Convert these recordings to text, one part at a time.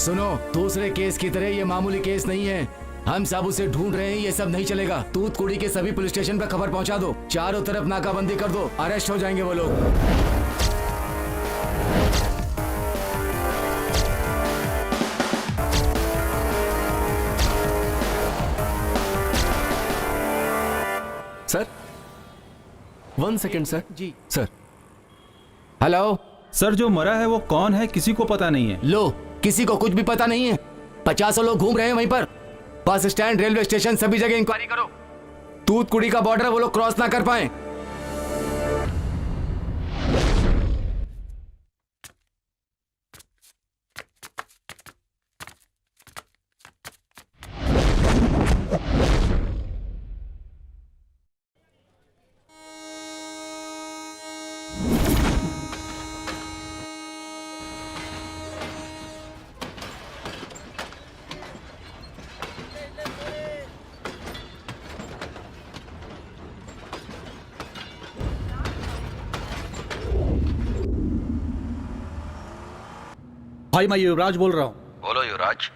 सुनो, दूसरे केस की तरह ये मामूली केस नहीं है। हम सब उसे ढूंढ रहे हैं, ये सब नहीं चलेगा। तूतकुड़ी के सभी पुलिस स्टेशन पर खबर पहुंचा दो, चारों तरफ नाकाबंदी कर दो, अरेस्ट हो जाएंगे वो लोग। Sir 1 second sir. जी सर। हेलो सर, जो मरा है वो कौन है किसी को पता नहीं है। लो, किसी को कुछ भी पता नहीं है। 50 लोग घूम रहे हैं वहीं पर। बस स्टैंड, रेलवे स्टेशन, सभी जगह इंक्वायरी करो। तूतकुड़ी का बॉर्डर वो लोग क्रॉस ना कर पाए। भाई मैं युवराज बोल रहा हूँ। बोलो युवराज।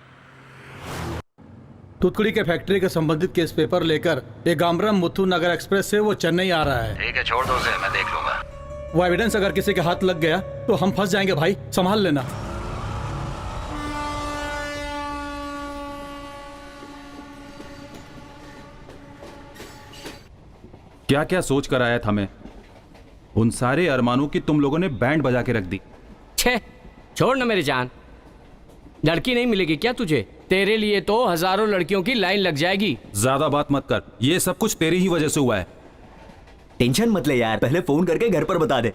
तूतकुड़ी के फैक्ट्री के संबंधित केस पेपर लेकर एक गामरम मुथु नगर एक्सप्रेस से वो चेन्नई आ रहा है। ठीक है, छोड़ दो उसे, मैं देख लूंगा। वो एविडेंस अगर किसी के हाथ लग गया तो हम फंस जाएंगे भाई, संभाल लेना। क्या क्या सोच कर आया था मैं। उन सारे अरमानों की तुम लोगों ने बैंड बजा के रख दी। छे, छोड़ ना मेरी जान। लड़की नहीं मिलेगी क्या तुझे? तेरे लिए तो हजारों लड़कियों की लाइन लग जाएगी। ज्यादा बात मत कर, ये सब कुछ तेरी ही वजह से हुआ है। टेंशन मत ले यार, पहले फोन करके घर पर बता दे।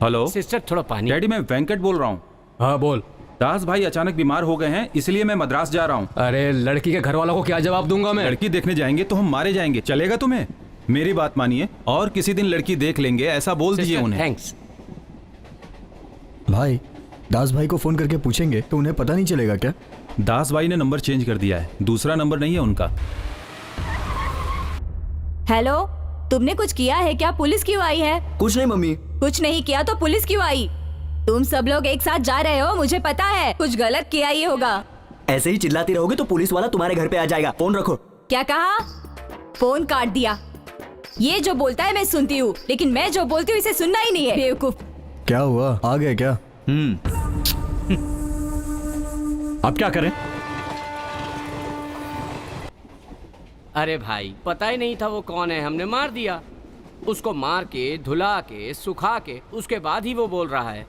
हेलो सिस्टर, थोड़ा पानी। डैडी, मैं वेंकट बोल रहा हूँ। हाँ बोल। दास भाई अचानक बीमार हो गए हैं, इसलिए मैं मद्रास जा रहा हूँ। अरे लड़की के घर वालों को क्या जवाब दूंगा मैं? लड़की देखने जाएंगे तो हम मारे जाएंगे, चलेगा तुम्हें? मेरी बात मानिए, और किसी दिन लड़की देख लेंगे, ऐसा बोल दीजिए उन्हें। थैंक्स। भाई, दास भाई को फोन करके पूछेंगे तो उन्हें पता नहीं चलेगा क्या? दास भाई ने नंबर चेंज कर दिया है, दूसरा नंबर नहीं है उनका। हेलो, तुमने कुछ किया है क्या? पुलिस क्यों आई है? कुछ नहीं मम्मी। कुछ नहीं किया तो पुलिस क्यों आई? तुम सब लोग एक साथ जा रहे हो, मुझे पता है। कुछ गलत किया ही होगा। ऐसे ही चिल्लाती रहोगे तो पुलिस वाला तुम्हारे घर पे आ जाएगा। फोन रखो। क्या कहा? फोन काट दिया। ये जो बोलता है मैं सुनती हूँ, लेकिन मैं जो बोलती हूँ इसे सुनना ही नहीं है। बेवकूफ। क्या हुआ, आ गए क्या? अब क्या करें? अरे भाई, पता ही नहीं था वो कौन है, हमने मार दिया। उसको मार के, धुला के, सुखा के, उसके बाद ही वो बोल रहा है।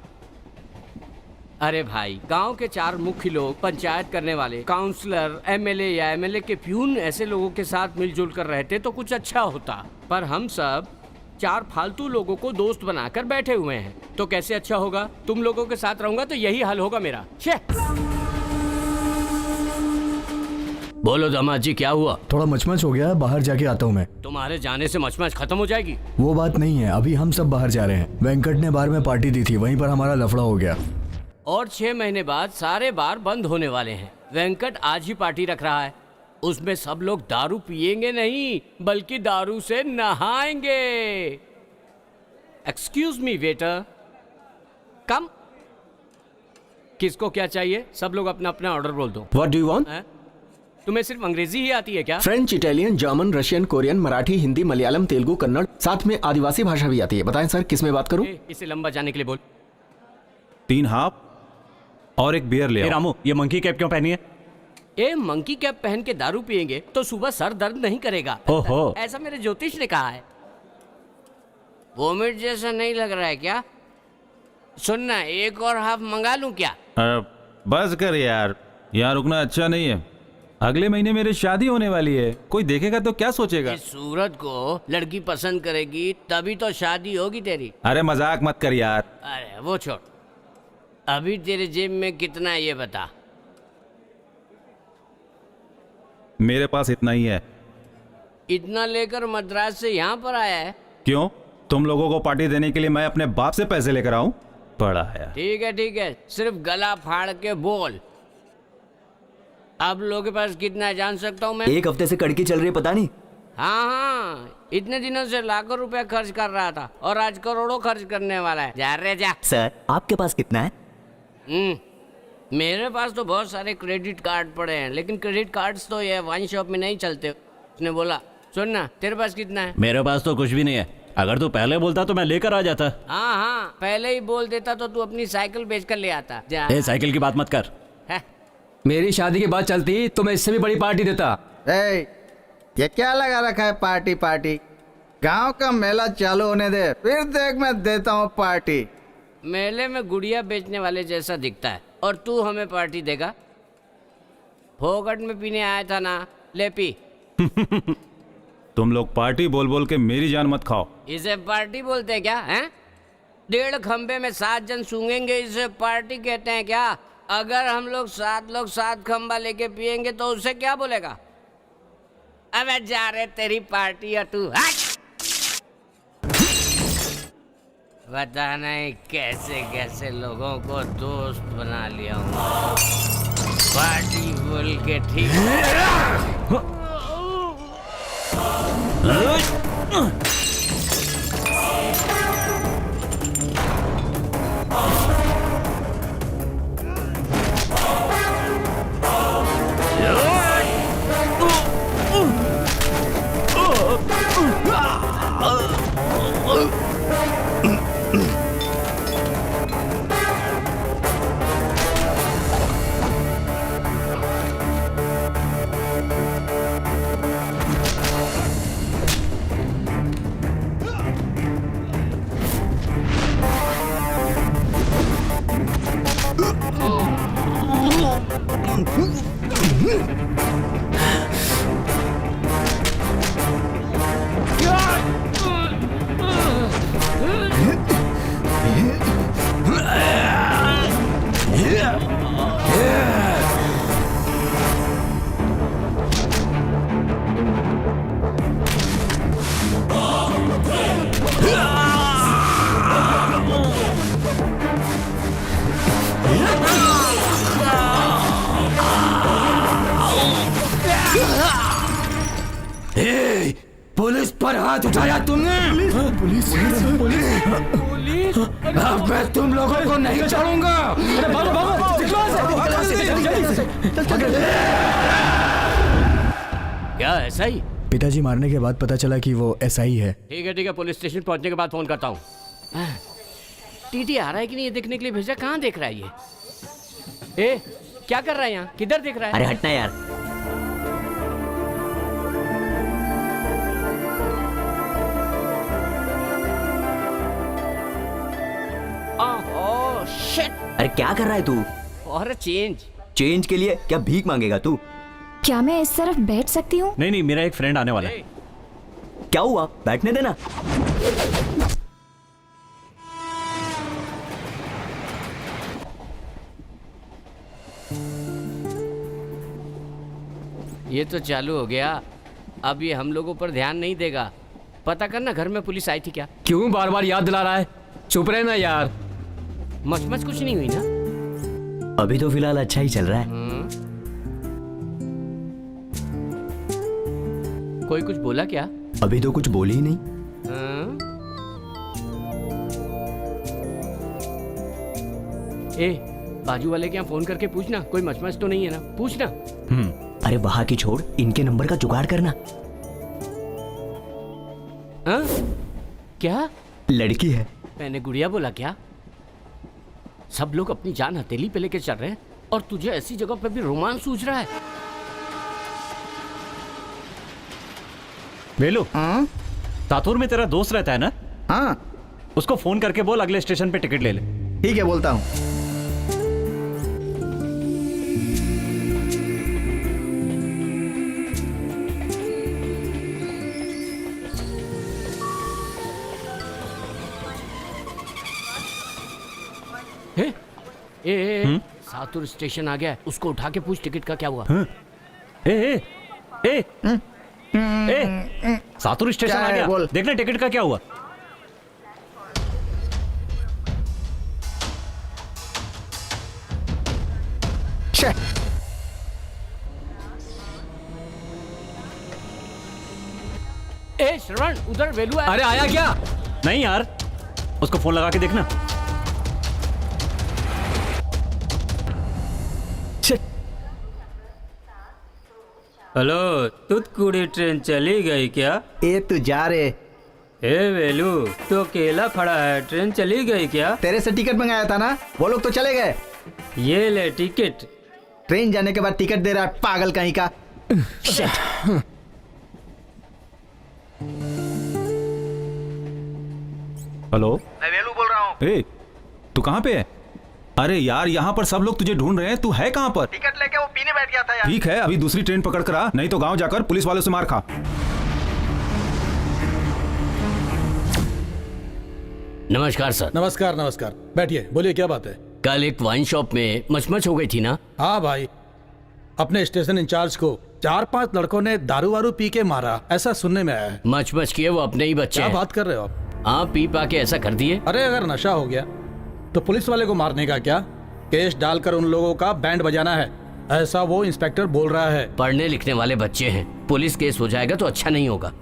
अरे भाई, गांव के 4 मुख्य लोग, पंचायत करने वाले, काउंसलर, एमएलए या एमएलए के प्यून, ऐसे लोगों के साथ मिलजुल कर रहते तो कुछ अच्छा होता। पर हम सब 4 फालतू लोगों को दोस्त बनाकर बैठे हुए हैं, तो कैसे अच्छा होगा? तुम लोगों के साथ रहूंगा तो यही हाल होगा मेरा। छे। बोलो दामाद जी, क्या हुआ? थोड़ा मचमच हो गया, बाहर जाके आता हूँ मैं। तुम्हारे जाने से मचमच खत्म हो जाएगी। वो बात नहीं है, अभी हम सब बाहर जा रहे हैं। वेंकट ने बार में पार्टी दी थी, वहीं पर हमारा लफड़ा हो गया। और 6 महीने बाद सारे बार बंद होने वाले हैं। वेंकट आज ही पार्टी रख रहा है। उसमें सब लोग दारू पिएंगे नहीं, बल्कि दारू से नहाएंगे। एक्सक्यूज मी वेटर, कम। किसको क्या चाहिए? सब लोग अपना अपना ऑर्डर बोल दो। What do you want? तुम्हें सिर्फ अंग्रेजी ही आती है क्या? French, Italian, German, Russian, Korean, Marathi, Hindi, Malayalam, Telugu, Kannada, साथ में आदिवासी भाषा भी आती है। बताएं सर, किस में बात करूं? इसे लंबा जाने के लिए बोल। 3 हाफ और एक बियर ले आओ। रामू, ये मंकी कैप क्यों पहनी है? ए, मंकी कैप पहन के दारू पिएंगे तो सुबह सर दर्द नहीं करेगा। ओहो। ऐसा मेरे ज्योतिष ने कहा है। वोमिट जैसा नहीं लग रहा है क्या? सुनना, एक और हाफ मंगा लूं क्या? बस कर यार, यहाँ रुकना अच्छा नहीं है। अगले महीने मेरी शादी होने वाली है, कोई देखेगा तो क्या सोचेगा? इस सूरत को लड़की पसंद करेगी तभी तो शादी होगी तेरी। अरे मजाक मत कर यार। अरे वो छोड़, अभी तेरे जेब में कितना है ये बता। मेरे पास इतना ही है। इतना लेकर मद्रास से यहाँ पर आया है? क्यों, तुम लोगों को पार्टी देने के लिए मैं अपने बाप से पैसे लेकर आऊं? पड़ा है। ठीक है, सिर्फ गला फाड़ के बोल। अब लोगों के पास कितना है जान सकता हूँ मैं? 1 हफ्ते से कड़की चल रही है, पता नहीं। हाँ हाँ, इतने दिनों से लाखों रुपए खर्च कर रहा था और आज करोड़ों खर्च करने वाला है। जा रे जा। सर आपके पास कितना है? मेरे पास तो बहुत सारे क्रेडिट कार्ड पड़े हैं, लेकिन क्रेडिट कार्ड्स तो ये वाइन शॉप में नहीं चलते। उसने बोला, सुन ना, तेरे पास कितना है? मेरे पास तो कुछ भी नहीं है। अगर तू पहले बोलता तो मैं लेकर आ जाता। हाँ हाँ, पहले ही बोल देता तो तू अपनी साइकिल बेच कर ले आता। जा। ए, साइकिल की बात मत कर। है? मेरी शादी की बात चलती तो मैं इससे भी बड़ी पार्टी देता। ये क्या लगा रखा है पार्टी पार्टी? गांव का मेला चालू होने दे, फिर देख मैं देता हूँ पार्टी। मेले में गुड़िया बेचने वाले जैसा दिखता है और तू हमें पार्टी देगा? फोकट में पीने आया था ना, ले पी। तुम लोग पार्टी बोल बोल के मेरी जान मत खाओ। इसे पार्टी बोलते हैं क्या? हैं? 1.5 खंबे में 7 जन सूंघेंगे, इसे पार्टी कहते हैं क्या? अगर हम लोग 7 खंबा लेके पियेंगे तो उसे क्या बोलेगा? अबे जा रे, तेरी पार्टी है तू। पता नहीं कैसे कैसे लोगों को दोस्त बना लिया हूँ, पार्टी बोल के। ठीक पुलिस पर हाथ उठाया तुमने? पुलिस अब मैं तुम लोगों को नहीं छोड़ूंगा। क्या ऐसा ही? पिताजी मारने के बाद पता चला कि वो SI है। ठीक है, पुलिस स्टेशन पहुंचने के बाद फोन करता हूँ। टीटी आ रहा है कि नहीं ये देखने के लिए भेजा। कहाँ देख रहा है ये? ए, क्या कर रहा है यहाँ? किधर देख रहा है? अरे हटना यार। Oh shit. अरे क्या कर रहा है तू? और चेंज के लिए क्या भीख मांगेगा तू? क्या मैं इस तरफ बैठ सकती हूँ? नहीं, मेरा एक फ्रेंड आने वाला है। क्या हुआ? बैठने देना। ये तो चालू हो गया। अब ये हम लोगों पर ध्यान नहीं देगा। पता करना घर में पुलिस आई थी क्या? क्यों बार बार याद दिला रहा है? चुप रहना यार। मच कुछ नहीं हुई ना? अभी तो फिलहाल अच्छा ही चल रहा है। कोई कुछ बोला क्या? अभी तो कुछ बोली ही नहीं। ए, बाजू वाले के यहाँ फोन करके पूछना कोई मच तो नहीं है ना, पूछना। अरे वहां की छोड़, इनके नंबर का जुगाड़ करना। क्या? लड़की है। मैंने गुड़िया बोला क्या? सब लोग अपनी जान हथेली पे लेके चल रहे हैं और तुझे ऐसी जगह पे भी रोमांस सूझ रहा है। वेलू, तातुर में तेरा दोस्त रहता है ना? हाँ, उसको फोन करके बोल अगले स्टेशन पे टिकट ले ले। ठीक है, बोलता हूँ। सातुर स्टेशन आ गया है, उसको उठा के पूछ टिकट का क्या हुआ। सातुर स्टेशन आ गया, देखना टिकट का क्या हुआ। ए श्रवण, उधर वेलू अरे आया क्या? नहीं यार, उसको फोन लगा के देखना। हेलो, तुतकुड़ी ट्रेन चली गई क्या? ए तू जा रे, ए वेलू, तो अकेला खड़ा है, ट्रेन चली गई क्या? तेरे से टिकट मंगाया था ना, वो लोग तो चले गए। ये ले टिकट। ट्रेन जाने के बाद टिकट दे रहा है, पागल कहीं का। हेलो, मैं वेलू बोल रहा हूँ। ए तू कहाँ पे है? अरे यार, यहाँ पर सब लोग तुझे ढूंढ रहे हैं, तू है कहाँ पर? टिकट लेके वो पीने बैठ गया था यार। ठीक है, अभी दूसरी ट्रेन पकड़ कर आ, नहीं तो गांव जाकर पुलिस वालों से मार खा। नमस्कार सर। नमस्कार नमस्कार, बैठिए, बोलिए क्या बात है। कल एक वाइन शॉप में मचमच हो गई थी ना? हाँ भाई, अपने स्टेशन इंचार्ज को 4-5 लड़कों ने दारू वारू पी के मारा, ऐसा सुनने में आया है। मचमच किए वो अपने ही बच्चे क्या हैं। बात कर रहे हो आप? हाँ, पी पा के ऐसा कर दिए। अरे अगर नशा हो गया तो पुलिस वाले को मारने का क्या, केस डालकर उन लोगों का बैंड बजाना है, ऐसा वो इंस्पेक्टर बोल रहा है। पढ़ने लिखने वाले बच्चे हैं, पुलिस केस हो जाएगा तो अच्छा नहीं होगा,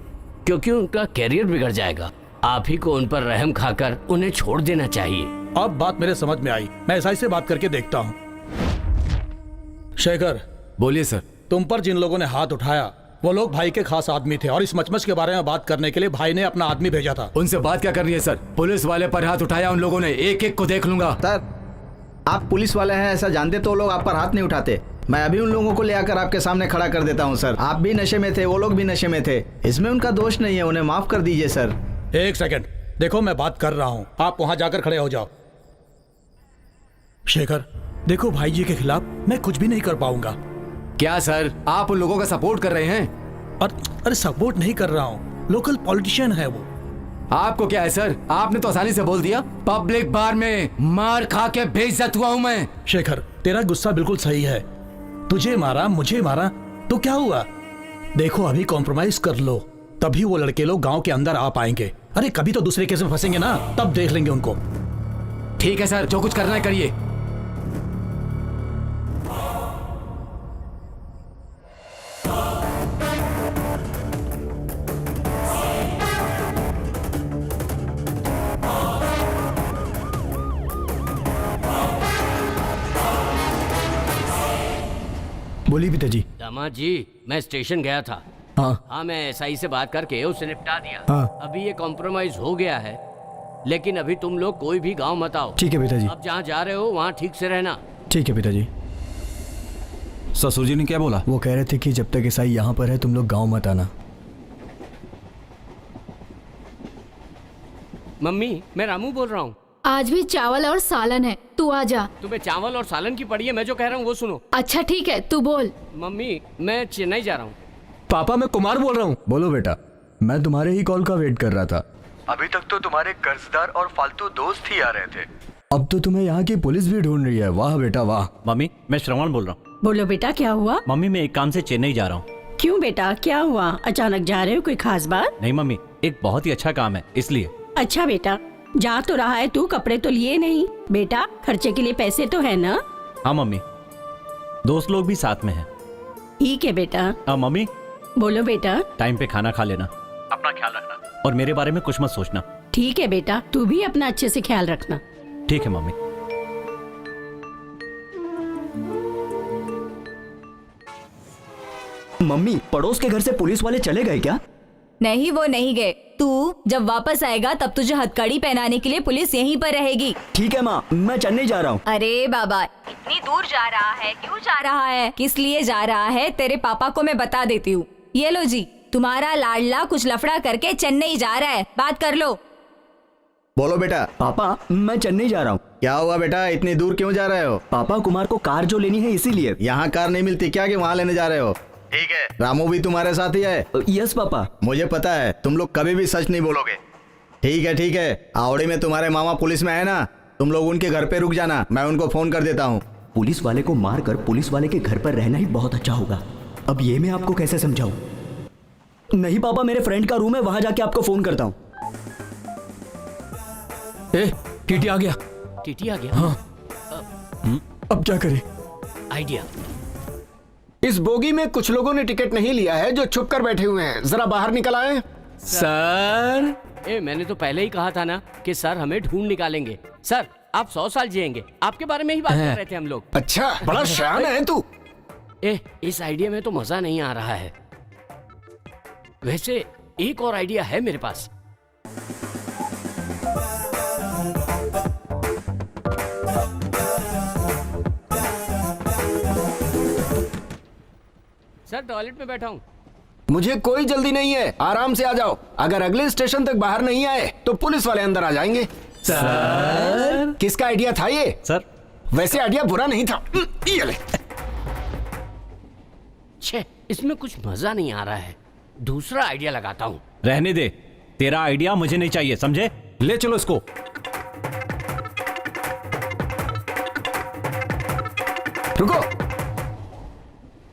क्योंकि उनका कैरियर बिगड़ जाएगा। आप ही को उन पर रहम खाकर उन्हें छोड़ देना चाहिए। अब बात मेरे समझ में आई, मैं एसआई से बात करके देखता हूँ। शेखर, बोलिए सर। तुम पर जिन लोगों ने हाथ उठाया वो लोग भाई के खास आदमी थे, और इस मचमच के बारे में बात करने के लिए भाई ने अपना आदमी भेजा था। उनसे बात क्या करनी है सर? पुलिस वाले पर हाथ उठाया उन लोगों ने, एक एक को देख लूंगा। सर, आप पुलिस वाले हैं ऐसा जानते तो लोग आप पर हाथ नहीं उठाते। मैं अभी उन लोगों को ले आकर आपके सामने खड़ा कर देता हूं सर। आप भी नशे में थे, वो लोग भी नशे में थे, इसमें उनका दोष नहीं है, उन्हें माफ कर दीजिए सर। एक सेकंड, देखो मैं बात कर रहा हूं, आप वहां जाकर खड़े हो जाओ। शेखर, देखो भाई जी के खिलाफ मैं कुछ भी नहीं कर पाऊंगा। क्या सर, आप उन लोगों का सपोर्ट कर रहे हैं? अरे सपोर्ट नहीं कर रहा हूं, लोकल पॉलिटिशियन है वो। आपको क्या है सर? आपने तो आसानी से बोल दिया। पब्लिक बार में मार खा के बेइज्जत हुआ हूं मैं। शेखर, तेरा गुस्सा बिल्कुल सही है, तुझे मारा मुझे मारा तो क्या हुआ? देखो अभी कॉम्प्रोमाइज कर लो, तभी वो लड़के लोग गांव के अंदर आ पाएंगे। अरे कभी तो दूसरे केस में फंसेंगे ना, तब देख लेंगे उनको। ठीक है सर, जो कुछ करना है करिए। बोलिए पिताजी। दामाद जी, मैं स्टेशन गया था। हाँ मैं एसआई से बात करके उसे निपटा दिया। हाँ। अभी ये कॉम्प्रोमाइज हो गया है, लेकिन अभी तुम लोग कोई भी गांव मत आओ। ठीक है पिताजी। अब जहाँ जा रहे हो वहाँ ठीक से रहना। ठीक है पिताजी। ससुर जी ने क्या बोला? वो कह रहे थे कि जब तक ईसाई यहाँ पर है तुम लोग गांव मत आना। मम्मी, मैं रामू बोल रहा हूँ। आज भी चावल और सालन है, तू आ जा। तुम्हें चावल और सालन की पड़ी है, मैं जो कह रहा हूँ वो सुनो। अच्छा ठीक है, तू बोल। मम्मी, मैं चेन्नई जा रहा हूँ। पापा मैं कुमार बोल रहा हूँ। बोलो बेटा, मैं तुम्हारे ही कॉल का वेट कर रहा था। अभी तक तो तुम्हारे कर्जदार और फालतू दोस्त ही आ रहे थे। अब तो तुम्हें यहाँ की पुलिस भी ढूंढ रही है। वाह बेटा वाह। मम्मी, मैं श्रवण बोल रहा हूँ। बोलो बेटा, क्या हुआ? मम्मी, मैं एक काम से चेन्नई जा रहा हूँ। क्यों बेटा, क्या हुआ? अचानक जा रहे हो, कोई खास बात? नहीं मम्मी, एक बहुत ही अच्छा काम है, इसलिए। अच्छा बेटा, जा तो रहा है तू, कपड़े तो लिए नहीं। बेटा, खर्चे के लिए पैसे तो है ना? हाँ मम्मी, दोस्त लोग भी साथ में हैं। ठीक है बेटा। हाँ मम्मी। बोलो बेटा। टाइम पे खाना खा लेना, अपना ख्याल रखना, और मेरे बारे में कुछ मत सोचना। ठीक है बेटा, तू भी अपना अच्छे से ख्याल रखना। ठीक है मम्मी। मम्मी, पड़ोस के घर से पुलिस वाले चले गए क्या? नहीं, वो नहीं गए। तू जब वापस आएगा तब तुझे हथकड़ी पहनाने के लिए पुलिस यहीं पर रहेगी। ठीक है माँ, मैं चेन्नई जा रहा हूँ। अरे बाबा, इतनी दूर जा रहा है, क्यों जा रहा है, किस लिए जा रहा है, तेरे पापा को मैं बता देती हूँ। ये लो जी, तुम्हारा लाडला कुछ लफड़ा करके चेन्नई जा रहा है, बात कर लो। बोलो बेटा। पापा, मैं चेन्नई जा रहा हूँ। क्या हुआ बेटा, इतनी दूर क्यों जा रहे हो? पापा, कुमार को कार जो लेनी है इसीलिए। यहाँ कार नहीं मिलती क्या कि वहाँ लेने जा रहे हो? ठीक है, रामू भी तुम्हारे साथ ही है? Yes papa. मुझे पता है तुम लोग कभी भी सच नहीं बोलोगे। ठीक है, आवड़ी में तुम्हारे मामा पुलिस में है ना, तुम लोग उनके घर पे रुक जाना, मैं उनको फोन कर देता हूँ। पुलिस वाले को मारकर पुलिस वाले के घर पर रहना ही बहुत अच्छा होगा। अब ये मैं आपको कैसे समझाऊं? नहीं पापा, मेरे फ्रेंड का रूम है, वहां जाके आपको फोन करता हूँ। टीटी आ गया। टीटी आ गया? हाँ। अब क्या करें? आइडिया। इस बोगी में कुछ लोगों ने टिकट नहीं लिया है जो छुप कर बैठे हुए हैं, जरा बाहर निकल आए। सर मैंने तो पहले ही कहा था ना कि सर हमें ढूंढ निकालेंगे। सर आप 100 साल जिएंगे, आपके बारे में ही बात कर रहे थे हम लोग। अच्छा, बड़ा शयान है तू। इस आइडिया में तो मजा नहीं आ रहा है। वैसे एक और आइडिया है मेरे पास। सर टॉयलेट में बैठा हूँ। मुझे कोई जल्दी नहीं है, आराम से आ जाओ। अगर अगले स्टेशन तक बाहर नहीं आए तो पुलिस वाले अंदर आ जाएंगे। सर किसका आइडिया था ये? सर वैसे आइडिया बुरा नहीं था। ये ले। छे, इसमें कुछ मजा नहीं आ रहा है। दूसरा आइडिया लगाता हूँ। रहने दे, तेरा आइडिया मुझे नहीं चाहिए, समझे? ले चलो इसको। रुको,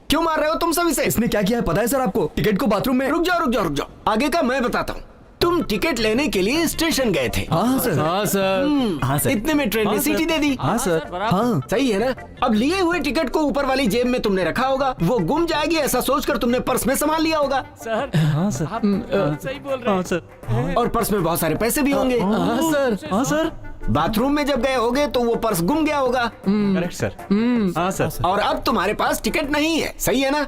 क्यों मार रहे हो तुम सब इसे? इसने क्या किया है पता है सर आपको? टिकट को बाथरूम में। रुक जाओ, आगे का मैं बताता हूँ। तुम टिकट लेने के लिए स्टेशन गए थे। हाँ सर। हाँ सर। इतने में ट्रेन ने सीटी दे दी। हाँ सर। हाँ सही है ना? अब लिए हुए टिकट को ऊपर वाली जेब में तुमने रखा होगा, वो गुम जाएगी ऐसा सोचकर तुमने पर्स में संभाल लिया होगा। सर हाँ सर, आप सही बोल रहे हैं। हाँ सर। और पर्स में बहुत सारे पैसे भी होंगे। हाँ सर। हाँ सर। बाथरूम में जब गए होगे तो वो पर्स गुम गया होगा। Correct sir. हाँ सर। और अब तुम्हारे पास टिकट नहीं है, सही है ना?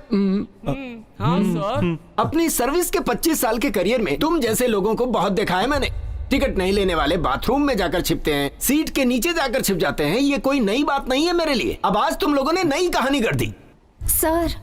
हाँ सर। अपनी सर्विस के 25 साल के करियर में तुम जैसे लोगों को बहुत देखा है मैंने। टिकट नहीं लेने वाले बाथरूम में जाकर छिपते हैं, सीट के नीचे जाकर छिप जाते हैं। ये कोई नई बात नहीं है मेरे लिए। अब आज तुम लोगों ने नई कहानी कर दी। सर।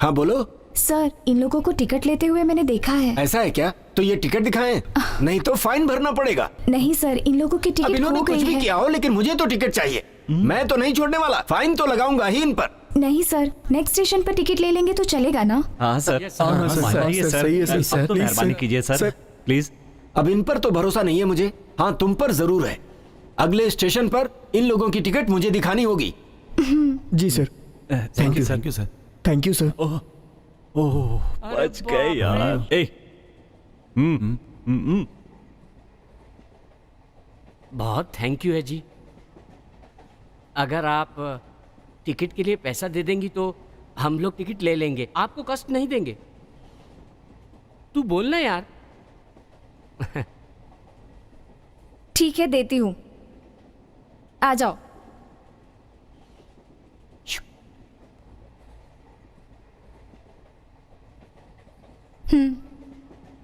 हाँ बोलो। सर इन लोगों को टिकट लेते हुए मैंने देखा है। ऐसा है क्या? तो ये टिकट दिखाएं, नहीं तो फाइन भरना पड़ेगा। नहीं सर, इन लोगों की अब टिकट इन्होंने खो कुछ गई भी है। किया हो, लेकिन मुझे तो टिकट चाहिए। मैं तो नहीं छोड़ने वाला, फाइन तो लगाऊंगा ही इन पर। नहीं सर, नेक्स्ट स्टेशन पर टिकट ले लेंगे तो चलेगा ना? हाँ सर। हाँ सर, सही है सर। अब तो मेहरबानी कीजिए सर, प्लीज। अब इन पर तो भरोसा नहीं है मुझे। हाँ तुम पर जरूर है। अगले स्टेशन पर इन लोगों की टिकट मुझे दिखानी होगी। जी sir. Thank you sir. Thank you sir. ओह बच गए यार। बहुत थैंक यू है जी। अगर आप टिकट के लिए पैसा दे देंगी तो हम लोग टिकट ले लेंगे, आपको कष्ट नहीं देंगे। तू बोलना यार। ठीक है देती हूँ, आ जाओ।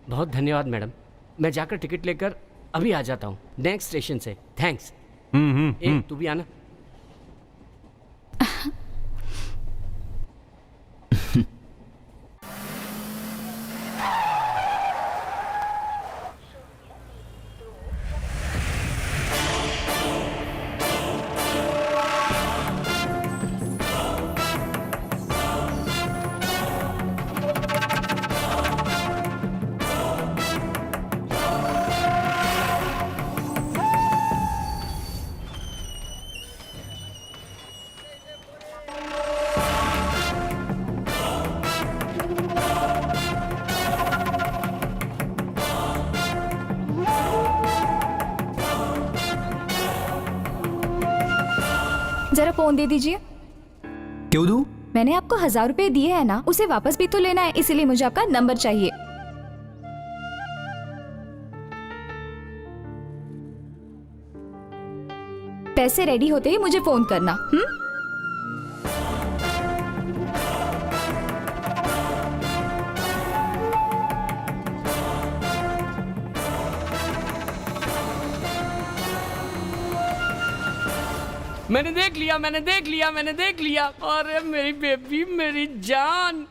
बहुत धन्यवाद मैडम। मैं जाकर टिकट लेकर अभी आ जाता हूँ नेक्स्ट स्टेशन से। थैंक्स। तू भी आना। जरा फोन दे दीजिए। क्यों दूं? मैंने आपको 1000 रुपए दिए हैं ना, उसे वापस भी तो लेना है, इसीलिए मुझे आपका नंबर चाहिए। पैसे रेडी होते ही मुझे फोन करना। मैंने देख लिया। अरे मेरी बेबी, मेरी जान।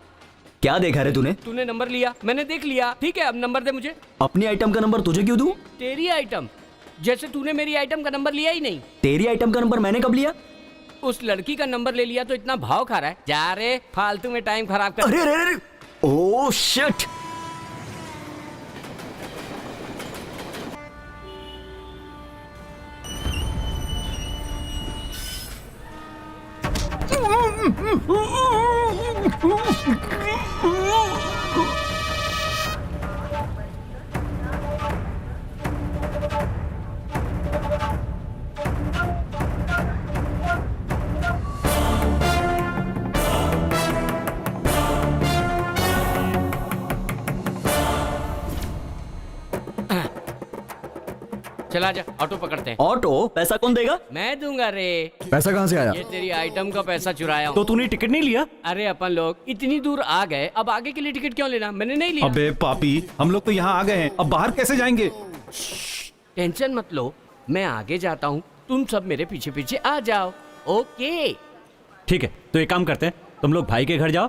क्या देखा रे तूने? तूने नंबर लिया, मैंने देख लिया। ठीक है, अब नंबर दे मुझे। अपनी आइटम का नंबर तुझे क्यों दूं? तेरी आइटम? जैसे तूने मेरी आइटम का नंबर लिया ही नहीं। तेरी आइटम का नंबर मैंने कब लिया? उस लड़की का नंबर ले लिया तो इतना भाव खा रहा है। जा रे, फालतू में टाइम खराब कर। अरे अरे अरे, ओह शिट। चला जा, ऑटो पकड़ते हैं। ऑटो? पैसा कौन देगा? मैं दूंगा रे। पैसा कहाँ से आया? ये तेरी आइटम का पैसा चुराया हूँ। तो तूने टिकट नहीं लिया? अरे अपन लोग इतनी दूर आ गए, अब आगे के लिए टिकट क्यों लेना? मैंने नहीं लिया। अबे पापी, हम लोग तो यहाँ आ गए हैं, अब बाहर कैसे जाएंगे? टेंशन मत लो, मैं आगे जाता हूँ, तुम सब मेरे पीछे पीछे आ जाओ। ओके ठीक है, तो एक काम करते हैं, तुम लोग भाई के घर जाओ,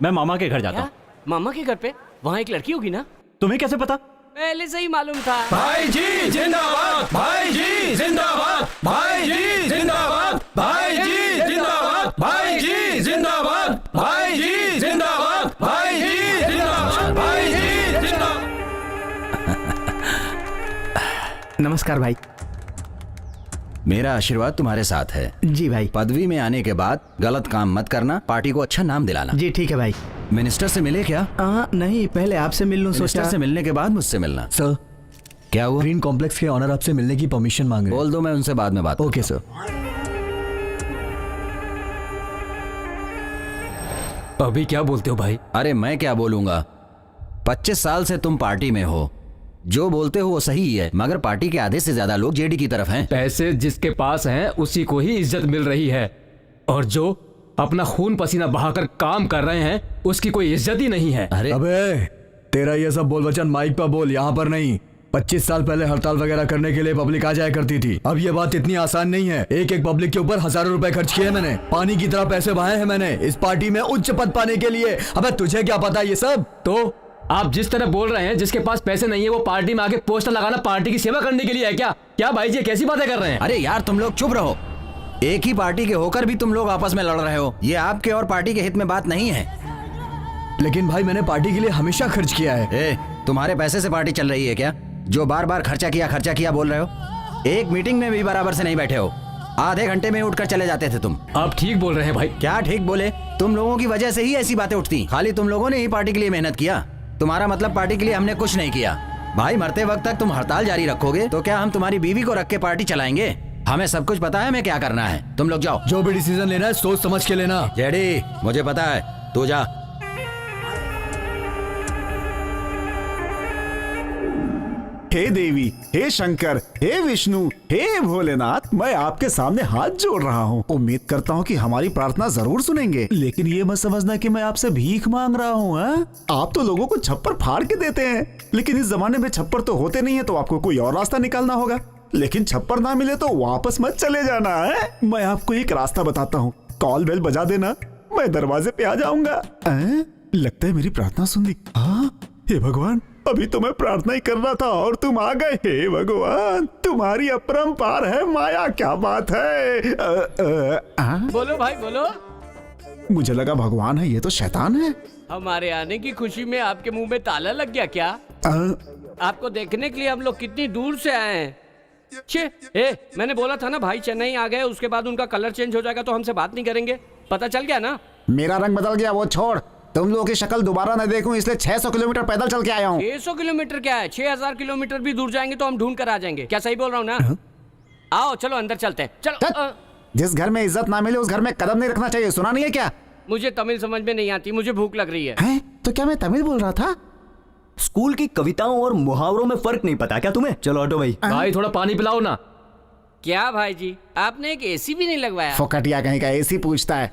मैं मामा के घर जाता हूँ। मामा के घर पे? वहाँ एक लड़की होगी ना? तुम्हें कैसे पता? पहले से ही मालूम था। भाई जी जिंदाबाद, भाई जी जिंदाबाद, भाई जी जिंदाबाद, भाई जी जिंदाबाद, भाई जी जिंदाबाद, भाई जी जिंदाबाद, भाई जी जिंदाबाद, भाई जी जिंदाबाद। नमस्कार भाई। मेरा आशीर्वाद तुम्हारे साथ है। जी भाई। पदवी में आने के बाद गलत काम मत करना, पार्टी को अच्छा नाम दिलाना। जी ठीक है भाई। मिनिस्टर से मिले क्या? नहीं, पहले आपसे मिल लूं सोचा। मिनिस्टर से मिलने के बाद मुझसे मिलना। सर, क्या हुआ? ग्रीन कॉम्प्लेक्स के ऑनर आपसे मिलने की परमिशन मांग रहे हैं। बोल दो, मैं उनसे बाद में बात। Okay sir. अभी क्या बोलते हो भाई? अरे मैं क्या बोलूंगा, 25 साल से तुम पार्टी में हो, जो बोलते हो वो सही ही है, मगर पार्टी के आधे से ज्यादा लोग जेडी की तरफ हैं। पैसे जिसके पास हैं उसी को ही इज्जत मिल रही है, और जो अपना खून पसीना बहाकर काम कर रहे हैं उसकी कोई इज्जत ही नहीं है। अरे अबे तेरा ये सब बोल वचन माइक पर बोल, यहाँ पर नहीं। 25 साल पहले हड़ताल वगैरह करने के लिए पब्लिक आ जाया करती थी, अब ये बात इतनी आसान नहीं है। एक एक पब्लिक के ऊपर हजारों रुपए खर्च किए मैंने, पानी की तरह पैसे बहाए हैं मैंने इस पार्टी में उच्च पद पाने के लिए। अबे तुझे क्या पता ये सब? तो आप जिस तरह बोल रहे हैं, जिसके पास पैसे नहीं है वो पार्टी में आके पोस्टर लगाना पार्टी की सेवा करने के लिए है क्या? क्या भाई जी कैसी बातें कर रहे हैं? अरे यार तुम लोग चुप रहो, एक ही पार्टी के होकर भी तुम लोग आपस में लड़ रहे हो, ये आपके और पार्टी के हित में बात नहीं है। लेकिन भाई मैंने पार्टी के लिए हमेशा खर्च किया है। तुम्हारे पैसे से पार्टी चल रही है क्या, जो बार बार खर्चा किया बोल रहे हो? एक मीटिंग में भी बराबर से नहीं बैठे हो, आधे घंटे में उठकर चले जाते थे तुम। आप ठीक बोल रहे हैं भाई। क्या ठीक बोले? तुम लोगों की वजह से ही ऐसी बातें उठती, खाली तुम लोगों ने ही पार्टी के लिए मेहनत किया, तुम्हारा मतलब पार्टी के लिए हमने कुछ नहीं किया। भाई मरते वक्त तक तुम हड़ताल जारी रखोगे तो क्या हम तुम्हारी बीवी को रख के पार्टी चलाएंगे? हमें सब कुछ पता है हमें क्या करना है, तुम लोग जाओ। जो भी डिसीजन लेना है सोच समझ के लेना। जेडी मुझे पता है, तू जा। हे देवी, हे शंकर, हे विष्णु, हे भोलेनाथ, मैं आपके सामने हाथ जोड़ रहा हूँ। उम्मीद करता हूँ कि हमारी प्रार्थना जरूर सुनेंगे, लेकिन ये मत समझना कि मैं आपसे भीख मांग रहा हूँ। आप तो लोगों को छप्पर फाड़ के देते हैं, लेकिन इस जमाने में छप्पर तो होते नहीं है, तो आपको कोई और रास्ता निकालना होगा। लेकिन छप्पर ना मिले तो वापस मत चले जाना है। मैं आपको एक रास्ता बताता हूँ, कॉल बेल बजा देना, मैं दरवाजे पे आ जाऊंगा। लगता है मेरी प्रार्थना सुन ली। हे भगवान, अभी तो मैं प्रार्थना ही कर रहा था और तुम आ गए। हे भगवान, तुम्हारी अपरंपार है माया, क्या बात है। बोलो भाई बोलो। मुझे लगा भगवान है, ये तो शैतान है। हमारे आने की खुशी में आपके मुंह में ताला लग गया क्या? आपको देखने के लिए हम लोग कितनी दूर से आए हैं। मैंने बोला था ना भाई चेन्नई आ गए, उसके बाद उनका कलर चेंज हो जाएगा तो हमसे बात नहीं करेंगे, पता चल गया ना? मेरा रंग बदल गया, वो छोड़। तुम लोगों की शक्ल दोबारा न देखूं इसलिए 600 किलोमीटर पैदल चल के आया हूँ। 600 किलोमीटर क्या है, 6000 किलोमीटर भी दूर जाएंगे तो हम ढूंढ कर आ जाएंगे। क्या सही बोल रहा हूँ ना? आओ चलो अंदर चलते हैं, चलो। जिस घर में इज्जत ना मिले उस घर में कदम नहीं रखना चाहिए, सुना नहीं है क्या? मुझे तमिल समझ में नहीं आती, मुझे भूख लग रही है। तो क्या मैं तमिल बोल रहा था? स्कूल की कविताओं और मुहावरों में फर्क नहीं पता क्या तुम्हें? चलो ऑटो भाई। भाई थोड़ा पानी पिलाओ ना। क्या भाई जी, आपने एक एसी भी नहीं लगवाया? फोकटिया कहीं का एसी पूछता है।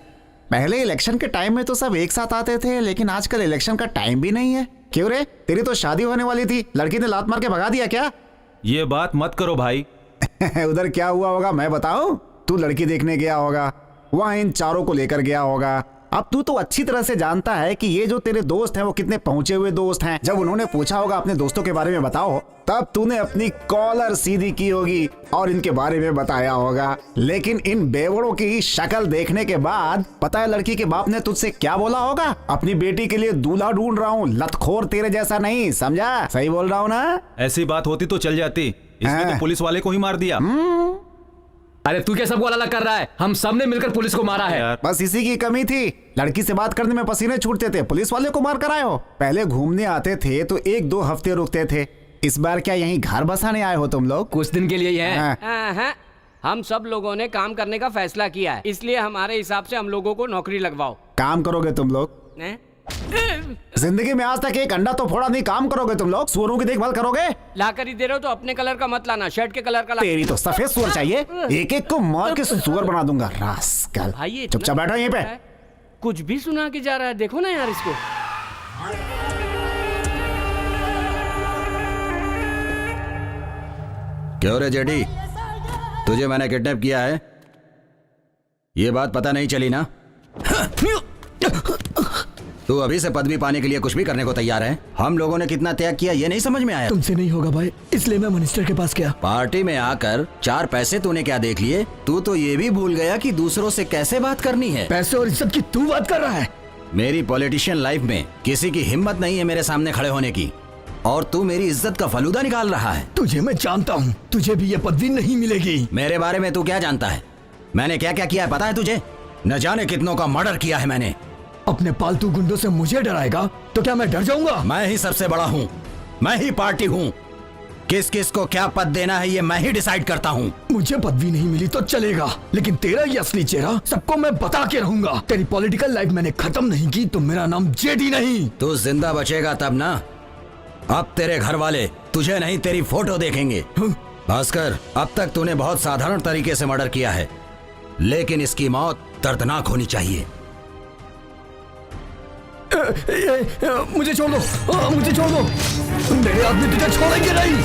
पहले इलेक्शन के टाइम में तो सब एक साथ आते थे, लेकिन आजकल इलेक्शन का टाइम भी नहीं है। क्यों रे, तेरी तो शादी होने वाली थी, लड़की ने लात मार के भगा दिया क्या? ये बात मत करो भाई। उधर क्या हुआ होगा मैं बताऊं? तू लड़की देखने गया होगा, वहां इन चारों को लेकर गया होगा। अब तू तो अच्छी तरह से जानता है कि ये जो तेरे दोस्त हैं वो कितने पहुंचे हुए दोस्त हैं। जब उन्होंने पूछा होगा अपने दोस्तों के बारे में बताओ, तब तूने अपनी कॉलर सीधी की होगी और इनके बारे में बताया होगा। लेकिन इन बेवड़ों की शक्ल देखने के बाद पता है लड़की के बाप ने तुझसे क्या बोला होगा? अपनी बेटी के लिए दूल्हा ढूंढ रहा हूँ, लतखोर तेरे जैसा नहीं, समझा? सही बोल रहा हूँ ना? ऐसी बात होती तो चल जाती, इसने तो पुलिस वाले को ही मार दिया। अरे तू क्या सबको अलग कर रहा है? हम सब ने मिलकर पुलिस को मारा है। बस इसी की कमी थी, लड़की से बात करने में पसीने छूटते थे, पुलिस वाले को मार कर आए हो। पहले घूमने आते थे तो 1-2 हफ्ते रुकते थे, इस बार क्या यहीं घर बसाने आए हो तुम लोग? कुछ दिन के लिए ही है। हम सब लोगों ने काम करने का फैसला किया है, इसलिए हमारे हिसाब से हम लोगों को नौकरी लगवाओ। काम करोगे तुम लोग? जिंदगी में आज तक एक अंडा तो फोड़ा नहीं, काम करोगे तुम लोग? सुअरों की देखभाल करोगे? ला कर ही दे रहे हो तो अपने कलर का मत लाना, शर्ट के कलर का ला। तेरी तो सफेद सुअर चाहिए, एक एक को मार के सुअर बना दूंगा। रास्कल, भाई ये इतना चुपचाप बैठो यहीं पे। कुछ भी सुना के जा रहा है, देखो ना यार इसको। क्यों रे जेडी, तुझे मैंने किडनैप किया है? ये बात पता नहीं चली ना? तू अभी से पदवी पाने के लिए कुछ भी करने को तैयार है। हम लोगों ने कितना त्याग किया ये नहीं समझ में आया। तुमसे नहीं होगा भाई, इसलिए मैं मिनिस्टर के पास गया। पार्टी में आकर 4 पैसे तूने क्या देख लिए? तू तो ये भी भूल गया कि दूसरों से कैसे बात करनी है। पैसे और इज्जत की तू बात कर रहा है? मेरी पॉलिटिशियन लाइफ में किसी की हिम्मत नहीं है मेरे सामने खड़े होने की, और तू मेरी इज्जत का फलूदा निकाल रहा है। तुझे मैं जानता हूँ, तुझे भी ये पदवी नहीं मिलेगी। मेरे बारे में तू क्या जानता है? मैंने क्या क्या किया है पता है तुझे? न जाने कितनों का मर्डर किया है मैंने। अपने पालतू गुंडों से मुझे डराएगा तो क्या मैं डर जाऊंगा? मैं ही सबसे बड़ा हूँ, मैं ही पार्टी हूँ। किस किस को क्या पद देना है ये मैं ही डिसाइड करता हूँ। मुझे पदवी नहीं मिली तो चलेगा, लेकिन तेरा ये असली चेहरा सबको मैं बता के रहूंगा। तेरी पॉलिटिकल लाइफ मैंने खत्म नहीं की तो मेरा नाम जेडी नहीं। तू जिंदा बचेगा तब ना। अब तेरे घर वाले तुझे नहीं तेरी फोटो देखेंगे। भास्कर, अब तक तूने बहुत साधारण तरीके से मर्डर किया है, लेकिन इसकी मौत दर्दनाक होनी चाहिए। मुझे छोड़ दो, मुझे छोड़ दो, मेरे आदमी तुझे छोड़ेंगे नहीं।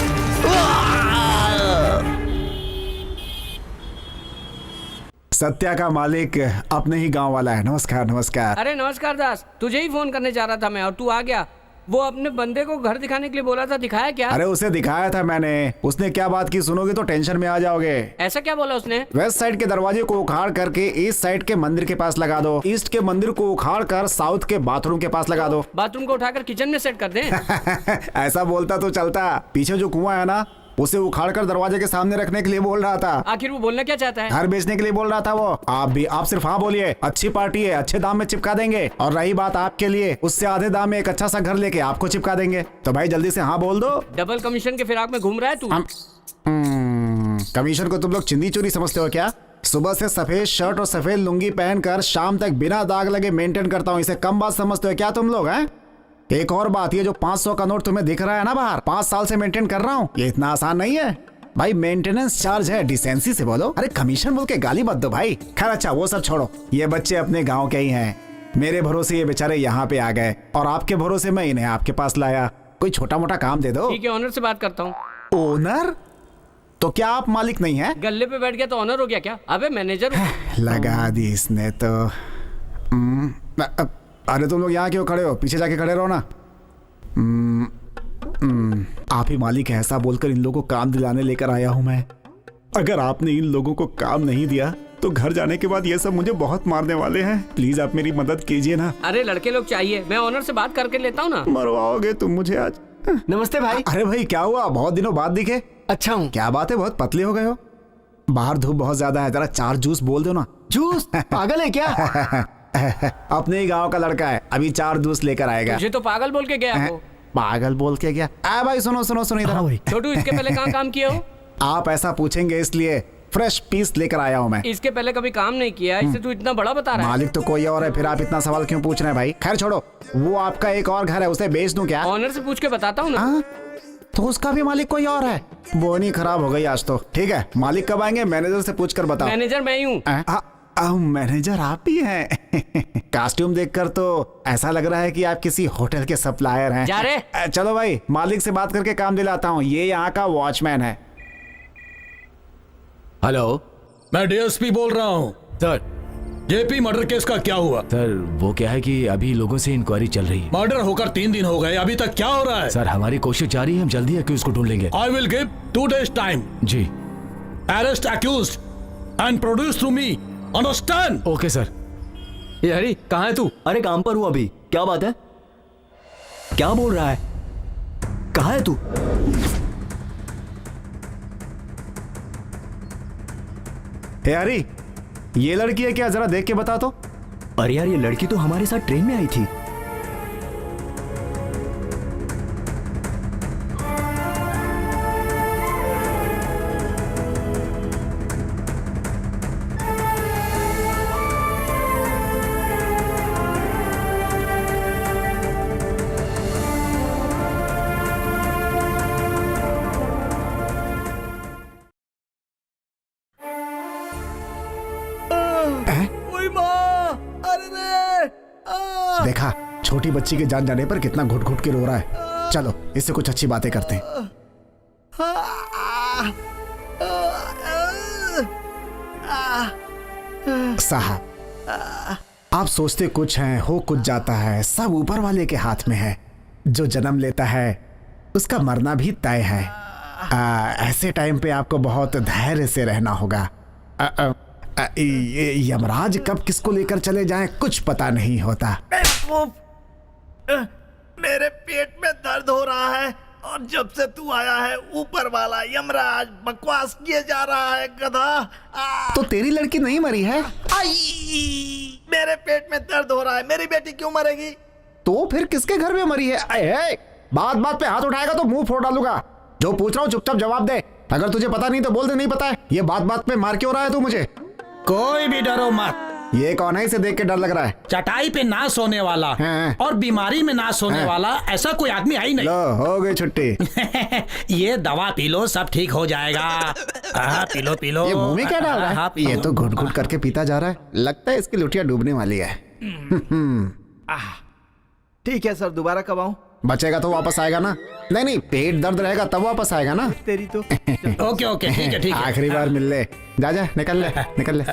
सत्या का मालिक अपने ही गांव वाला है। नमस्कार नमस्कार। अरे नमस्कार दास, तुझे ही फोन करने जा रहा था मैं और तू आ गया। वो अपने बंदे को घर दिखाने के लिए बोला था, दिखाया क्या? अरे उसे दिखाया था मैंने, उसने क्या बात की सुनोगे तो टेंशन में आ जाओगे। ऐसा क्या बोला उसने? वेस्ट साइड के दरवाजे को उखाड़ करके ईस्ट साइड के मंदिर के पास लगा दो, ईस्ट के मंदिर को उखाड़ कर साउथ के बाथरूम के पास लगा दो। बाथरूम को उठाकर किचन में सेट कर दे। ऐसा बोलता तो चलता, पीछे जो कुआं है ना उसे उखाड़कर दरवाजे के सामने रखने के लिए बोल रहा था। आखिर वो बोलना क्या चाहता है? घर बेचने के लिए बोल रहा था वो। आप सिर्फ हाँ बोलिए, अच्छी पार्टी है, अच्छे दाम में चिपका देंगे। और रही बात आपके लिए, उससे आधे दाम में एक अच्छा सा घर लेके आपको चिपका देंगे। तो भाई जल्दी से हाँ बोल दो। डबल कमीशन के फिराक में घूम रहा है तू? कमीशन को तुम लोग चिंदी चोरी समझते हो क्या? सुबह से सफेद शर्ट और सफेद लुंगी पहनकर शाम तक बिना दाग लगे मेंटेन करता हूँ, इसे कम बात समझते हो क्या तुम लोग? हैं? एक और बात, ये जो 500 का नोट तुम्हें दिख रहा है ना बाहर, 5 साल से मेंटेन कर रहा हूँ, ये इतना आसान नहीं है भाई। मेंटेनेंस चार्ज है, डिसेंसी से बोलो। अरे कमीशन बोल के गाली मत दो भाई। खैर अच्छा वो सब छोड़ो, ये बच्चे अपने गांव के ही हैं। मेरे भरोसे ये बेचारे यहाँ पे आ गए और आपके भरोसे मैं इन्हें आपके पास लाया। कोई छोटा मोटा काम दे दो। ठीक है, ऑनर से बात करता हूँ। ओनर? तो क्या आप मालिक नहीं है? गल्ले पे बैठ गया तो ऑनर हो गया क्या? अबे मैनेजर हूँ। लगा दी इसने तो। अरे तुम लोग यहाँ क्यों खड़े हो? पीछे जाके खड़े रहो ना। आप ही मालिक है ऐसा बोलकर इन लोगों को काम दिलाने लेकर आया हूं मैं। अगर आपने इन लोगों को काम नहीं दिया तो घर जाने के बाद ये सब मुझे बहुत मारने वाले हैं। प्लीज आप मेरी मदद कीजिए ना। अरे लड़के लोग चाहिए, मैं ऑनर से बात करके लेता हूँ ना। मरवाओगे तुम मुझे आज। नमस्ते भाई। अरे भाई क्या हुआ, बहुत दिनों बाद दिखे। अच्छा हूँ। क्या बात है, बहुत पतले हो गए हो। बाहर धूप बहुत ज्यादा है, जरा 4 जूस बोल दो ना। जूस? पागल है क्या? अपने ही गांव का लड़का है, अभी 4 जूस लेकर आएगा। मुझे तो पागल बोल के गया वो। पागल बोल के गया? भाई सुनो सुनो सुनो इधर। छोटू, इसके पहले कहाँ काम किए हो? आप ऐसा पूछेंगे इसलिए फ्रेश पीस लेकर आया हूँ मैं। इसके पहले कभी काम नहीं किया, इससे तू इतना बड़ा बता रहा है। मालिक तो कोई और है, फिर आप इतना सवाल क्यों पूछ रहे हैं भाई? खैर छोड़ो, वो आपका एक और घर है, उसे बेच दूं क्या? ऑनर से पूछ के बताता हूँ ना। तो उसका भी मालिक कोई और है? वो नहीं, खराब हो गई आज तो। ठीक है, मालिक कब आएंगे? मैनेजर से पूछ कर बताओ। मैनेजर मैं ही हूँ। मैनेजर आप ही हैं? कॉस्ट्यूम देखकर तो ऐसा लग रहा है कि आप किसी होटल के सप्लायर हैं। जा रे। चलो भाई, मालिक से बात करके काम दिलाता हूँ। ये यहाँ का वॉचमैन है। हेलो, मैं डीएसपी बोल रहा हूँ। सर, जेपी मर्डर केस का क्या हुआ? सर वो क्या है कि अभी लोगों से इंक्वायरी चल रही है। मर्डर होकर 3 दिन हो गए, अभी तक क्या हो रहा है? सर हमारी कोशिश जारी है, हम जल्दी एक्यूज को ढूंढ लेंगे। I will give 2 days time. जी। Arrest accused and produce to me, understand? Okay sir. ये हरी, कहाँ है तू? अरे काम पर हूँ अभी। क्या बात है? क्या बोल रहा है? कहाँ है तू? हे हरी, ये लड़की है क्या? जरा देख के बता तो। अरे यार, ये लड़की तो हमारे साथ ट्रेन में आई थी। देखा, छोटी बच्ची के जान जाने पर कितना घुट घुट के रो रहा है। चलो इससे कुछ अच्छी बातें करते हैं। साहब, आप सोचते कुछ हैं, हो कुछ जाता है, सब ऊपर वाले के हाथ में है। जो जन्म लेता है उसका मरना भी तय है। ऐसे टाइम पे आपको बहुत धैर्य से रहना होगा। यमराज कब किसको लेकर चले जाएं कुछ पता नहीं होता। मेरे पेट में दर्द हो रहा है और जब से तू आया है ऊपर वाला यमराज बकवास किए जा रहा है गधा। तो तेरी लड़की नहीं मरी है? मेरे पेट में दर्द हो रहा है, मेरी बेटी क्यों मरेगी? तो फिर किसके घर में मरी है? बात बात पे हाथ उठाएगा तो मुंह फोड़ डालूंगा। जो पूछ रहा हूँ चुपचाप जवाब दे। अगर तुझे पता नहीं तो बोल दे नहीं पता है। ये बात बात पे मार क्यों रहा है तू मुझे? कोई भी डरो मत। ये कौन है? इसे देख के डर लग रहा है। चटाई पे ना सोने वाला और बीमारी में ना सोने वाला ऐसा कोई आदमी है ही नहीं। लो हो गई छुट्टी। ये दवा पी लो, सब ठीक हो जाएगा। पी लो पी लो। ये मुंह में क्या डाल रहा है? ये तो घुट घुट करके पीता जा रहा है। लगता है इसकी लुटिया डूबने वाली है। ठीक है सर, दोबारा कब आऊं? बचेगा तो वापस आएगा ना? नहीं, पेट दर्द रहेगा तब वापस आएगा ना? तेरी तो ओके ओके, ठीक है ठीक है। आखिरी बार मिल ले। जा निकल ले निकल ले।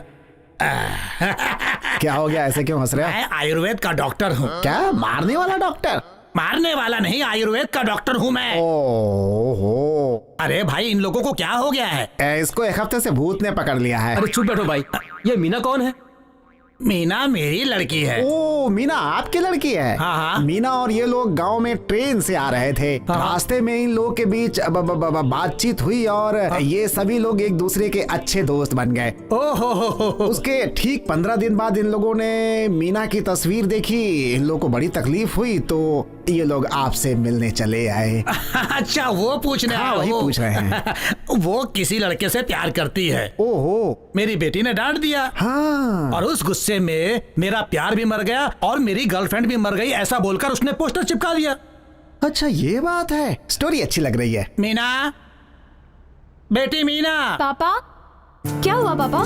क्या हो गया? ऐसे क्यों हंस रहे हो? मैं आयुर्वेद का डॉक्टर हूँ। क्या मारने वाला डॉक्टर? मारने वाला नहीं, आयुर्वेद का डॉक्टर हूँ मैं। ओहो। अरे भाई, इन लोगों को क्या हो गया है? इसको एक हफ्ते से भूत ने पकड़ लिया है। अरे चुप बैठो भाई। ये मीना कौन है? मीना मेरी लड़की है। ओ, मीना आपकी लड़की है? हाँ। मीना और ये लोग गांव में ट्रेन से आ रहे थे। रास्ते में इन लोगों के बीच बातचीत हुई और ये सभी लोग एक दूसरे के अच्छे दोस्त बन गए। ओहो। उसके ठीक 15 दिन बाद इन लोगों ने मीना की तस्वीर देखी। इन लोगों को बड़ी तकलीफ हुई तो ये लोग आपसे मिलने चले आए। अच्छा, वो पूछने? हाँ, वही पूछ रहे हैं। वो किसी लड़के से प्यार करती है। ओहो। मेरी बेटी ने डांट दिया। हाँ। और उस गुस्से में मेरा प्यार भी मर गया और मेरी गर्लफ्रेंड भी मर गई, ऐसा बोलकर उसने पोस्टर चिपका दिया। अच्छा, ये बात है। स्टोरी अच्छी लग रही है। मीना, बेटी मीना। पापा, क्या हुआ पापा?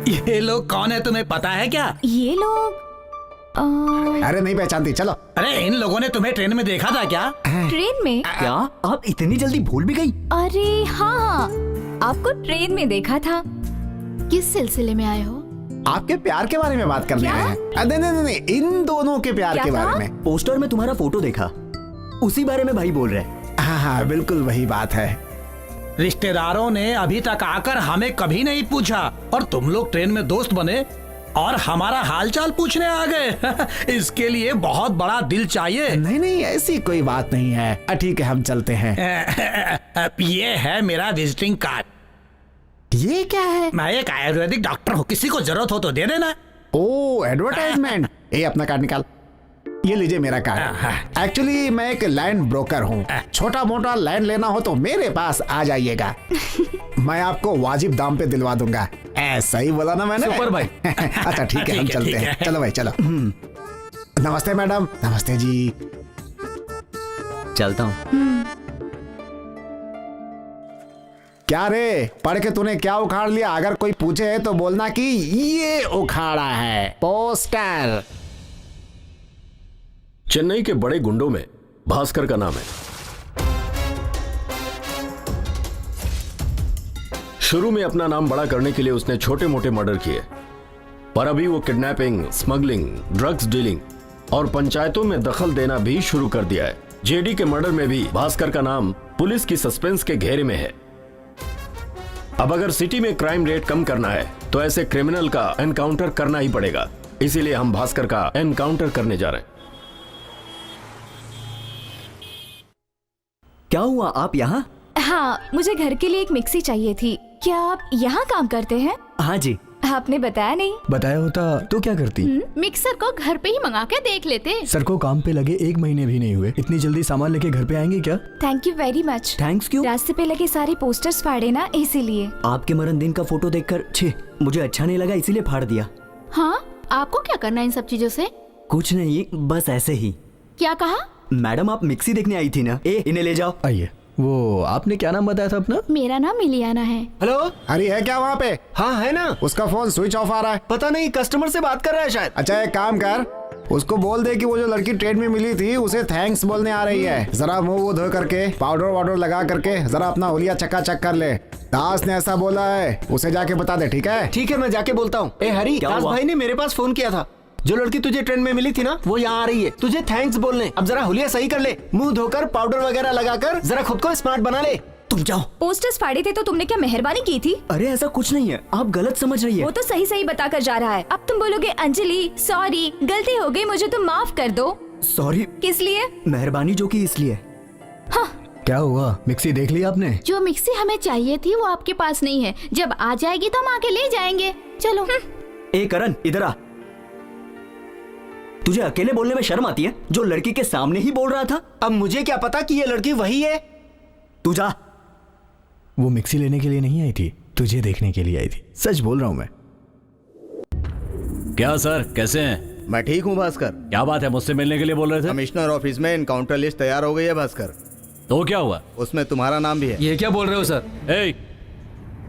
ये लोग कौन है तुम्हें पता है क्या? ये लोग अरे नहीं पहचानती, चलो। अरे इन लोगों ने तुम्हें ट्रेन में देखा था क्या? ट्रेन में? क्या आप इतनी जल्दी भूल भी गई? अरे हाँ, आपको ट्रेन में देखा था। किस सिलसिले में आए हो? आपके प्यार के बारे में बात करने आए हैं। नहीं, इन दोनों के प्यार के बारे में। पोस्टर में तुम्हारा फोटो देखा, उसी बारे में भाई बोल रहे हैं। हाँ, बिल्कुल वही बात है। रिश्तेदारों ने अभी तक आकर हमें कभी नहीं पूछा और तुम लोग ट्रेन में दोस्त बने और हमारा हालचाल पूछने आ गए। इसके लिए बहुत बड़ा दिल चाहिए। नहीं, ऐसी कोई बात नहीं है। ठीक है, हम चलते हैं। ये है मेरा विजिटिंग कार्ड। ये क्या है? मैं एक आयुर्वेदिक डॉक्टर हूँ, किसी को जरूरत हो तो दे देना। ओ, एडवर्टाइजमेंट। ये अपना कार्ड निकाल। ये लीजिए मेरा कार्ड। एक्चुअली मैं एक लैंड ब्रोकर हूँ। छोटा मोटा लैंड लेना हो तो मेरे पास आ जाइएगा। मैं आपको वाजिब दाम पे दिलवा दूंगा। ऐसा ही बोला ना मैंने? सुपर भाई। अच्छा ठीक है, हम चलते हैं। चलो भाई चलो। नमस्ते मैडम। नमस्ते जी। चलता हूँ। क्या रे, पढ़ के तूने क्या उखाड़ लिया? अगर कोई पूछे तो बोलना कि ये उखाड़ा है पोस्टर। चेन्नई के बड़े गुंडों में भास्कर का नाम है। शुरू में अपना नाम बड़ा करने के लिए उसने छोटे मोटे मर्डर किए, पर अभी वो किडनैपिंग, स्मगलिंग, ड्रग्स डीलिंग और पंचायतों में दखल देना भी शुरू कर दिया है। जेडी के मर्डर में भी भास्कर का नाम पुलिस की सस्पेंस के घेरे में है। अब अगर सिटी में क्राइम रेट कम करना है तो ऐसे क्रिमिनल का एनकाउंटर करना ही पड़ेगा। इसीलिए हम भास्कर का एनकाउंटर करने जा रहे हैं। क्या हुआ, आप यहाँ? हाँ, मुझे घर के लिए एक मिक्सी चाहिए थी। क्या आप यहाँ काम करते हैं? हाँ जी। आपने बताया नहीं। बताया होता तो क्या करती? मिक्सर को घर पे ही मंगा के देख लेते। सर को काम पे लगे 1 महीने भी नहीं हुए, इतनी जल्दी सामान लेके घर पे आएंगे क्या? Thank you very much. Thanks क्यों? रास्ते पे लगे सारे पोस्टर्स फाड़े ना, इसीलिए। आपके मरण दिन का फोटो देखकर मुझे अच्छा नहीं लगा, इसीलिए फाड़ दिया। हाँ, आपको क्या करना है इन सब चीजों से? कुछ नहीं, बस ऐसे ही। क्या कहा? मैडम, आप मिक्सी देखने आई थी ना? इन्हें ले जाओ। आइए। वो आपने क्या नाम बताया था अपना? मेरा नाम मिलियाना है। हेलो, अरे है क्या वहाँ पे? हाँ है ना। उसका फोन स्विच ऑफ आ रहा है। पता नहीं, कस्टमर से बात कर रहा है शायद। अच्छा एक काम कर, उसको बोल दे कि वो जो लड़की ट्रेन में मिली थी उसे थैंक्स बोलने आ रही है। जरा मुंह वो धो करके पाउडर वाउडर लगा करके जरा अपना हुलिया चकाचक कर ले। दास ने ऐसा बोला है, उसे जाके बता दे, ठीक है? ठीक है, मैं जाके बोलता हूँ। ए हरी, दास भाई ने मेरे पास फोन किया था। जो लड़की तुझे ट्रेन में मिली थी ना, वो यहाँ आ रही है तुझे थैंक्स बोलने। अब जरा हुलिया सही कर ले, मुंह धोकर पाउडर वगैरह लगाकर जरा खुद को स्मार्ट बना ले। तुम जाओ। पोस्टर्स फाड़े थे तो तुमने क्या मेहरबानी की थी? अरे ऐसा कुछ नहीं है, आप गलत समझ रही है। वो तो सही सही बताकर जा रहा है। अब तुम बोलोगे अंजलि सॉरी, गलती हो गई, मुझे तुम माफ कर दो। सॉरी किस लिए? मेहरबानी जो की इसलिए। हाँ। क्या हुआ, मिक्सी देख ली आपने? जो मिक्सी हमें चाहिए थी वो आपके पास नहीं है। जब आ जाएगी तो हम आके ले जाएंगे। चलो। ए करण, इधर आ। तुझे अकेले बोलने में शर्म आती है? जो लड़की के सामने ही बोल रहा था। अब मुझे क्या पता कि ये लड़की वही है। तू जा। वो मिक्सी लेने के लिए नहीं आई थी, तुझे देखने के लिए आई थी। सच बोल रहा हूँ मैं। क्या सर, कैसे हैं? मैं ठीक हूँ भास्कर। क्या बात है, मुझसे मिलने के लिए बोल रहे थे? कमिश्नर ऑफिस में इनकाउंटर लिस्ट तैयार हो गई है भास्कर। तो क्या हुआ? उसमें तुम्हारा नाम भी है। ये क्या बोल रहे हो सर? ए,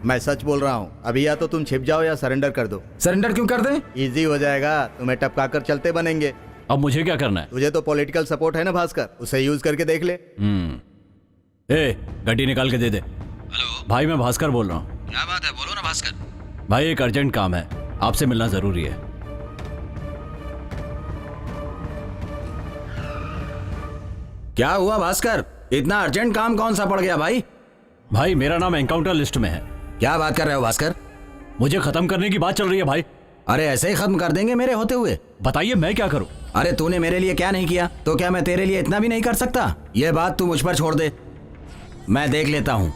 मैं सच बोल रहा हूँ। अभी या तो तुम छिप जाओ या सरेंडर कर दो। सरेंडर क्यों कर दें? इजी हो जाएगा, तुम्हें टपका कर चलते बनेंगे। अब मुझे क्या करना है? तुझे तो पॉलिटिकल सपोर्ट है ना भास्कर, उसे यूज करके देख ले। ए, गड्डी निकाल के दे दे। हेलो भाई, मैं भास्कर बोल रहा हूँ। क्या बात है, बोलो ना भास्कर। भाई, एक अर्जेंट काम है, आपसे मिलना जरूरी है। क्या हुआ भास्कर, इतना अर्जेंट काम कौन सा पड़ गया भाई? भाई, मेरा नाम एनकाउंटर लिस्ट में है। क्या बात कर रहे हो भास्कर? मुझे खत्म करने की बात चल रही है भाई। अरे ऐसे ही खत्म कर देंगे मेरे होते हुए? बताइए मैं क्या करूं? अरे तूने मेरे लिए क्या नहीं किया, तो क्या मैं तेरे लिए इतना भी नहीं कर सकता? ये बात तू मुझ पर छोड़ दे, मैं देख लेता हूं।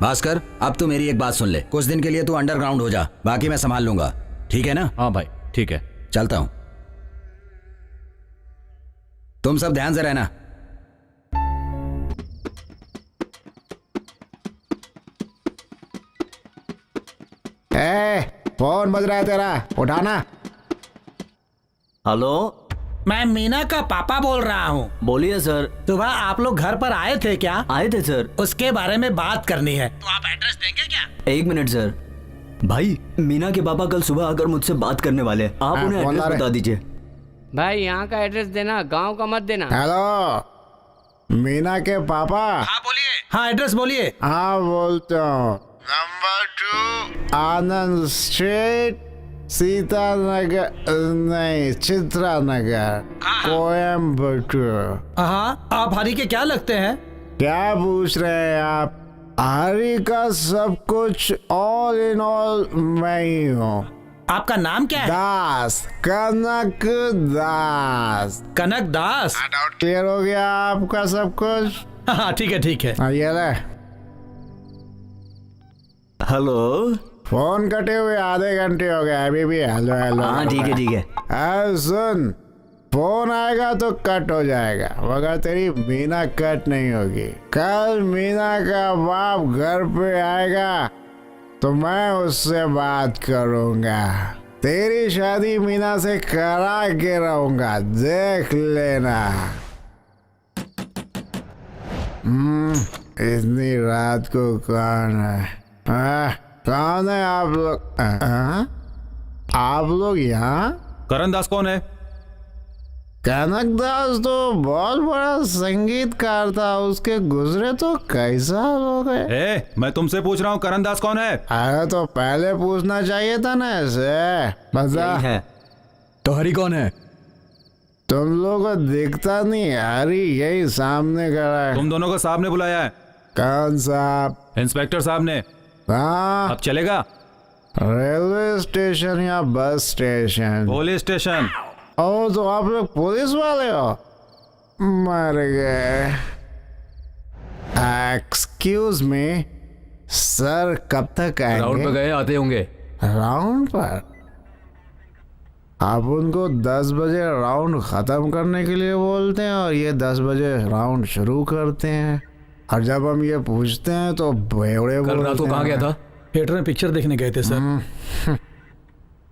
भास्कर, अब तू मेरी एक बात सुन ले। कुछ दिन के लिए तू अंडरग्राउंड हो जा, बाकी मैं संभाल लूंगा, ठीक है ना? हाँ भाई, ठीक है। चलता हूं। तुम सब ध्यान से रहना। फोन बज रहा है तेरा, उठाना। हेलो, मैं मीना का पापा बोल रहा हूँ। बोलिए सर। सुबह आप लोग घर पर आए थे क्या? आए थे सर। उसके बारे में बात करनी है, तो आप एड्रेस देंगे क्या? एक मिनट सर। भाई, मीना के पापा कल सुबह आकर मुझसे बात करने वाले हैं। आप उन्हें एड्रेस बता दीजिए। भाई, यहाँ का एड्रेस देना, गांव का मत देना। हेलो, मीना के पापा। हाँ बोलिए। हाँ एड्रेस बोलिए। हाँ बोलते हूँ। नंबर 2 आनंद स्ट्रीट, सीता नगर, नहीं चित्रा नगर, कोयम्बटूर। हाँ, आप हरी के क्या लगते हैं? क्या पूछ रहे हैं आप? हरी का सब कुछ, ऑल इन ऑल मैं ही हूँ। आपका नाम क्या है? दास, कनक दास। कनक दास। क्लियर हो गया आपका सब कुछ? हाँ ठीक है, ठीक है। ये ले। हेलो। फोन कटे हुए आधे घंटे हो गए, अभी भी हेलो हेलो। हाँ ठीक है, ठीक है। सुन, फोन आएगा तो कट हो जाएगा, मगर तेरी मीना कट नहीं होगी। कल मीना का बाप घर पे आएगा तो मैं उससे बात करूंगा। तेरी शादी मीना से करा के रहूंगा, देख लेना। इतनी रात को कौन है? कौन है आप लोग? आप लोग यहाँ? करण दास कौन है? कनक दास तो बहुत बड़ा संगीतकार था, उसके गुजरे तो कई साल हो गए। मैं तुमसे पूछ रहा हूँ, करण दास कौन है? अरे तो पहले पूछना चाहिए था ना ऐसे। बता है। तो हरी कौन है? तुम लोगों को दिखता नहीं? हरी यही सामने खड़ा है। तुम दोनों को साहब ने बुलाया है। कौन साहब? इंस्पेक्टर साहब ने। हाँ, अब चलेगा? रेलवे स्टेशन या बस स्टेशन? Police station. ओ, तो आप लोग पुलिस वाले हो? मर गए। एक्सक्यूज मी सर, कब तक आएंगे? राउंड पे गए, आते होंगे। राउंड पर? आप उनको 10 बजे राउंड खत्म करने के लिए बोलते हैं और ये 10 बजे राउंड शुरू करते हैं, और जब हम ये पूछते हैं तो बेवड़े बोलते हैं। कल रात को कहाँ गया था? थिएटर में पिक्चर देखने गए थे sir.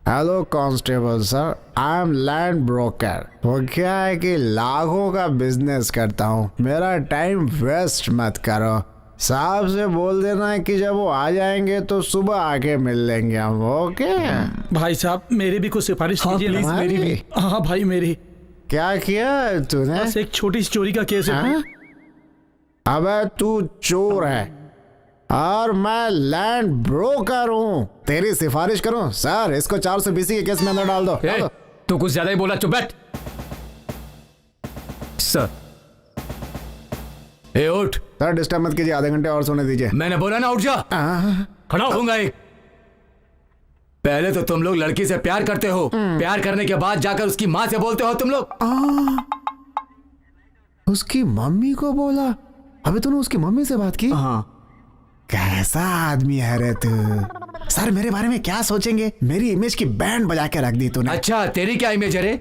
Hello constable sir, I am land broker. वो क्या है कि लाखों का बिजनेस करता हूँ, मेरा टाइम वेस्ट मत करो। साहब से बोल देना कि जब वो आ जाएंगे तो सुबह आके मिल लेंगे हम। ओके भाई साहब मेरी भी कुछ सिफारिश कीजिए प्लीज, ना। मेरी भी। हाँ भाई मेरी। क्या किया तूने? बस एक छोटी सी चोरी का केस है। हाँ? अबे तू चोर है और मैं लैंड ब्रोकर हूँ। तेरी सिफारिश करूँ? सर इसको 420 के केस में अंदर डाल दो। तू कुछ ज्यादा ही बोला, चुप बैठ। सर ए उठ। सर डिस्टर्ब मत कीजिए, आधे घंटे और सोने दीजिए। मैंने बोला ना उठ जा। खड़ा होऊंगा एक। पहले तो तुम लोग लड़की से प्यार करते हो, प्यार करने के बाद जाकर उसकी माँ से बोलते हो तुम लोग। उसकी मम्मी को बोला? अबे तूने उसकी मम्मी से बात की? हाँ। कैसा आदमी है रे तू? सर मेरे बारे में क्या सोचेंगे? मेरी इमेज की बैंड बजा के रख दी तूने। अच्छा तेरी क्या इमेज है रे?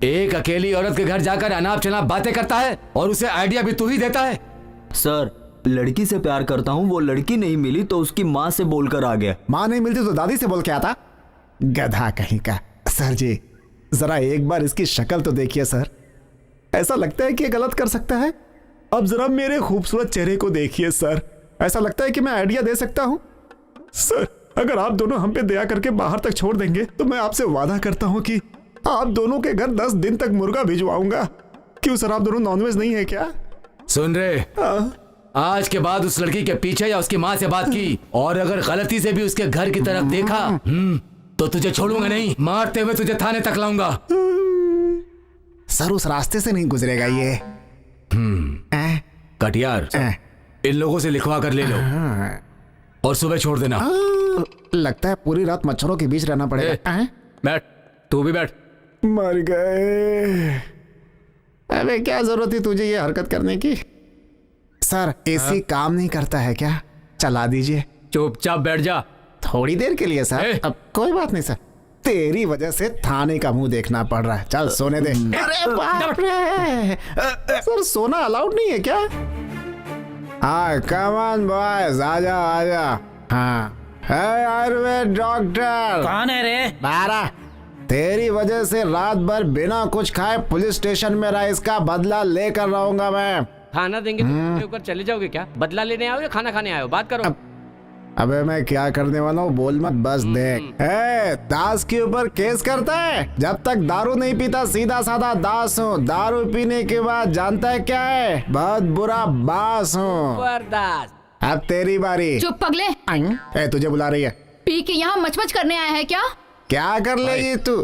एक अकेली औरत के घर जाकर अनाप शनाप बातें करता है और उसे आइडिया भी तू ही देता है। सर लड़की से प्यार करता हूँ, वो लड़की नहीं मिली तो उसकी माँ से बोलकर आ गया। माँ नहीं मिलती तो दादी से बोल के आता? गधा कहीं का। सर जी जरा एक बार इसकी शक्ल तो देखिए सर, ऐसा लगता है कि ये गलत कर सकता है। अब जरा मेरे खूबसूरत चेहरे को देखिए सर, ऐसा लगता है कि मैं आइडिया दे सकता हूँ। सर अगर आप दोनों हम पे दया करके बाहर तक छोड़ देंगे तो मैं आपसे वादा करता हूँ कि आप दोनों के घर 10 दिन तक मुर्गा भिजवाऊंगा। क्यों सर आप दोनों नॉनवेज नहीं है क्या? सुन रे, आज के बाद उस लड़की के पीछे या उसकी माँ से बात की और अगर गलती से भी उसके घर की तरफ देखा तो तुझे छोड़ूंगा नहीं, मारते हुए तुझे थाने तक लाऊंगा। सर उस रास्ते से नहीं गुजरेगा ये। कटियार इन लोगों से लिखवा कर ले लो और सुबह छोड़ देना। लगता है पूरी रात मच्छरों के बीच रहना पड़ेगा। बैठ, तू भी बैठ। मर गए। अबे क्या जरूरत थी तुझे ये हरकत करने की? सर एसी काम नहीं करता है क्या? चला दीजिए। चुपचाप बैठ जा। थोड़ी देर के लिए सर। अब कोई बात नहीं सर, तेरी वजह से थाने का मुंह देखना पड़ रहा है। चल सोने दे। अरे बाप रे, सर सोना अलाउड नहीं है क्या? हाँ कम ऑन बॉयज, आजा आजा। हाँ है आयुर्वेद डॉक्टर। कौन है रे? 12। तेरी वजह से रात भर बिना कुछ खाए पुलिस स्टेशन में रहा, इसका बदला लेकर रहूंगा मैं। खाना देंगे तो उसके ऊपर चले जाओगे क्या? बदला लेने आओ या खाना खाने आओ? बात करो। अबे मैं क्या करने वाला हूँ बोल मत, बस देख। दास के ऊपर केस करता है। जब तक दारू नहीं पीता सीधा साधा दास हूँ, दारू पीने के बाद जानता है क्या है? बहुत बुरा बास हूँ। बर्दाश्त। अब तेरी बारी। चुप पगले। तुझे बुला रही है। पी के यहाँ मचमच करने आया है क्या? क्या कर लेगी तू?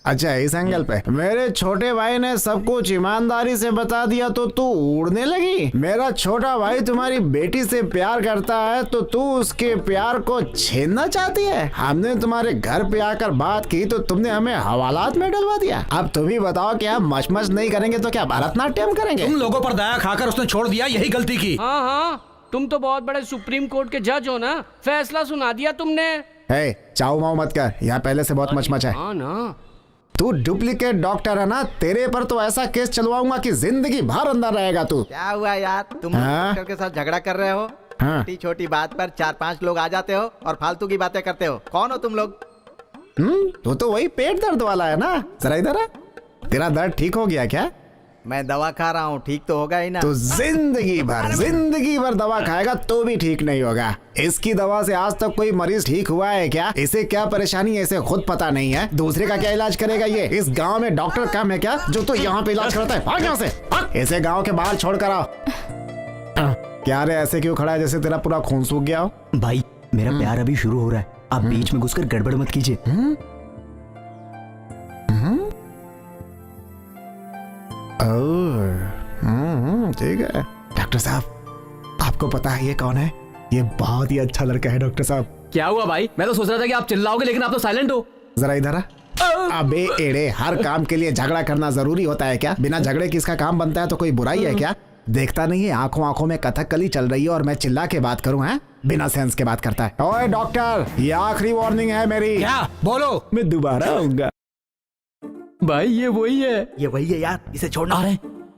अच्छा इस एंगल पे मेरे छोटे भाई ने सब कुछ ईमानदारी से बता दिया तो तू उड़ने लगी। मेरा छोटा भाई तुम्हारी बेटी से प्यार करता है तो तू उसके प्यार को छीनना चाहती है। हमने तुम्हारे घर पे आकर बात की तो तुमने हमें हवालात में डलवा दिया। अब तुम ही बताओ कि हम मचमच नहीं करेंगे तो क्या भरतनाट्यम करेंगे? तुम लोगों पर दया खाकर उसने छोड़ दिया, यही गलती की। हाँ हाँ, तुम तो बहुत बड़े सुप्रीम कोर्ट के जज हो ना, फैसला सुना दिया तुमने। चाऊ माऊ मत कर, यहाँ पहले से बहुत मचमच है। हाँ ना, तू डुप्लीकेट डॉक्टर है ना, तेरे पर तो ऐसा केस चलवाऊंगा कि जिंदगी भर अंदर रहेगा तू। क्या हुआ यार, तुम डॉक्टर के साथ झगड़ा कर रहे हो? छोटी छोटी बात पर 4-5 लोग आ जाते हो और फालतू की बातें करते हो। कौन हो तुम लोग? तू तो वही पेट दर्द वाला है ना। जरा इधर आ, तेरा दर्द ठीक हो गया क्या? मैं दवा खा रहा हूँ, ठीक तो होगा ही ना। तो जिंदगी भर दवा खाएगा तो भी ठीक नहीं होगा। इसकी दवा से आज तक कोई मरीज ठीक हुआ है क्या? इसे क्या परेशानी है इसे खुद पता नहीं है, दूसरे का क्या इलाज करेगा ये? इस गांव में डॉक्टर कम है क्या जो तो यहाँ पे इलाज करता है? भाग यहाँ से, इसे गांव के बाहर छोड़ कर आओ। क्या रे ऐसे क्यों खड़ा है जैसे तेरा पूरा खून सूख गया हो? भाई मेरा प्यार अभी शुरू हो रहा है, आप बीच में घुसकर गड़बड़ मत कीजिए। ठीक है डॉक्टर साहब, आपको पता है ये कौन है? ये बहुत ही अच्छा लड़का है डॉक्टर साहब। क्या हुआ भाई? मैं तो सोच रहा था कि आप चिल्लाओगे लेकिन आप तो साइलेंट हो। जरा इधर आ। अबे एड़े, हर काम के लिए झगड़ा करना जरूरी होता है क्या? बिना झगड़े किसका काम बनता है तो कोई बुराई है क्या? देखता नहीं है आंखों आंखों में कथकली चल रही है और मैं चिल्ला के बात करूं? हैं बिना सेंस के बात करता है। ओए डॉक्टर, ये आखिरी वार्निंग है मेरी। क्या? बोलो। मैं दोबारा आऊंगा। भाई ये वही है यार, इसे छोड़ना।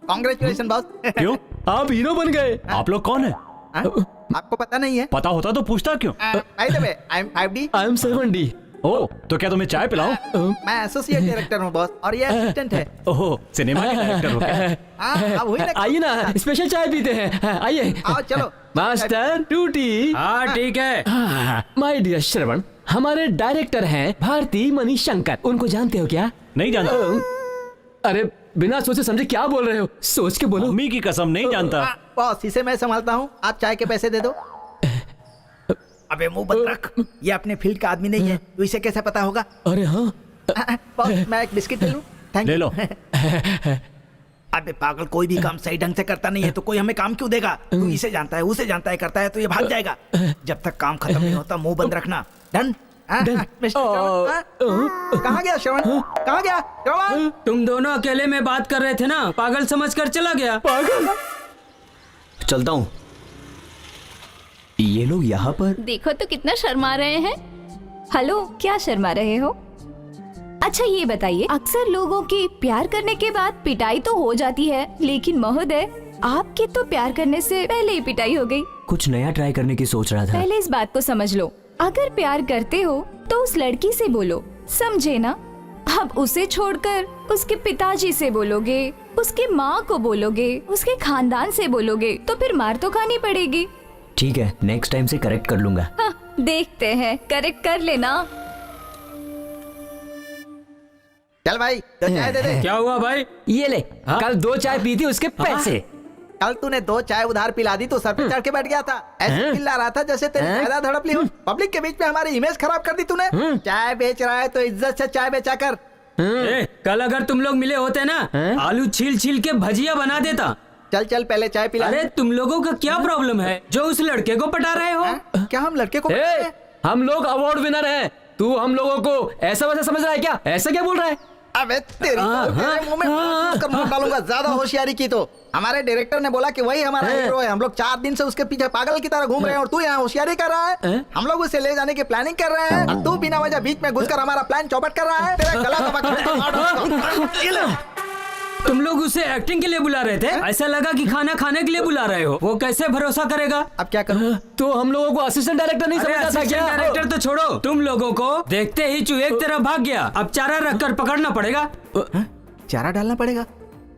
Congratulation boss. क्यों? आप हीरो बन गए। आप लोग कौन है? आपको पता नहीं है? पता होता तो पूछता क्यों? By the way, I am 5D। I am 7D। ओ, तो क्या तुम्हें चाय पिलाऊं? मैं एसोसिएट डायरेक्टर हूँ बॉस, और ये असिस्टेंट है। ओह, सिनेमा के डायरेक्टर हो क्या? हाँ, अब वही ना। आइए ना, स्पेशल चाय पीते हैं। आइए। आओ चलो। मास्टर टूटी। हाँ ठीक है। माय डियर श्रवण, हमारे डायरेक्टर हैं भारती मणिशंकर। उनको जानते हो क्या? नहीं जानता। अरे बिना सोचे समझे क्या बोल रहे हो? सोच के बोलो। मम्मी की कसम नहीं जानता। बॉस, इसे मैं संभालता हूँ, आप चाय के पैसे दे दो। अबे मुंह बंद रख, ये अपने फील्ड का आदमी नहीं है, तो इसे कैसे पता होगा? अरे हाँ। बॉस, मैं एक बिस्किट ले लूं? थैंक ले यू। लो। अबे पागल, कोई भी काम सही ढंग से करता नहीं है तो कोई हमें काम क्यों देगा? तू इसे जानता है, उसे जानता है, करता है तो ये भाग जाएगा। जब तक काम खत्म नहीं होता मुंह बंद रखना। डन? मिस्टर श्रवण, कहाँ गया श्रवण? कहाँ गया श्रवण? तुम दोनों अकेले में बात कर रहे थे ना, पागल समझकर चला गया। पागल? चलता हूँ। ये लोग यहाँ पर। देखो तो कितना शर्मा रहे हैं। हेलो, क्या शर्मा रहे हो? अच्छा ये बताइए, अक्सर लोगों की प्यार करने के बाद पिटाई तो हो जाती है, लेकिन महोदय आपके तो प्यार करने से पहले ही पिटाई हो गई। कुछ नया ट्राई करने की सोच रहा था। पहले इस बात को समझ लो, अगर प्यार करते हो तो उस लड़की से बोलो, समझे ना? अब उसे छोड़कर उसके पिताजी से बोलोगे, उसके माँ को बोलोगे, उसके खानदान से बोलोगे तो फिर मार तो खानी पड़ेगी। ठीक है, नेक्स्ट टाइम से करेक्ट कर लूंगा। हाँ, देखते हैं, करेक्ट कर लेना। चल भाई, दो चाय दे दे। क्या हुआ भाई? ये ले, कल 2 चाय पी थी, उसके पैसे। कल तूने 2 चाय उधार पिला दी तो सर पे चढ़ के बैठ गया था, ऐसे चिल्ला रहा था जैसे तेरी जायदाद हड़प ली हो। पब्लिक के बीच में हमारी इमेज खराब कर दी तूने। चाय बेच रहा है तो इज्जत से चाय बेचा कर। कल अगर तुम लोग मिले होते ना, आलू छील छील के भजिया बना देता। चल चल पहले चाय पिला। अरे तुम लोगों का क्या प्रॉब्लम है जो उस लड़के को पटा रहे हो? क्या हम लड़के को? हम लोग अवार्ड विनर हैं, तू हम लोगों को ऐसा वैसा समझ रहा है क्या? ऐसा क्या बोल रहा है? अबे तेरे मुंह में मार डालूंगा, ज्यादा होशियारी की तो। हमारे डायरेक्टर ने बोला कि वही हमारा हीरो है, हम लोग 4 दिन से उसके पीछे पागल की तरह घूम रहे हैं और तू यहाँ होशियारी कर रहा है। हम लोग उसे ले जाने की प्लानिंग कर रहे हैं और तू बिना वजह बीच में घुसकर हमारा प्लान चौपट कर रहा है। तेरा गला दबा के तुम लोग उसे एक्टिंग के लिए बुला रहे थे, ऐसा लगा कि खाना खाने के लिए बुला रहे हो। वो कैसे भरोसा करेगा? अब क्या करूं? तो हम लोगों को असिस्टेंट डायरेक्टर नहीं समझता था क्या? डायरेक्टर तो छोड़ो, तुम लोगों को देखते ही चूहे एक तरफ भाग गया। अब चारा रखकर पकड़ना पड़ेगा। चारा डालना पड़ेगा?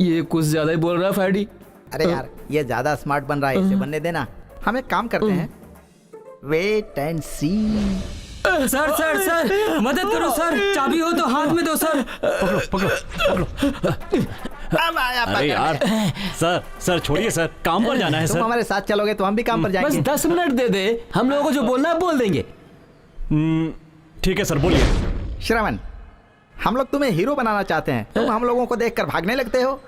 ये कुछ ज्यादा ही बोल रहा है फैडी। अरे यार, ये ज्यादा स्मार्ट बन रहा है, इसे बनने देना। हम एक काम करते हैं, wait and see. Sir sir sir, मदद करो सर, चाबी हो तो हाथ में दो सर। अरे यार, सर छोड़िए सर, काम पर जाना है सर। तुम हमारे साथ चलोगे तो हम भी काम पर जाएंगे। बस 10 मिनट दे दे, हम लोगों को जो बोलना है बोल देंगे। ठीक है सर, बोलिए। श्रवण, हम लोग तुम्हें हीरो बनाना चाहते हैं, तुम हम लोगों को देखकर भागने लगते हो।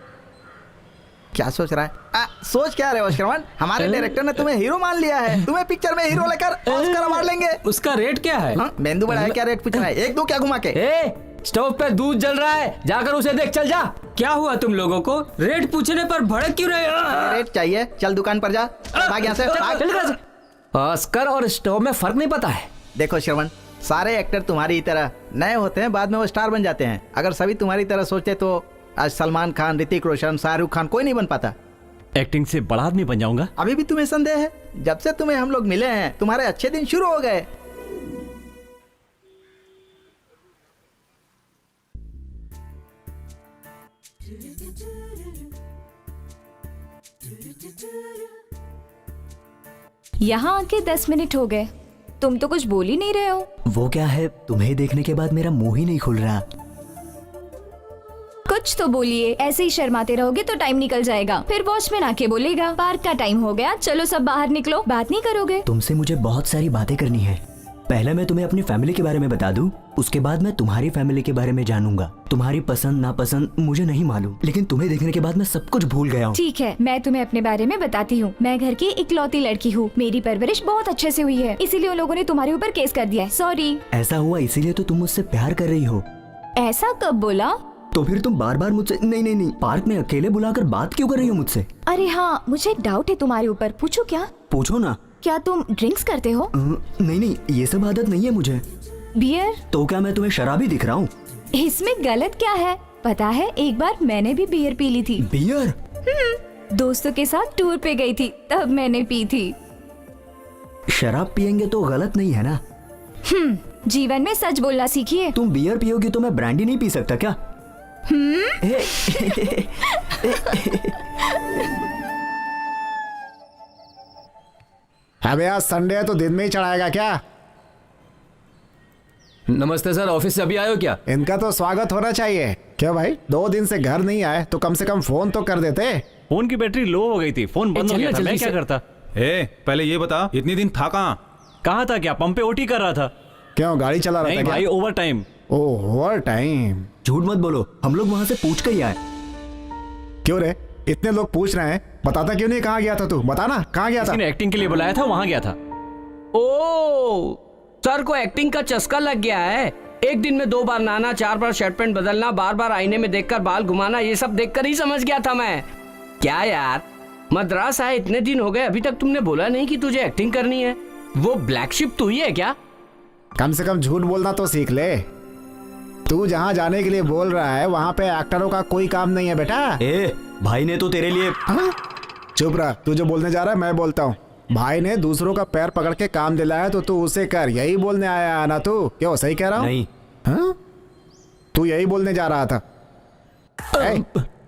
क्या सोच रहा है? सोच क्या रहे हो श्रवण? हमारे डायरेक्टर ने तुम्हें हीरो मान लिया है, तुम्हें पिक्चर में हीरो लेकर ऑस्कर अवार्ड लेंगे। उसका रेट क्या है? मेंदू बड़ा है, क्या रेट पूछ रहा है? 1-2 क्या घुमा के? स्टोव पे दूध जल रहा है, जाकर उसे देख, चल जा। क्या हुआ तुम लोगों को? रेट पूछने पर भड़क क्यों रहे हो? रेट चाहिए, चल दुकान पर जा, भाग यहाँ से। ऑस्कर और स्टोव में फर्क नहीं पता है। देखो श्रवण, सारे एक्टर तुम्हारी तरह नए होते हैं, बाद में वो स्टार बन जाते हैं। अगर सभी तुम्हारी तरह सोचते तो आज सलमान खान, ऋतिक रोशन, शाहरुख खान कोई नहीं बन पाता। एक्टिंग से बड़ा आदमी बन जाऊंगा। अभी भी तुम्हें संदेह है? जब से तुम्हें हम लोग मिले हैं तुम्हारे अच्छे दिन शुरू हो गए। यहाँ आके 10 मिनट हो गए, तुम तो कुछ बोल ही नहीं रहे हो। वो क्या है, तुम्हें देखने के बाद मेरा मुंह ही नहीं खुल रहा। कुछ तो बोलिए, ऐसे ही शर्माते रहोगे तो टाइम निकल जाएगा। फिर वॉचमैन आके बोलेगा पार्क का टाइम हो गया, चलो सब बाहर निकलो। बात नहीं करोगे? तुमसे मुझे बहुत सारी बातें करनी है। पहले मैं तुम्हें अपनी फैमिली के बारे में बता दूं, उसके बाद मैं तुम्हारी फैमिली के बारे में जानूंगा। तुम्हारी पसंद नापसंद मुझे नहीं मालूम, लेकिन तुम्हें देखने के बाद मैं सब कुछ भूल गया हूँ। ठीक है, मैं तुम्हें अपने बारे में बताती हूँ। मैं घर की इकलौती लड़की हूँ, मेरी परवरिश बहुत अच्छे से हुई है, इसीलिए उन लोगों ने तुम्हारे ऊपर केस कर दिया है। सॉरी। ऐसा हुआ इसीलिए तो तुम मुझसे प्यार कर रही हो? ऐसा कब बोला? तो फिर तुम बार बार मुझसे नहीं पार्क में अकेले बुलाकर बात क्यों कर रही हो मुझसे? अरे हाँ, मुझे एक डाउट है तुम्हारे ऊपर। पूछो क्या? पूछो ना। क्या तुम ड्रिंक्स करते हो? नहीं, ये सब आदत नहीं है मुझे। बियर? तो क्या मैं तुम्हें शराबी दिख रहा हूँ? इसमें गलत क्या है? पता है, एक बार मैंने भी बियर पी ली थी। बियर? दोस्तों के साथ टूर पे गई थी, तब मैंने पी थी। शराब पियेंगे तो गलत नहीं है ना? जीवन में सच बोलना सीखिए। तुम बियर पियोगी तो मैं ब्रांडी नहीं पी सकता क्या? अबे आज संडे है तो दिन में ही चढ़ाएगा क्या? नमस्ते सर, ऑफिस से अभी आए हो क्या? इनका तो स्वागत होना चाहिए। क्यों भाई, 2 दिन से घर नहीं आए तो कम से कम फोन तो कर देते। फोन की बैटरी लो हो गई थी, फोन बंद हो गया था, मैं क्या करता? पहले ये बता, इतने दिन था कहाँ था? क्या पंप पे ओटी कर रहा था? क्यों गाड़ी चला रहा था क्या? भाई ओवर टाइम। Over time? झूठ मत बोलो, हम लोग वहां से पूछ कर ही आए। क्यों रे, इतने लोग पूछ रहे हैं, बताता क्यों नहीं कहाँ गया था तू? बताना कहाँ गया था? किसी ने एक्टिंग के लिए बुलाया था, वहां गया था। ओ, सर को एक्टिंग का चस्का लग गया है। एक दिन में 2 बार नहाना, 4 बार शर्ट पैंट बदलना, बार बार आईने में देखकर बाल घुमाना, ये सब देखकर ही समझ गया था मैं। क्या यार, मद्रास आए इतने दिन हो गए, अभी तक तुमने बोला नहीं कि तुझे एक्टिंग करनी है। वो ब्लैक शिप तू ही है क्या? कम से कम झूठ बोलना तो सीख ले। तू जहाँ जाने के लिए बोल रहा है वहाँ पे एक्टरों का कोई काम नहीं है बेटा। भाई ने तो तेरे लिए। चुप रहा, तू जो बोलने जा रहा है मैं बोलता हूँ। भाई ने दूसरों का पैर पकड़ के काम दिलाया तो तू उसे कर, यही बोलने आया है ना तू? क्यों, सही कह रहा हूँ? नहीं। हाँ? तू यही बोलने जा रहा था।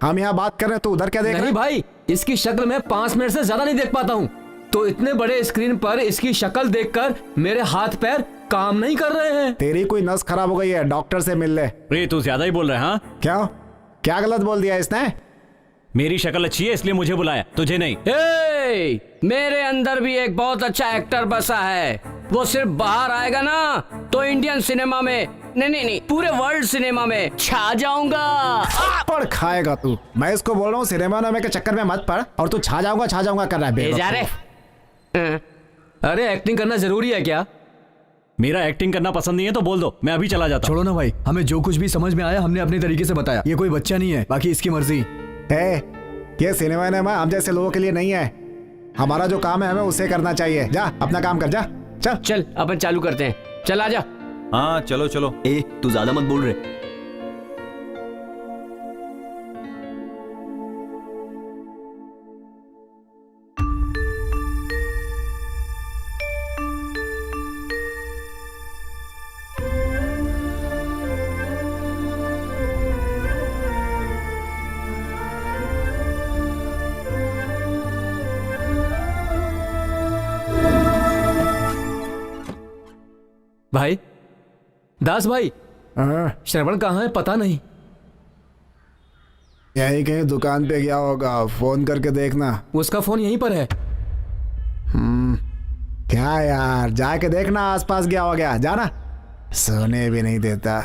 हम यहाँ बात कर रहे हैं, तू उधर क्या देख रहा है? नहीं भाई, इसकी शक्ल मैं 5 मिनट से ज्यादा नहीं देख पाता हूँ, तो इतने बड़े स्क्रीन पर इसकी शक्ल देखकर मेरे हाथ पैर काम नहीं कर रहे हैं। तेरी कोई नस खराब हो गई है, डॉक्टर से मिल ले। अरे तू ज्यादा ही बोल रहा है। हाँ क्यों, क्या गलत बोल दिया इसने? मेरी शक्ल अच्छी है इसलिए मुझे बुलाया, तुझे नहीं। मेरे अंदर भी एक बहुत अच्छा एक्टर बसा है। वो सिर्फ बाहर आएगा ना तो इंडियन सिनेमा में नहीं पूरे वर्ल्ड सिनेमा में छा जाऊंगा। पड़ खाएगा तू। मैं इसको बोल रहा हूँ सिनेमा नामे के चक्कर में मत पड़, और तू छा जाऊंगा कर रहा है। जा रे। अरे एक्टिंग करना जरूरी है क्या? मेरा एक्टिंग करना पसंद नहीं है तो बोल दो, मैं अभी चला जाता हूँ। छोड़ो ना भाई, हमें जो कुछ भी समझ में आया हमने अपने तरीके से बताया। ये कोई बच्चा नहीं है, बाकी इसकी मर्जी है। ये सिनेमा ने हम जैसे लोगों के लिए नहीं है। हमारा जो काम है हमें उसे करना चाहिए। जा अपना काम कर, जा चल अपन चालू करते हैं, चल आजा। हाँ चलो चलो। तू ज्यादा मत बोल रहे। भाई, दास भाई, श्रवण कहाँ है पता नहीं। यही कहीं दुकान पे गया होगा, फोन करके देखना। उसका फोन यहीं पर है। क्या यार, जाके देखना आसपास गया हो गया, जाना। सोने भी नहीं देता।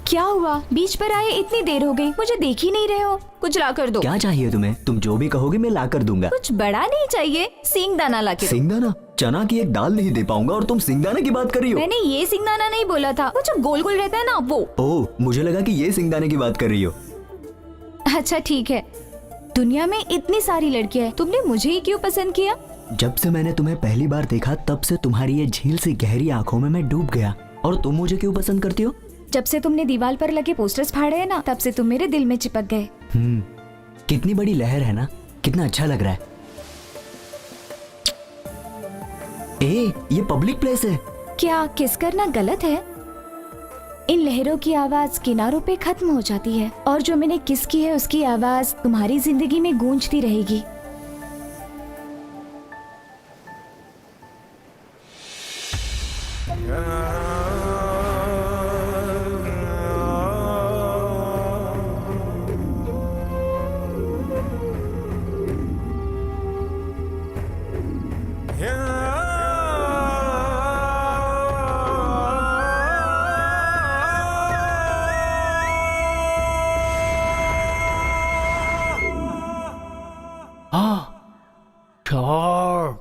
क्या हुआ, बीच पर आए इतनी देर हो गई, मुझे देख ही नहीं रहे हो? कुछ ला कर दो। क्या चाहिए तुम्हें? तुम जो भी कहोगे मैं ला कर दूंगा। कुछ बड़ा नहीं चाहिए, सिंगदाना ला के। सिंगदाना? चना की एक दाल नहीं दे पाऊंगा और तुम सिंगदाना की बात कर रही हो? मैंने ये सिंगदाना नहीं बोला था, वो जो गोल गोल रहता है ना वो। ओह, मुझे लगा कि ये सिंगदाने की बात कर रही हो। अच्छा ठीक है, दुनिया में इतनी सारी लड़कियां हैं, तुमने मुझे ही क्यों पसंद किया? जब से मैंने तुम्हें पहली बार देखा तब से तुम्हारी ये झील सी गहरी आंखों में मैं डूब गया। और तुम मुझे क्यों पसंद करती हो? जब से तुमने दीवार पर लगे पोस्टर्स फाड़े हैं ना, तब से तुम मेरे दिल में चिपक गए। कितनी बड़ी लहर है ना, कितना अच्छा लग रहा है। ये पब्लिक प्लेस है। क्या किस करना गलत है? इन लहरों की आवाज किनारों पे खत्म हो जाती है, और जो मैंने किस की है उसकी आवाज तुम्हारी जिंदगी में गूंजती रहेगी। शॉर्ट,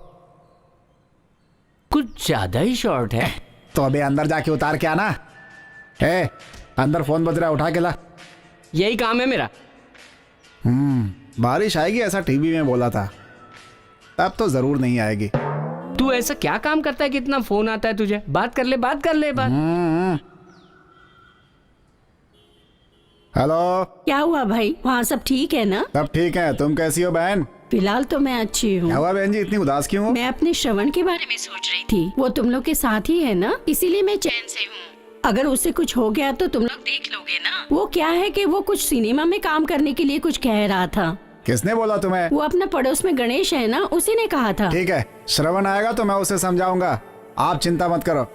कुछ ज्यादा ही शॉर्ट है। तो अबे अंदर जाके उतार के आना। अंदर फोन बज रहा है, उठा के ला। यही काम है मेरा। बारिश आएगी ऐसा टीवी में बोला था, तब तो जरूर नहीं आएगी। तू ऐसा क्या काम करता है कि इतना फोन आता है तुझे? बात कर ले बात। हेलो। क्या हुआ भाई, वहाँ सब ठीक है ना? सब ठीक है, तुम कैसी हो बहन? फिलहाल तो मैं अच्छी हूँ। क्या हुआ बहन जी, इतनी उदास क्यों हो? मैं अपने श्रवण के बारे में सोच रही थी। वो तुम लोग के साथ ही है ना, इसीलिए मैं चैन से हूँ। अगर उससे कुछ हो गया तो तुम लोग देख लोगे ना। वो क्या है कि वो कुछ सिनेमा में काम करने के लिए कुछ कह रहा था। किसने बोला तुम्हें? वो अपना पड़ोस में गणेश है ना, उसी ने कहा था। ठीक है, श्रवण आएगा तो मैं उसे समझाऊंगा, आप चिंता मत करो।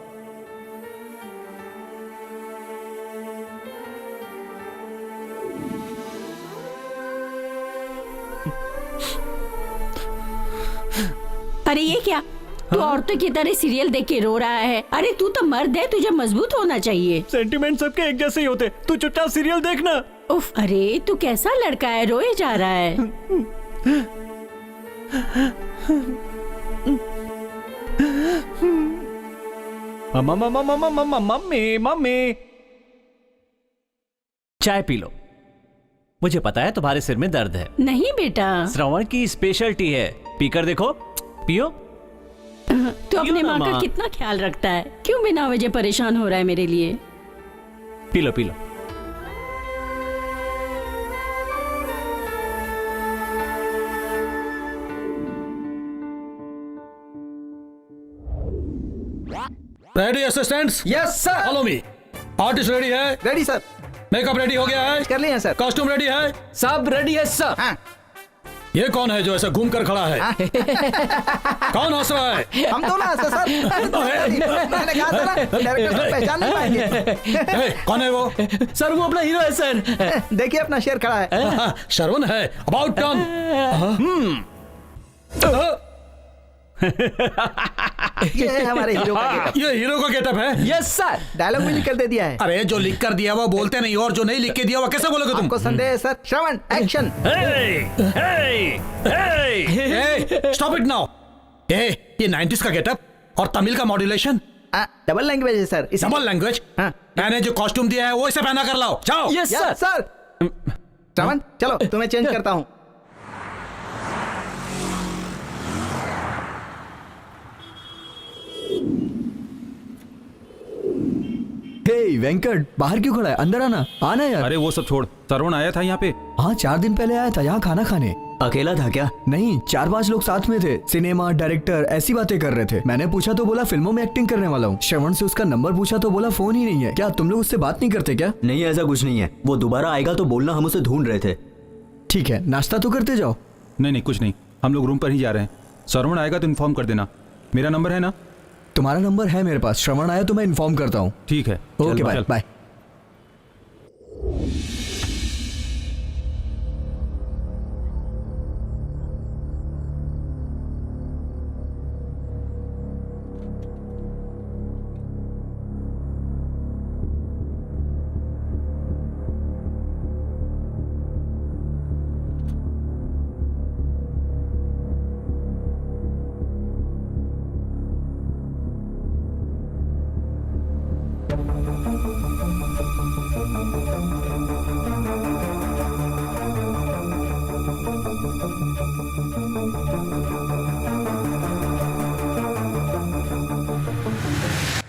अरे ये क्या, तू औरतों की तरह सीरियल देख के रो रहा है? अरे तू तो मर्द है, तुझे मजबूत होना चाहिए। सेंटिमेंट सबके एक जैसे ही होते, तू चुपचाप सीरियल देखना। उफ, अरे तू कैसा लड़का है, रोए जा रहा है। मम्मी मम्मी, चाय पी लो। मुझे पता है तुम्हारे सिर में दर्द है। नहीं बेटा, श्रवण की स्पेशल टी है, पीकर देखो। पियो। तू अपने माँ का कितना ख्याल रखता है, क्यों बिना वजह परेशान हो रहा है मेरे लिए? पी लो पी लो। Ready assistants? Yes sir. Follow me. Artist ready है? Ready sir. मेकअप रेडी हो गया है? कर लिया सर। कॉस्ट्यूम रेडी है? सब रेडी है सर। हाँ। ये कौन है जो ऐसा घूम कर खड़ा है? कौन हंस रहा है? हम दोनों हंसे सर। मैंने कहा था ना, डायरेक्टर को पहचान नहीं पाएंगे। कौन है वो? सर वो अपना हीरो है सर। देखिए अपना शेर खड़ा है। शरवण है। About turn. ये है हमारे हीरो का गेटअप। ये हीरो का गेटअप है? Yes sir. डायलॉग भी लिख कर दे दिया है। अरे जो लिख कर दिया वो बोलते नहीं, और जो नहीं लिख के दिया वो कैसे बोलोगे तुम? आपको संदेह है sir? Shravan action. Stop it now. ये 90s का गेटअप और तमिल का मॉड्यूलेशन। डबल लैंग्वेज है सर। Double language? मैंने जो कॉस्ट्यूम दिया है वो इसे पहना कर लाओ। जाओ। Yes sir. श्रवण चलो, तुम्हें चेंज करता हूँ। हे वेंकट, बाहर क्यों खड़ा है? अंदर आना। आना यार। अरे वो सब छोड़, श्रवण आया था यहाँ पे। हाँ 4 दिन पहले आया था यहाँ खाना खाने। अकेला था क्या? नहीं, 4-5 लोग साथ में थे। सिनेमा डायरेक्टर ऐसी बातें कर रहे थे। मैंने पूछा तो बोला फिल्मों में एक्टिंग करने वाला हूँ। श्रवण से उसका नंबर पूछा तो बोला फोन ही नहीं है। क्या तुम लोग उससे बात नहीं करते क्या? नहीं, ऐसा कुछ नहीं है। वो दोबारा आएगा तो बोलना, हम उसे ढूंढ रहे थे। ठीक है, नाश्ता तो करते जाओ। नहीं नहीं कुछ नहीं, हम लोग रूम पर ही जा रहे हैं। श्रवण आएगा तो इन्फॉर्म कर देना। मेरा नंबर है ना? तुम्हारा नंबर है मेरे पास। श्रवण आया तो मैं इन्फॉर्म करता हूँ। ठीक है, okay bye bye.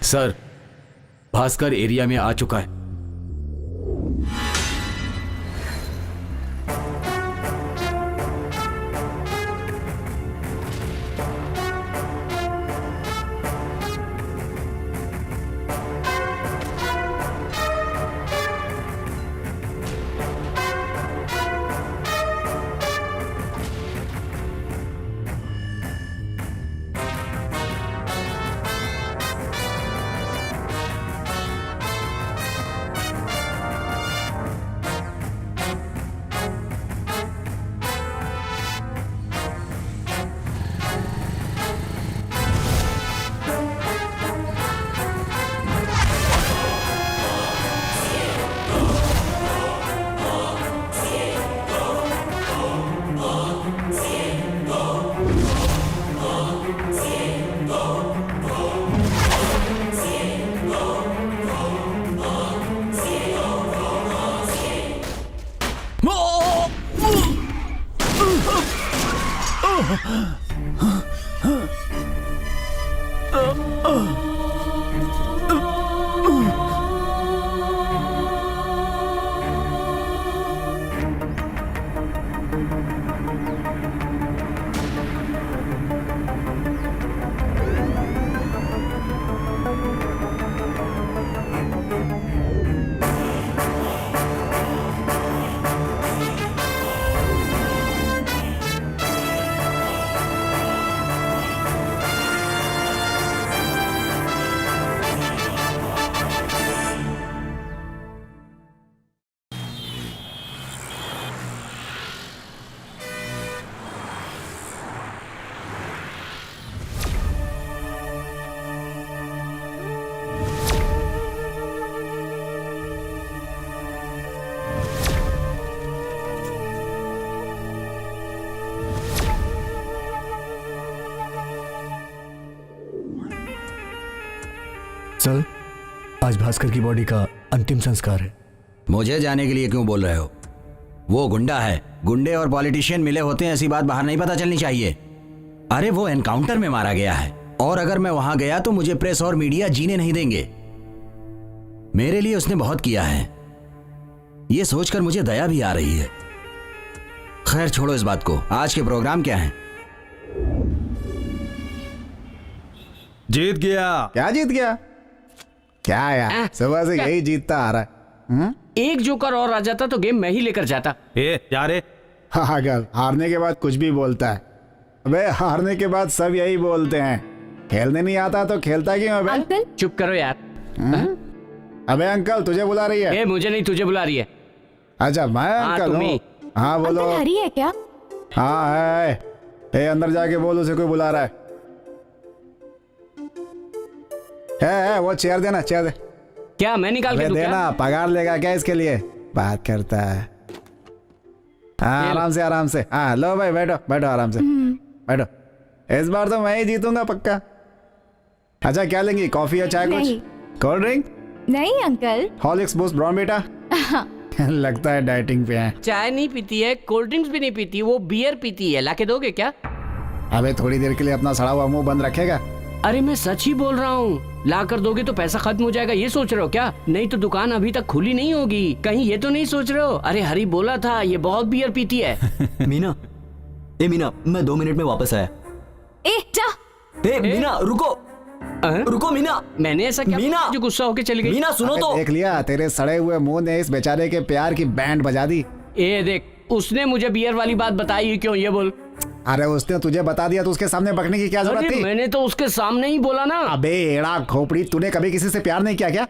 Sir, Bhaskar area में आ चुका है। चल, आज भास्कर की बॉडी का अंतिम संस्कार है। मुझे जाने के लिए क्यों बोल रहे हो? वो गुंडा है। गुंडे और पॉलिटिशियन मिले होते हैं, ऐसी बात बाहर नहीं पता चलनी चाहिए। अरे वो एनकाउंटर में मारा गया है, और अगर मैं वहां गया तो मुझे प्रेस और मीडिया जीने नहीं देंगे। मेरे लिए उसने बहुत किया है, ये सोचकर मुझे दया भी आ रही है। खैर छोड़ो इस बात को। आज के प्रोग्राम क्या है? जीत गया। क्या जीत गया? क्या यार, सुबह से यही जीतता आ रहा है। एक जोकर और आ जाता तो गेम मैं ही लेकर जाता। जा रे। पागल, हारने के बाद कुछ भी बोलता है। अबे हारने के बाद सब यही बोलते हैं। खेलने नहीं आता तो खेलता क्यों? अबे अंकल चुप करो यार। अबे अंकल तुझे बुला रही है। मुझे नहीं, तुझे बुला रही है। अच्छा मैं अंकल हूँ। हाँ बोलो। अंकल हरी है क्या? हाँ है। अंदर जाके बोल, उसे कोई बुला रहा है। वो चेयर देना, चेयर दे। क्या मैं निकाल के दूं क्या? देना, पगार लेगा क्या इसके लिए? बात करता है। हाँ आराम से आराम से। हाँ लो भाई, बैठो बैठो आराम से बैठो। इस बार तो मैं ही जीतूंगा पक्का। अच्छा क्या लेंगी, कॉफी या चाय? कुछ कोल्ड ड्रिंक? नहीं अंकल। Horlicks, Boost, Bournvita? लगता है डाइटिंग पे है। चाय नहीं पीती है, कोल्ड ड्रिंक्स भी नहीं पीती, वो बियर पीती है। लाके दोगे क्या? अबे थोड़ी देर के लिए अपना सड़ा हुआ मुंह बंद रखेगा? अरे मैं सच ही बोल रहा हूँ, ला कर दोगे तो पैसा खत्म हो जाएगा, ये सोच रहे हो क्या? नहीं तो दुकान अभी तक खुली नहीं होगी। कहीं ये तो नहीं सोच रहे हो? अरे हरी बोला था ये बहुत बियर पीती है। मीना, ए मीना, मैं 2 मिनट में वापस आया। जा। मीना रुको। रुको मीना। मैंने ऐसा क्या मीना जो गुस्सा होके चली गई? मीना सुनो तो। देख लिया, तेरे सड़े हुए मुंह ने इस बेचारे के प्यार की बैंड बजा दी। ए देख, उसने मुझे बियर वाली बात बताई क्यों? ये बोल। अरे उसने तुझे बता दिया तो उसके सामने बकने की क्या जरूरत थी? मैंने तो उसके सामने ही बोला ना। अबे एड़ा खोपड़ी, तूने कभी किसी से प्यार नहीं किया क्या?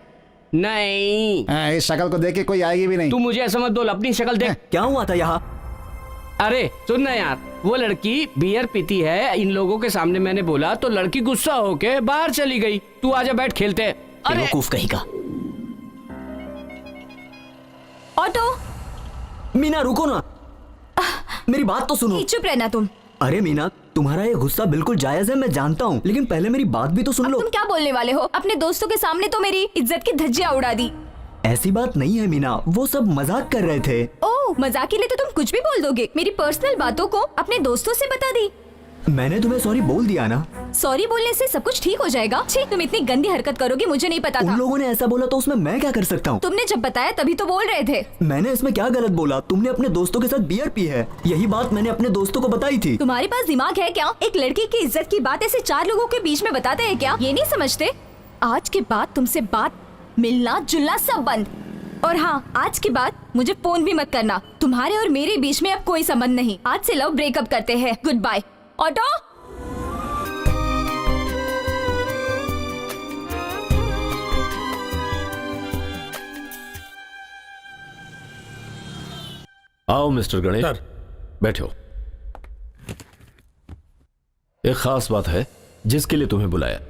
नहीं। इस शक्ल को देख के कोई आएगी भी नहीं। तू मुझे ऐसा मत बोल, अपनी शक्ल देख। क्या हुआ था यहाँ? अरे सुन ना यार, वो लड़की बियर पीती है, इन लोगों के सामने मैंने बोला तो लड़की गुस्सा होके बाहर चली गई। तू आजा बैठ खेलते हैं। अरे कहीं का। ऑटो। मीना रुको ना, मेरी बात तो सुनो। चुप रहना तुम। अरे मीना, तुम्हारा ये गुस्सा बिल्कुल जायज है, मैं जानता हूँ, लेकिन पहले मेरी बात भी तो सुन लो। तुम क्या बोलने वाले हो? अपने दोस्तों के सामने तो मेरी इज्जत की धज्जियां उड़ा दी। ऐसी बात नहीं है मीना, वो सब मजाक कर रहे थे। ओह, मजाक के लिए तो तुम कुछ भी बोल दोगे। मेरी पर्सनल बातों को अपने दोस्तों से बता दी। मैंने तुम्हें सॉरी बोल दिया ना। सॉरी बोलने से सब कुछ ठीक हो जाएगा? छी, तुम इतनी गंदी हरकत करोगे मुझे नहीं पता था। उन लोगों ने ऐसा बोला तो उसमें मैं क्या कर सकता हूँ? तुमने जब बताया तभी तो बोल रहे थे। मैंने इसमें क्या गलत बोला? तुमने अपने दोस्तों के साथ बियर पी है, यही बात मैंने अपने दोस्तों को बताई थी। तुम्हारे पास दिमाग है क्या? एक लड़की की इज्जत की बात ऐसे 4 लोगों के बीच में बताते हैं क्या? ये नहीं समझते? आज के बाद तुमसे बात, मिलना जुलना सब बंद। और हाँ, आज के बाद मुझे फोन भी मत करना। तुम्हारे और मेरे बीच में अब कोई संबंध नहीं। आज से लव ब्रेकअप करते हैं। Good bye. ऑटो। आओ मिस्टर गणेश, बैठो। एक खास बात है जिसके लिए तुम्हें बुलाया।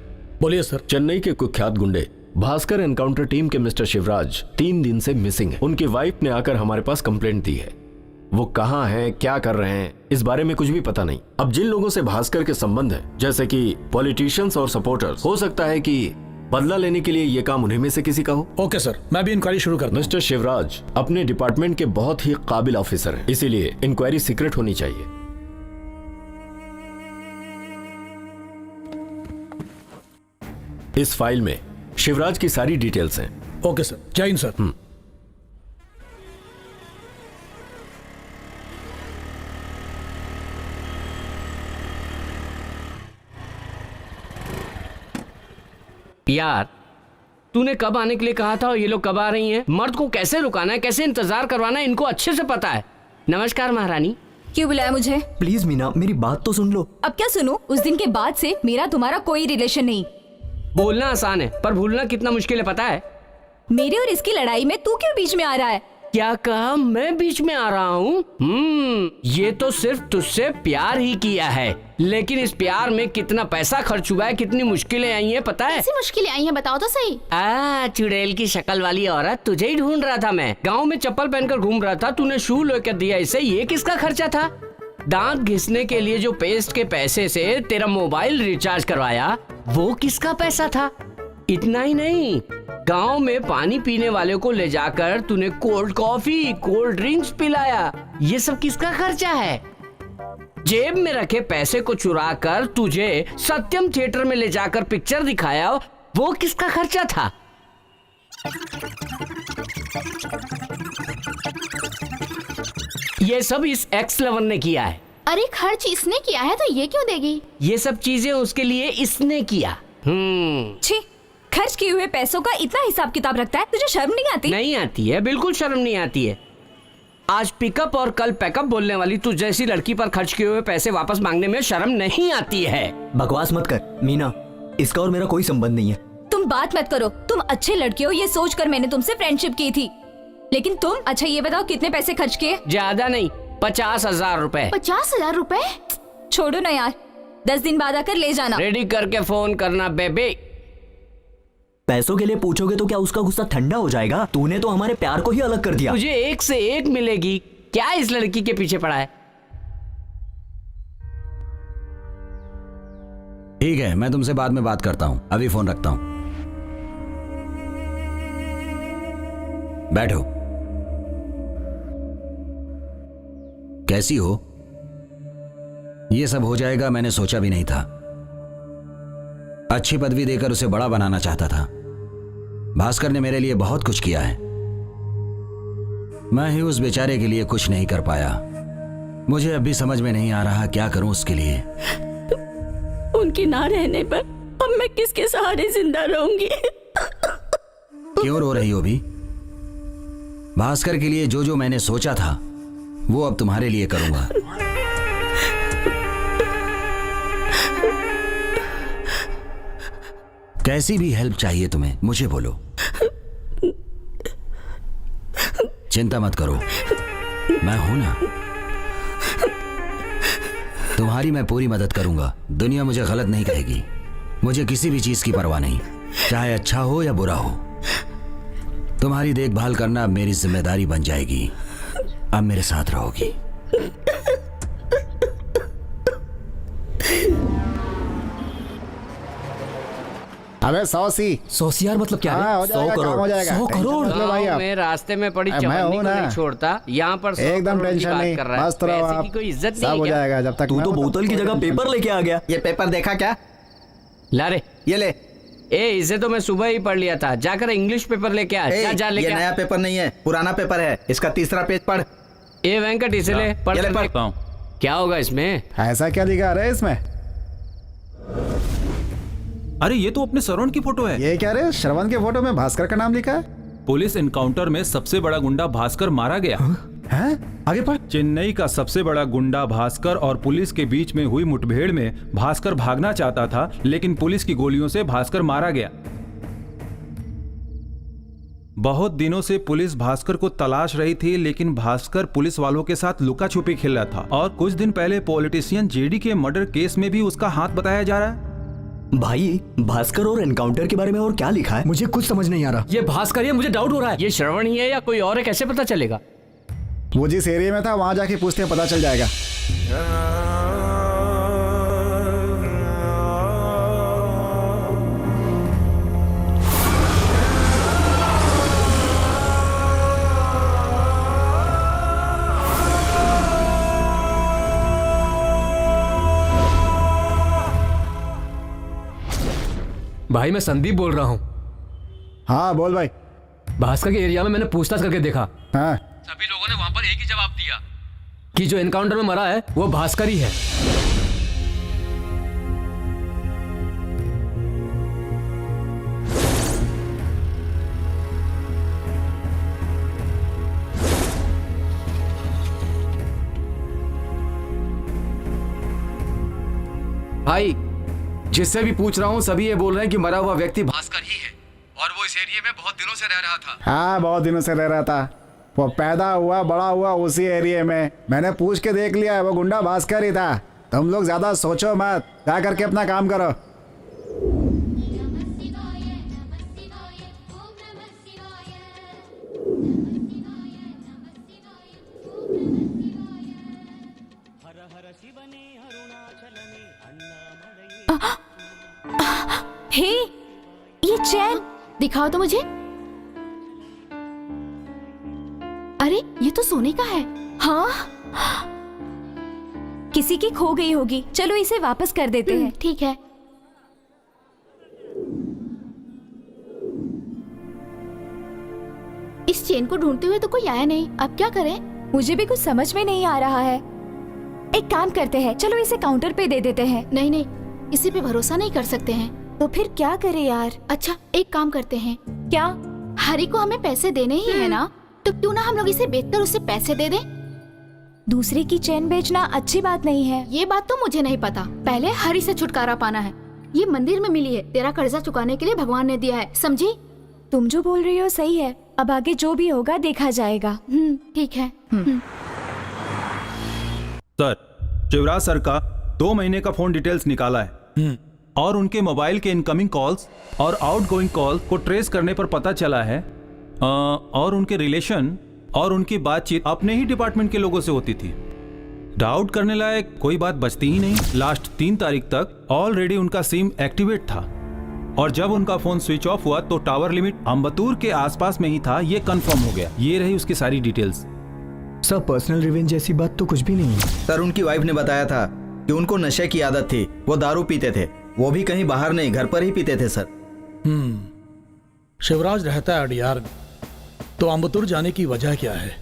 बोलिए सर। चेन्नई के कुख्यात गुंडे भास्कर एनकाउंटर टीम के मिस्टर शिवराज 3 दिन से मिसिंग है। उनकी वाइफ ने आकर हमारे पास कंप्लेंट दी है। वो कहाँ हैं, क्या कर रहे हैं, इस बारे में कुछ भी पता नहीं। अब जिन लोगों से भास्कर के संबंध है, जैसे कि पॉलिटिशियंस और सपोर्टर्स, हो सकता है कि बदला लेने के लिए ये काम उन्हीं में से किसी का हो। ओके सर, मैं भी इंक्वायरी शुरू करता हूं। मिस्टर शिवराज अपने डिपार्टमेंट के बहुत ही काबिल ऑफिसर हैं, इसीलिए इंक्वायरी सीक्रेट होनी चाहिए। इस फाइल में शिवराज की सारी डिटेल्स हैं। ओके सर, जय हिंद सर। यार तूने कब आने के लिए कहा था और ये लोग कब आ रही हैं? मर्द को कैसे रुकाना है, कैसे इंतजार करवाना है, इनको अच्छे से पता है। नमस्कार महारानी। क्यों बुलाया मुझे? प्लीज मीना, मेरी बात तो सुन लो। अब क्या सुनो? उस दिन के बाद से मेरा तुम्हारा कोई रिलेशन नहीं। बोलना आसान है पर भूलना कितना मुश्किल है पता है? मेरे और इसकी लड़ाई में तू क्यों बीच में आ रहा है? क्या कहा? मैं बीच में आ रहा हूँ? ये तो सिर्फ तुझसे प्यार ही किया है, लेकिन इस प्यार में कितना पैसा खर्च हुआ है, कितनी मुश्किलें आई हैं पता है? कैसी मुश्किलें आई हैं बताओ तो सही। चुड़ैल की शक्ल वाली औरत, तुझे ही ढूंढ रहा था मैं। गांव में चप्पल पहनकर घूम रहा था, तूने शू लेकर दिया इसे। ये किसका खर्चा था? दांत घिसने के लिए जो पेस्ट के पैसे से तेरा मोबाइल रिचार्ज करवाया, वो किसका पैसा था? इतना ही नहीं, गांव में पानी पीने वाले को ले जाकर तूने कोल्ड कॉफी, कोल्ड ड्रिंक्स पिलाया। ये सब किसका खर्चा है? जेब में रखे पैसे को चुरा कर तुझे सत्यम थिएटर में ले जाकर पिक्चर दिखाया, वो किसका खर्चा था? ये सब इस एक्स लवर ने किया है। अरे खर्च इसने किया है तो ये क्यों देगी? ये सब चीजें उसके लिए इसने किया। छी, खर्च किए हुए पैसों का इतना हिसाब किताब रखता है, तुझे शर्म नहीं आती? नहीं आती है, बिल्कुल शर्म नहीं आती है। आज पिकअप और कल पैकअप बोलने वाली तू जैसी लड़की पर खर्च किए हुए पैसे वापस मांगने में शर्म नहीं आती है। बकवास मत कर मीना, इसका और मेरा कोई संबंध नहीं है। तुम बात मत करो, तुम अच्छे लड़के हो ये सोचकर मैंने तुमसे फ्रेंडशिप की थी। लेकिन तुम, अच्छा ये बताओ कितने पैसे खर्च किए? ज्यादा नहीं, 50,000 रुपए। 50,000 रुपए? छोड़ो ना यार, 10 दिन बाद आकर ले जाना। रेडी करके फोन करना बेबे। पैसों के लिए पूछोगे तो क्या उसका गुस्सा ठंडा हो जाएगा? तूने तो हमारे प्यार को ही अलग कर दिया। तुझे एक से एक मिलेगी, क्या इस लड़की के पीछे पड़ा है? ठीक है, मैं तुमसे बाद में बात करता हूं, अभी फोन रखता हूं। बैठो। कैसी हो? ये सब हो जाएगा मैंने सोचा भी नहीं था। अच्छी पदवी देकर उसे बड़ा बनाना चाहता था। भास्कर ने मेरे लिए बहुत कुछ किया है, मैं ही उस बेचारे के लिए कुछ नहीं कर पाया। मुझे अभी समझ में नहीं आ रहा क्या करूं उसके लिए। उनके ना रहने पर अब मैं किसके सहारे जिंदा रहूंगी? क्यों रो रही हो भी? भास्कर के लिए जो जो मैंने सोचा था वो अब तुम्हारे लिए करूंगा। कैसी भी हेल्प चाहिए तुम्हें मुझे बोलो, चिंता मत करो, मैं हूं ना। तुम्हारी मैं पूरी मदद करूंगा। दुनिया मुझे गलत नहीं कहेगी। मुझे किसी भी चीज की परवाह नहीं, चाहे अच्छा हो या बुरा हो। तुम्हारी देखभाल करना अब मेरी जिम्मेदारी बन जाएगी। अब मेरे साथ रहोगी। अबे 100 यार मतलब क्या है? हो जाएगा, 100 करोड़, काम हो जाएगा। 100 करोड़। टेंशन मत लो भाई आप। मैं रास्ते में पड़ी मैं चवन्नी हूं को ना। नहीं छोड़ता, यहाँ पर 100 एकदम करोड़ की टेंशन बात नहीं, कर रहा है। मस्त रहो पैसे आप, की कोई इज्जत सब नहीं हो है क्या? जाएगा। जब तक तू मैं तो हूं, बोतल की जगह पेपर लेके आ गया। ये पेपर देखा क्या? ला रे, ये ले। ए इसे तो मैं सुबह ही पढ़ लिया था। जाकर इंग्लिश पेपर लेके आ। ए, जा लेके ये आ। नया पेपर नहीं है, पुराना पेपर है। इसका 3रा पेज पढ़। ए वेंकट इसे ले, पढ़ ये ले, कर पढ़। देख। क्या होगा इसमें? ऐसा क्या दिखा रहा है इसमें? अरे ये तो अपने श्रवण की फोटो है। ये क्या रे? श्रवण के फोटो में भास्कर का नाम लिखा है। पुलिस एनकाउंटर में सबसे बड़ा गुंडा भास्कर मारा गया। हैं? आगे पढ़। चेन्नई का सबसे बड़ा गुंडा भास्कर और पुलिस के बीच में हुई मुठभेड़ में भास्कर भागना चाहता था, लेकिन पुलिस की गोलियों से भास्कर मारा गया। बहुत दिनों से पुलिस भास्कर को तलाश रही थी, लेकिन भास्कर पुलिस वालों के साथ लुका छुपी खेल रहा था। और कुछ दिन पहले पॉलिटिशियन जेडी के मर्डर केस में भी उसका हाथ बताया जा रहा है। भाई भास्कर और एनकाउंटर के बारे में और क्या लिखा है? मुझे कुछ समझ नहीं आ रहा। ये भास्कर, ये मुझे डाउट हो रहा है। ये श्रवण ही है या कोई और है, कैसे पता चलेगा? वो जिस एरिया में था वहां जाके पूछते हैं, पता चल जाएगा। भाई मैं संदीप बोल रहा हूँ। हाँ बोल भाई। भास्कर के एरिया में मैंने पूछताछ करके देखा। हाँ। सभी लोगों ने वहां पर एक ही जवाब दिया कि जो एनकाउंटर में मरा है वो भास्कर ही है। भाई जिससे भी पूछ रहा हूँ सभी ये बोल रहे हैं कि मरा हुआ व्यक्ति भास्कर ही है और वो इस एरिया में बहुत दिनों से रह रहा था। हाँ बहुत दिनों से रह रहा था। वो पैदा हुआ बड़ा हुआ उसी एरिया में। मैंने पूछ के देख लिया, वो गुंडा भास्कर ही था। तुम लोग ज्यादा सोचो मत, जा करके अपना काम करो। हे, ये चैन दिखाओ तो मुझे। अरे ये तो सोने का है। हाँ, किसी की खो गई होगी। चलो इसे वापस कर देते हैं। ठीक है। इस चेन को ढूंढते हुए तो कोई आया नहीं, अब क्या करें? मुझे भी कुछ समझ में नहीं आ रहा है। एक काम करते हैं, चलो इसे काउंटर पे दे देते हैं। नहीं नहीं, इसी पे भरोसा नहीं कर सकते हैं। तो फिर क्या करें यार? अच्छा एक काम करते हैं। क्या? हरी को हमें पैसे देने ही है ना, तो क्यों ना हम लोग इसे बेचकर उसे पैसे दे दें। दूसरे की चैन बेचना अच्छी बात नहीं है। ये बात तो मुझे नहीं पता। पहले हरी से छुटकारा पाना है। ये मंदिर में मिली है, तेरा कर्जा चुकाने के लिए भगवान ने दिया है, समझी? तुम जो बोल रही हो सही है। अब आगे जो भी होगा देखा जाएगा। ठीक है। सर, शिवराज सर का 2 महीने का फोन डिटेल्स निकाला है और उनके मोबाइल के इनकमिंग कॉल्स और आउटगोइंग कॉल को ट्रेस करने पर पता चला है और उनके रिलेशन और उनकी बातचीत अपने ही डिपार्टमेंट के लोगों से होती थी। डाउट करने लायक कोई बात बचती ही नहीं। लास्ट 3 तारीख तक ऑलरेडी उनका सिम एक्टिवेट था और जब उनका फोन स्विच ऑफ हुआ तो टावर लिमिट अम्बतूर के आसपास में ही था, ये कंफर्म हो गया। ये रही उसकी सारी डिटेल्स। सर, पर्सनल रिवेंज जैसी बात तो कुछ भी नहीं है। सर, उनकी वाइफ ने बताया था कि उनको नशे की आदत थी, वो दारू पीते थे, वो भी कहीं बाहर नहीं, घर पर ही पीते थे सर। शिवराज रहता है अडियार में, तो अम्बतूर जाने की वजह क्या है?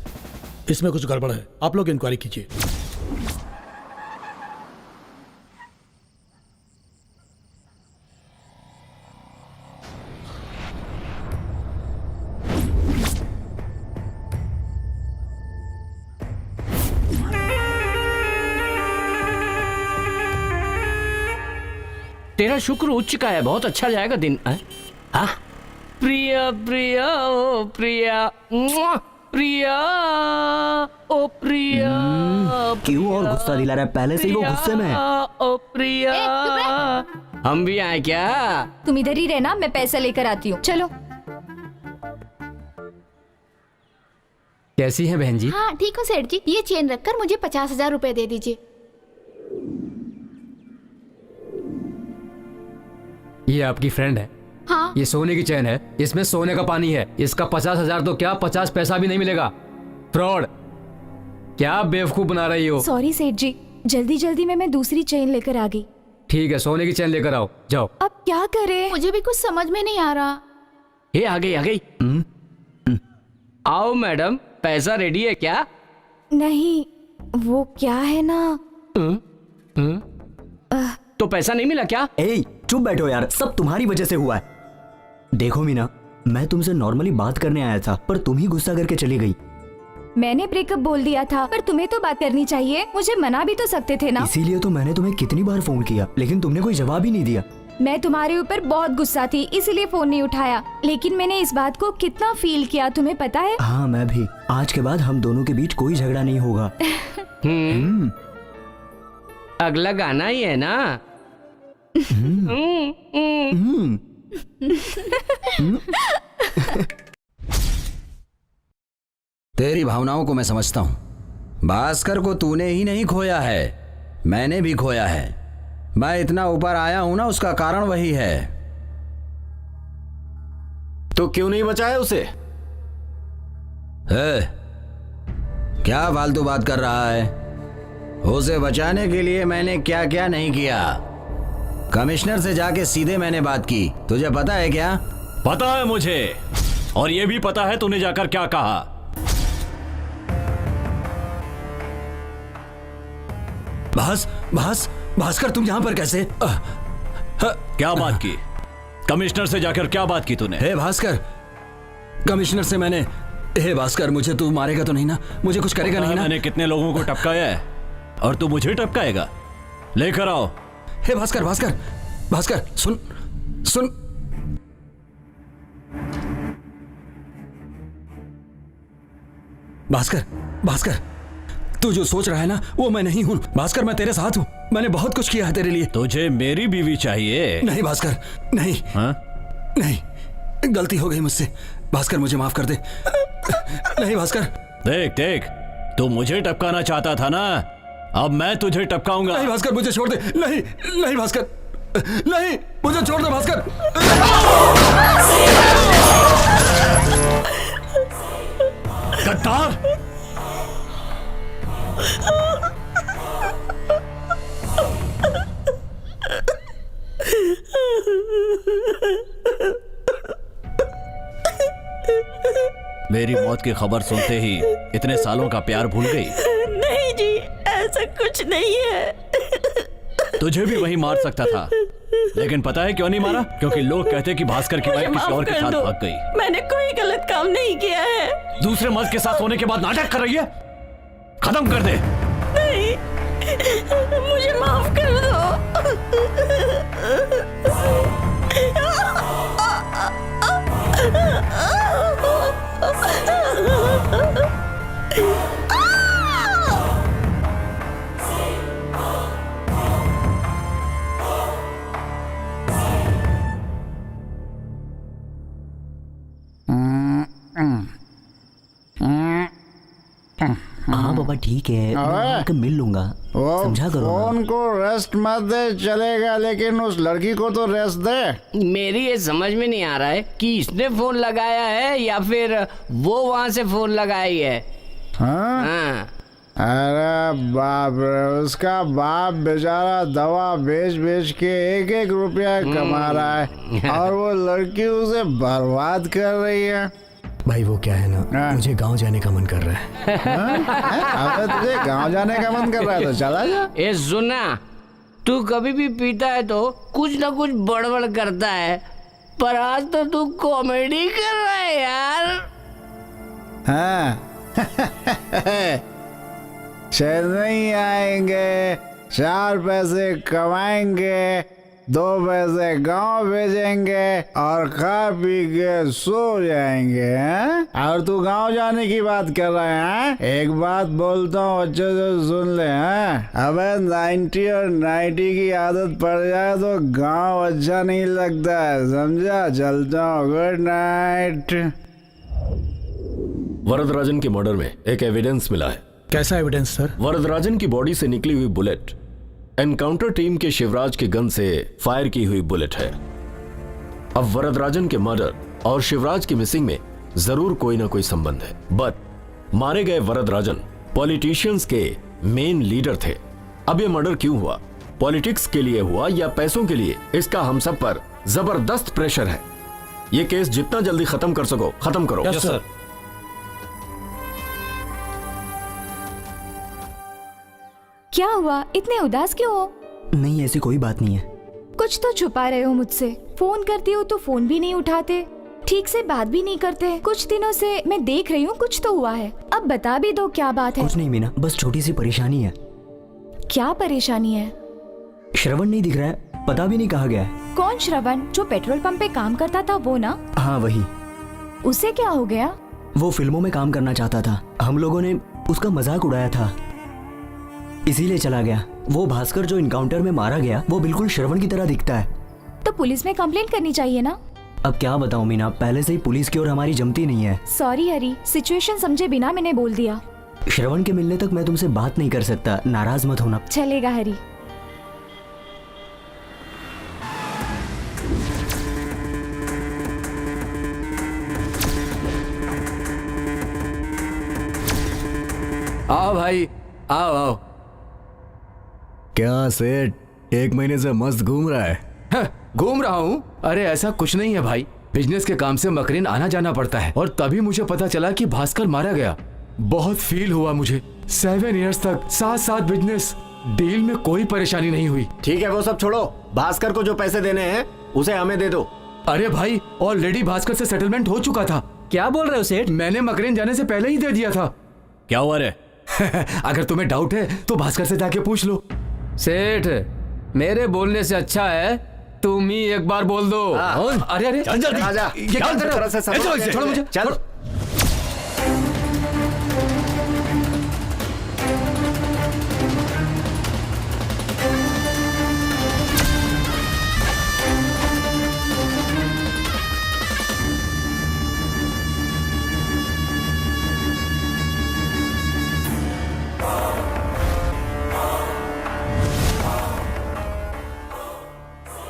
इसमें कुछ गड़बड़ है, आप लोग इंक्वायरी कीजिए। तेरा शुक्र उच्च का है, बहुत अच्छा जाएगा दिन। हाँ, प्रिया प्रिया ओ प्रिया, प्रिया ओ प्रिया। क्यों और गुस्सा दिला रहा है? पहले से ही वो गुस्से में है। ओ प्रिया, हम भी आए क्या? तुम इधर ही रहना, मैं पैसा लेकर आती हूँ। चलो। कैसी हैं बहन जी? हाँ ठीक हो सेठ जी। ये चेन रखकर मुझे 50,000 रुपए दे दीजिए। ये आपकी फ्रेंड है? हाँ। ये सोने की चैन है, इसमें सोने का पानी है। इसका 50,000 तो क्या 50 पैसा भी नहीं मिलेगा। फ्रॉड। क्या बेवकूफ बना रही हो? सॉरी सेठ जी, जल्दी जल्दी में मैं दूसरी चेन लेकर आ गई। ठीक है, सोने की चैन लेकर आओ, जाओ। अब क्या करें? मुझे भी कुछ समझ में नहीं आ रहा। ये आ गई, आ गई। आओ मैडम, पैसा रेडी है क्या? नहीं, वो क्या है ना। तो पैसा नहीं मिला क्या? ए, चुप बैठो यार, सब तुम्हारी वजह से हुआ है। देखो मीना, मैं तुमसे नॉर्मली बात करने आया था, पर तुम ही गुस्सा करके चली गई। मैंने ब्रेकअप बोल दिया था, पर तुम्हें तो बात करनी चाहिए, मुझे मना भी तो सकते थे ना। इसीलिए तो मैंने तुम्हें कितनी बार फोन किया, लेकिन तुमने कोई जवाब ही नहीं दिया। मैं तुम्हारे ऊपर बहुत गुस्सा थी, इसीलिए फोन नहीं उठाया। लेकिन मैंने इस बात को कितना फील किया, तुम्हें पता है? हाँ, मैं भी। आज के बाद हम दोनों के बीच कोई झगड़ा नहीं होगा। अगला गाना ही है ना। तेरी भावनाओं को मैं समझता हूं। भास्कर को तूने ही नहीं खोया है, मैंने भी खोया है। मैं इतना ऊपर आया हूं ना, उसका कारण वही है। तो क्यों नहीं बचाया उसे? क्या फालतू बात कर रहा है? उसे बचाने के लिए मैंने क्या क्या नहीं किया। कमिश्नर से जाके सीधे मैंने बात की, तुझे पता है क्या? पता है मुझे, और ये भी पता है तूने जाकर क्या कहा। भास्कर, तुम यहाँ पर कैसे? क्या बात की? कमिश्नर से जाकर क्या बात की तूने? हे भास्कर, कमिश्नर से मैंने, हे भास्कर, मुझे तू मारेगा तो नहीं ना? मुझे कुछ करेगा नहीं ना? मैंने कितने लोगों को टपकाया है और तू मुझे टपकाएगा? लेकर आओ। हे भास्कर, भास्कर, भास्कर, सुन सुन। भास्कर, भास्कर, तू जो सोच रहा है ना, वो मैं नहीं हूं। भास्कर, मैं तेरे साथ हूं। मैंने बहुत कुछ किया है तेरे लिए। तुझे मेरी बीवी चाहिए? नहीं भास्कर, नहीं। हाँ? नहीं, गलती हो गई मुझसे। भास्कर, मुझे माफ कर दे। नहीं भास्कर। देख देख, तू मुझे टपकाना चाहता था ना, अब मैं तुझे टपकाऊंगा। नहीं भास्कर, मुझे छोड़ दे। नहीं, नहीं भास्कर, नहीं, मुझे छोड़ दो भास्कर। गद्दार! मेरी मौत की खबर सुनते ही इतने सालों का प्यार भूल गई? नहीं जी, ऐसा कुछ नहीं है। तुझे भी वही मार सकता था, लेकिन पता है क्यों नहीं मारा? क्योंकि लोग कहते कि भास्कर की वाइफ किसी और के साथ भाग गई। मैंने कोई गलत काम नहीं किया है। दूसरे मर्द के साथ होने के बाद नाटक कर रही है। खत्म कर दे। नहीं, मुझे माफ कर दो। हाँ बाबा ठीक है, मैं आकर मिल लूंगा। समझा करो ना। फोन को रेस्ट मत दे चलेगा, लेकिन उस लड़की को तो रेस्ट दे। मेरी ये समझ में नहीं आ रहा है कि इसने फोन लगाया है या फिर वो वहाँ से फोन लगाई है। हाँ? अरे बाप रे, उसका बाप बेचारा दवा बेच बेच के 1-1 रुपया कमा रहा है और वो लड़की उसे बर्बाद कर रही है। भाई वो क्या है ना, मुझे गांव जाने का मन कर रहा है। अबे तुझे गांव जाने का मन कर रहा है तो चला जा। ए सुना, तू कभी भी पीता है तो कुछ ना कुछ बड़बड़ करता है, पर आज तो तू कॉमेडी कर रहा है यार। हाँ चेन्नई आएंगे, 4 पैसे कमाएंगे, 2 पैसे गांव भेजेंगे और खा पी के सो जाएंगे। हैं? और तू गांव जाने की बात कर रहे हैं? एक बात बोलता हूँ अच्छे से सुन ले। हैं? अबे 90 और 90 की आदत पड़ जाए तो गांव अच्छा नहीं लगता है, समझा? चलता हूँ, गुड नाइट। वरदराजन के मर्डर में एक एविडेंस मिला है। कैसा एविडेंस सर? वरदराजन की बॉडी से निकली हुई बुलेट एनकाउंटर टीम के शिवराज के गन से फायर की हुई बुलेट है। अब वरदराजन के मर्डर और शिवराज की मिसिंग में जरूर कोई ना कोई संबंध है, बट मारे गए वरदराजन पॉलिटिशियंस के मेन लीडर थे। अब ये मर्डर क्यों हुआ, पॉलिटिक्स के लिए हुआ या पैसों के लिए, इसका हम सब पर जबरदस्त प्रेशर है। ये केस जितना जल्दी खत्म कर सको खत्म करो। Yes sir. क्या हुआ, इतने उदास क्यों हो? नहीं ऐसी कोई बात नहीं है। कुछ तो छुपा रहे हो मुझसे। फोन करती हो तो फोन भी नहीं उठाते, ठीक से बात भी नहीं करते। कुछ दिनों से मैं देख रही हूँ कुछ तो हुआ है। अब बता भी दो क्या बात है। कुछ नहीं मीना, बस छोटी सी परेशानी है। क्या परेशानी है? श्रवण नहीं दिख रहा है, पता भी नहीं कहाँ गया है। कौन श्रवण? जो पेट्रोल पंप पे काम करता था वो ना? हाँ वही। उसे क्या हो गया? वो फिल्मों में काम करना चाहता था, हम लोगों ने उसका मजाक उड़ाया था, इसीलिए चला गया। वो भास्कर जो इनकाउंटर में मारा गया वो बिल्कुल श्रवण की तरह दिखता है। तो पुलिस में कंप्लेंट करनी चाहिए ना? अब क्या बताऊं मीना, पहले से ही पुलिस की और हमारी जमती नहीं है। सॉरी हरी, सिचुएशन समझे बिना मैंने बोल दिया। श्रवण के मिलने तक मैं तुमसे बात नहीं कर सकता, नाराज मत होना। चलेगा हरी। आओ भाई, आओ आओ। क्या सेठ, 1 महीने से मस्त घूम रहा है? घूम रहा हूँ? अरे ऐसा कुछ नहीं है भाई, बिजनेस के काम से मकरेन आना जाना पड़ता है और तभी मुझे पता चला कि भास्कर मारा गया। बहुत फील हुआ मुझे। 7 इयर्स तक साथ बिजनेस, डील में कोई परेशानी नहीं हुई। ठीक है वो सब छोड़ो, भास्कर को जो पैसे देने हैं उसे हमें दे दो। अरे भाई ऑलरेडी भास्कर से सेटलमेंट हो चुका था। क्या बोल रहे हो सेठ? मैंने मकरेन जाने से पहले ही दे दिया था। क्या हुआ रे? अगर तुम्हें डाउट है तो भास्कर से जाके पूछ लो। सेठ, मेरे बोलने से अच्छा है तुम ही एक बार बोल दो। अरे अरे चल जल्दी, ये क्या कर रहे हो? छोड़ो मुझे, चल।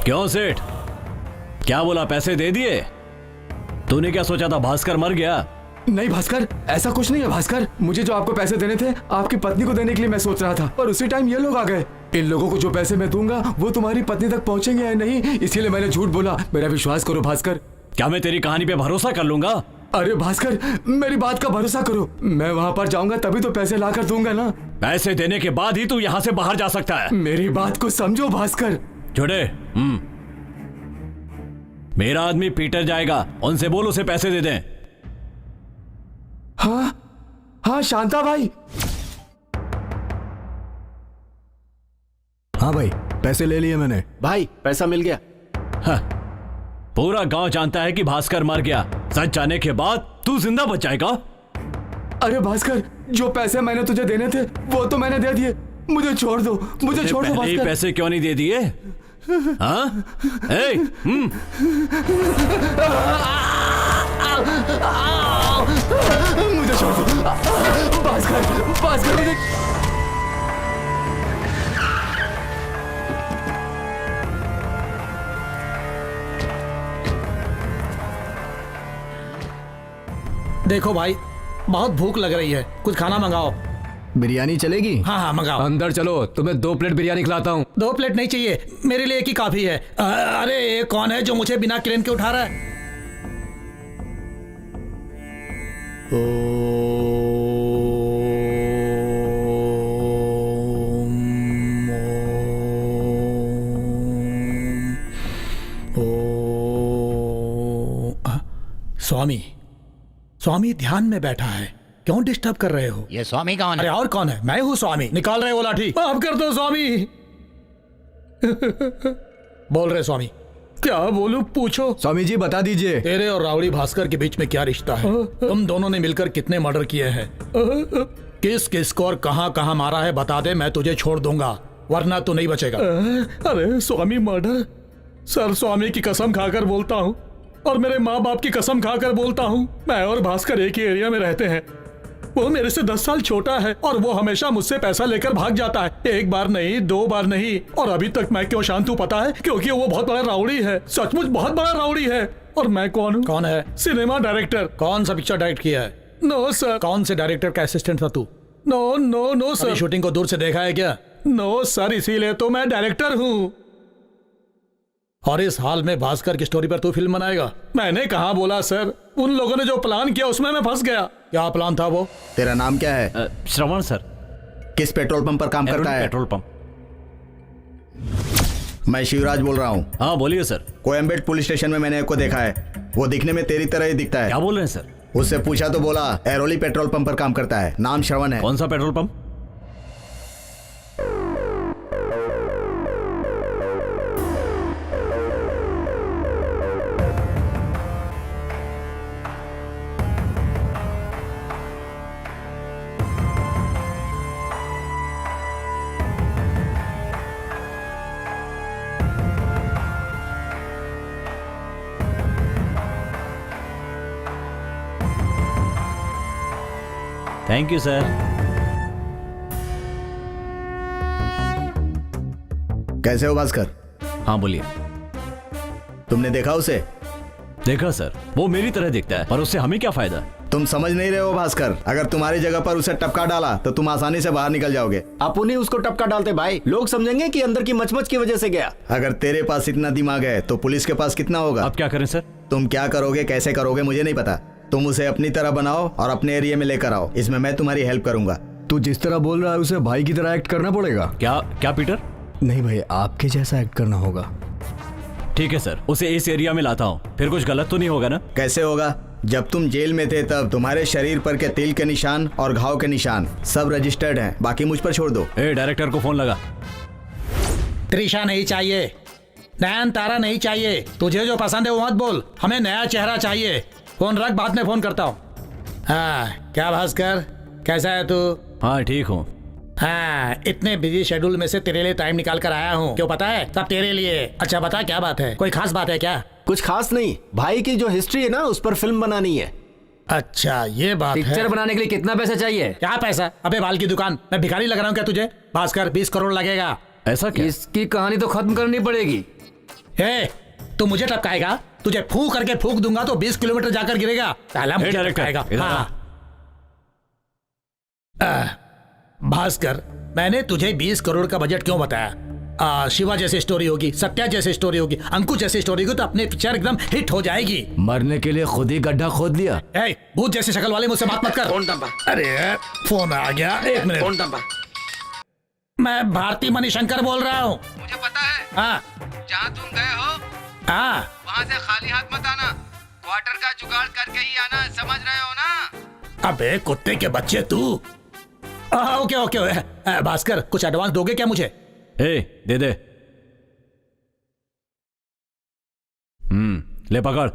क्यों सेठ, क्या बोला, पैसे दे दिए? तूने क्या सोचा था भास्कर मर गया? नहीं भास्कर, ऐसा कुछ नहीं है भास्कर। मुझे जो आपको पैसे देने थे आपकी पत्नी को देने के लिए मैं सोच रहा था, और उसी टाइम ये लोग आ गए। इन लोगों को जो पैसे मैं दूंगा वो तुम्हारी पत्नी तक पहुंचेंगे या नहीं, इसीलिए मैंने झूठ बोला। मेरा विश्वास करो भास्कर। क्या मैं तेरी कहानी पे भरोसा कर लूंगा? अरे भास्कर, मेरी बात का भरोसा करो। मैं वहाँ पर जाऊंगा तभी तो पैसे ला कर दूंगा ना। पैसे देने के बाद ही तू यहाँ से बाहर जा सकता है। मेरी बात को समझो भास्कर। छोड़े, मेरा आदमी पीटर जाएगा, उनसे बोल उसे पैसे दे दें। हाँ शांता भाई। हाँ भाई, पैसे ले लिए मैंने। भाई पैसा मिल गया। पूरा गांव जानता है कि भास्कर मर गया। सच जाने के बाद तू जिंदा बच जाएगा। अरे भास्कर, जो पैसे मैंने तुझे देने थे वो तो मैंने दे दिए। मुझे छोड़ दो, मुझे छोड़ दो भास्कर। पैसे क्यों नहीं दे दिए? हाँ? मुझे छोड़ दो भास्कर, भास्कर मुझे। देखो भाई, बहुत भूख लग रही है, कुछ खाना मंगाओ। बिरयानी चलेगी? हाँ हाँ मंगाओ। अंदर चलो, तुम्हें 2 प्लेट बिरयानी खिलाता हूँ। 2 प्लेट नहीं चाहिए, मेरे लिए एक ही काफी है। अरे ये कौन है जो मुझे बिना क्रेन के उठा रहा है? स्वामी, स्वामी ध्यान में बैठा है, क्यों डिस्टर्ब कर रहे हो? ये स्वामी कौन है? अरे और कौन है? मैं हूँ स्वामी। निकाल रहे हो लाठी? माफ कर दो स्वामी। बोल रहे स्वामी। क्या बोलूं, पूछो। स्वामी जी बता दीजिए, तेरे और रावड़ी भास्कर के बीच में क्या रिश्ता है? तुम दोनों ने मिलकर कितने मर्डर किए हैं? किस किस को और कहां कहां मारा है बता दे, मैं तुझे छोड़ दूंगा, वरना तू नहीं बचेगा। अरे स्वामी, मर्डर? सर, स्वामी की कसम खाकर बोलता हूँ और मेरे माँ बाप की कसम खाकर बोलता हूँ, मैं और भास्कर एक ही एरिया में रहते हैं। वो मेरे से 10 साल छोटा है और वो हमेशा मुझसे पैसा लेकर भाग जाता है। 1 बार नहीं, 2 बार नहीं, और अभी तक मैं क्यों शांत हूँ पता है? क्योंकि वो बहुत बड़ा राउडी है, सचमुच बहुत बड़ा राउडी है। और मैं कौन हूँ? कौन है? Cinema director. कौन सा पिक्चर डायरेक्ट किया है? No sir. कौन से डायरेक्टर का असिस्टेंट था तू? No no no sir. Shooting को दूर से देखा है क्या? नो सर, इसीलिए तो मैं डायरेक्टर हूँ। और इस हाल में भास्कर की स्टोरी पर तू फिल्म बनाएगा? मैंने कहा बोला सर, उन लोगों ने जो प्लान किया उसमें मैं फंस गया। क्या प्लान था वो? तेरा नाम क्या है? श्रवण सर। किस पेट्रोल पंप पर काम करता है? Petrol pump. मैं शिवराज बोल रहा हूँ। हाँ बोलिए सर। कोयम्बेड पुलिस स्टेशन में मैंने आपको देखा है, वो दिखने में तेरी तरह ही दिखता है। क्या बोल रहे हैं सर? उससे पूछा तो बोला एरोली पेट्रोल पंप पर काम करता है, नाम श्रवण है। कौन सा petrol pump? Thank you sir. कैसे हो भास्कर? हाँ बोलिए। तुमने देखा उसे? देखा सर, वो मेरी तरह दिखता है, पर उससे हमें क्या फायदा? तुम समझ नहीं रहे हो भास्कर, अगर तुम्हारी जगह पर उसे टपका डाला तो तुम आसानी से बाहर निकल जाओगे। आप उन्हें उसको टपका डालते भाई, लोग समझेंगे कि अंदर की मचमच की वजह से गया। अगर तेरे पास इतना दिमाग है तो पुलिस के पास कितना होगा? अब क्या करें सर? तुम क्या करोगे, कैसे करोगे मुझे नहीं पता, तुम उसे अपनी तरह बनाओ और अपने एरिया में लेकर आओ, इसमें मैं तुम्हारी हेल्प करूंगा। तू जिस तरह बोल रहा है उसे भाई की तरह एक्ट करना पड़ेगा। क्या क्या पीटर? नहीं भाई, आपके जैसा एक्ट करना होगा। ठीक है सर, उसे इस एरिया में लाता हूँ, फिर कुछ गलत तो नहीं होगा ना? कैसे होगा? जब तुम जेल में थे तब तुम्हारे शरीर पर के तिल के निशान और घाव के निशान सब रजिस्टर्ड हैं, बाकी मुझ पर छोड़ दो। डायरेक्टर को फोन लगा। त्रिशा नहीं चाहिए, नयन तारा नहीं चाहिए, तुझे जो पसंद है वो मत बोल, हमें नया चेहरा चाहिए। फोन रख, बाद में फोन करता हूँ। हाँ क्या भास्कर, कैसा है तू? हाँ ठीक हूँ। हाँ, इतने बिजी शेड्यूल में से तेरे लिए टाइम निकाल कर आया हूँ, क्यों पता है? सब तेरे लिए। अच्छा बता, क्या बात है? कोई खास बात है क्या? कुछ खास नहीं, भाई की जो हिस्ट्री है ना उस पर फिल्म बनानी है। अच्छा ये बात है। पिक्चर बनाने के लिए कितना पैसा चाहिए? क्या पैसा? अबे बाल की दुकान, मैं भिखारी लग रहा हूँ क्या तुझे? भास्कर 20 करोड़ लगेगा। ऐसा क्या? इसकी कहानी तो खत्म करनी पड़ेगी। ए, तू मुझे टपकाएगा? तुझे फूंक करके फूंक दूंगा तो 20 किलोमीटर जाकर गिरेगा। साला मुझे टपकाएगा। हाँ। भास्कर, मैंने तुझे 20 करोड़ का बजट क्यों बताया? शिवा जैसी स्टोरी होगी, सत्या जैसी स्टोरी होगी, अंकुश जैसी स्टोरी होगी तो अपनी पिक्चर एकदम हिट हो जाएगी। मरने के लिए खुद ही गड्ढा खोद लिया। भूत जैसी शक्ल वाले मुझसे बात मत कर। अरे फोन आ गया, एक मिनट। मैं भारती मणिशंकर बोल रहा हूँ। मुझे पता है। हाँ, जहाँ तुम गए हो वहाँ से खाली हाथ मत आना, क्वार्टर का जुगाड़ करके ही आना, समझ रहे हो ना? अबे कुत्ते के बच्चे तू। Okay okay. भास्कर, कुछ एडवांस दोगे क्या मुझे? दे दे। ले पकड़।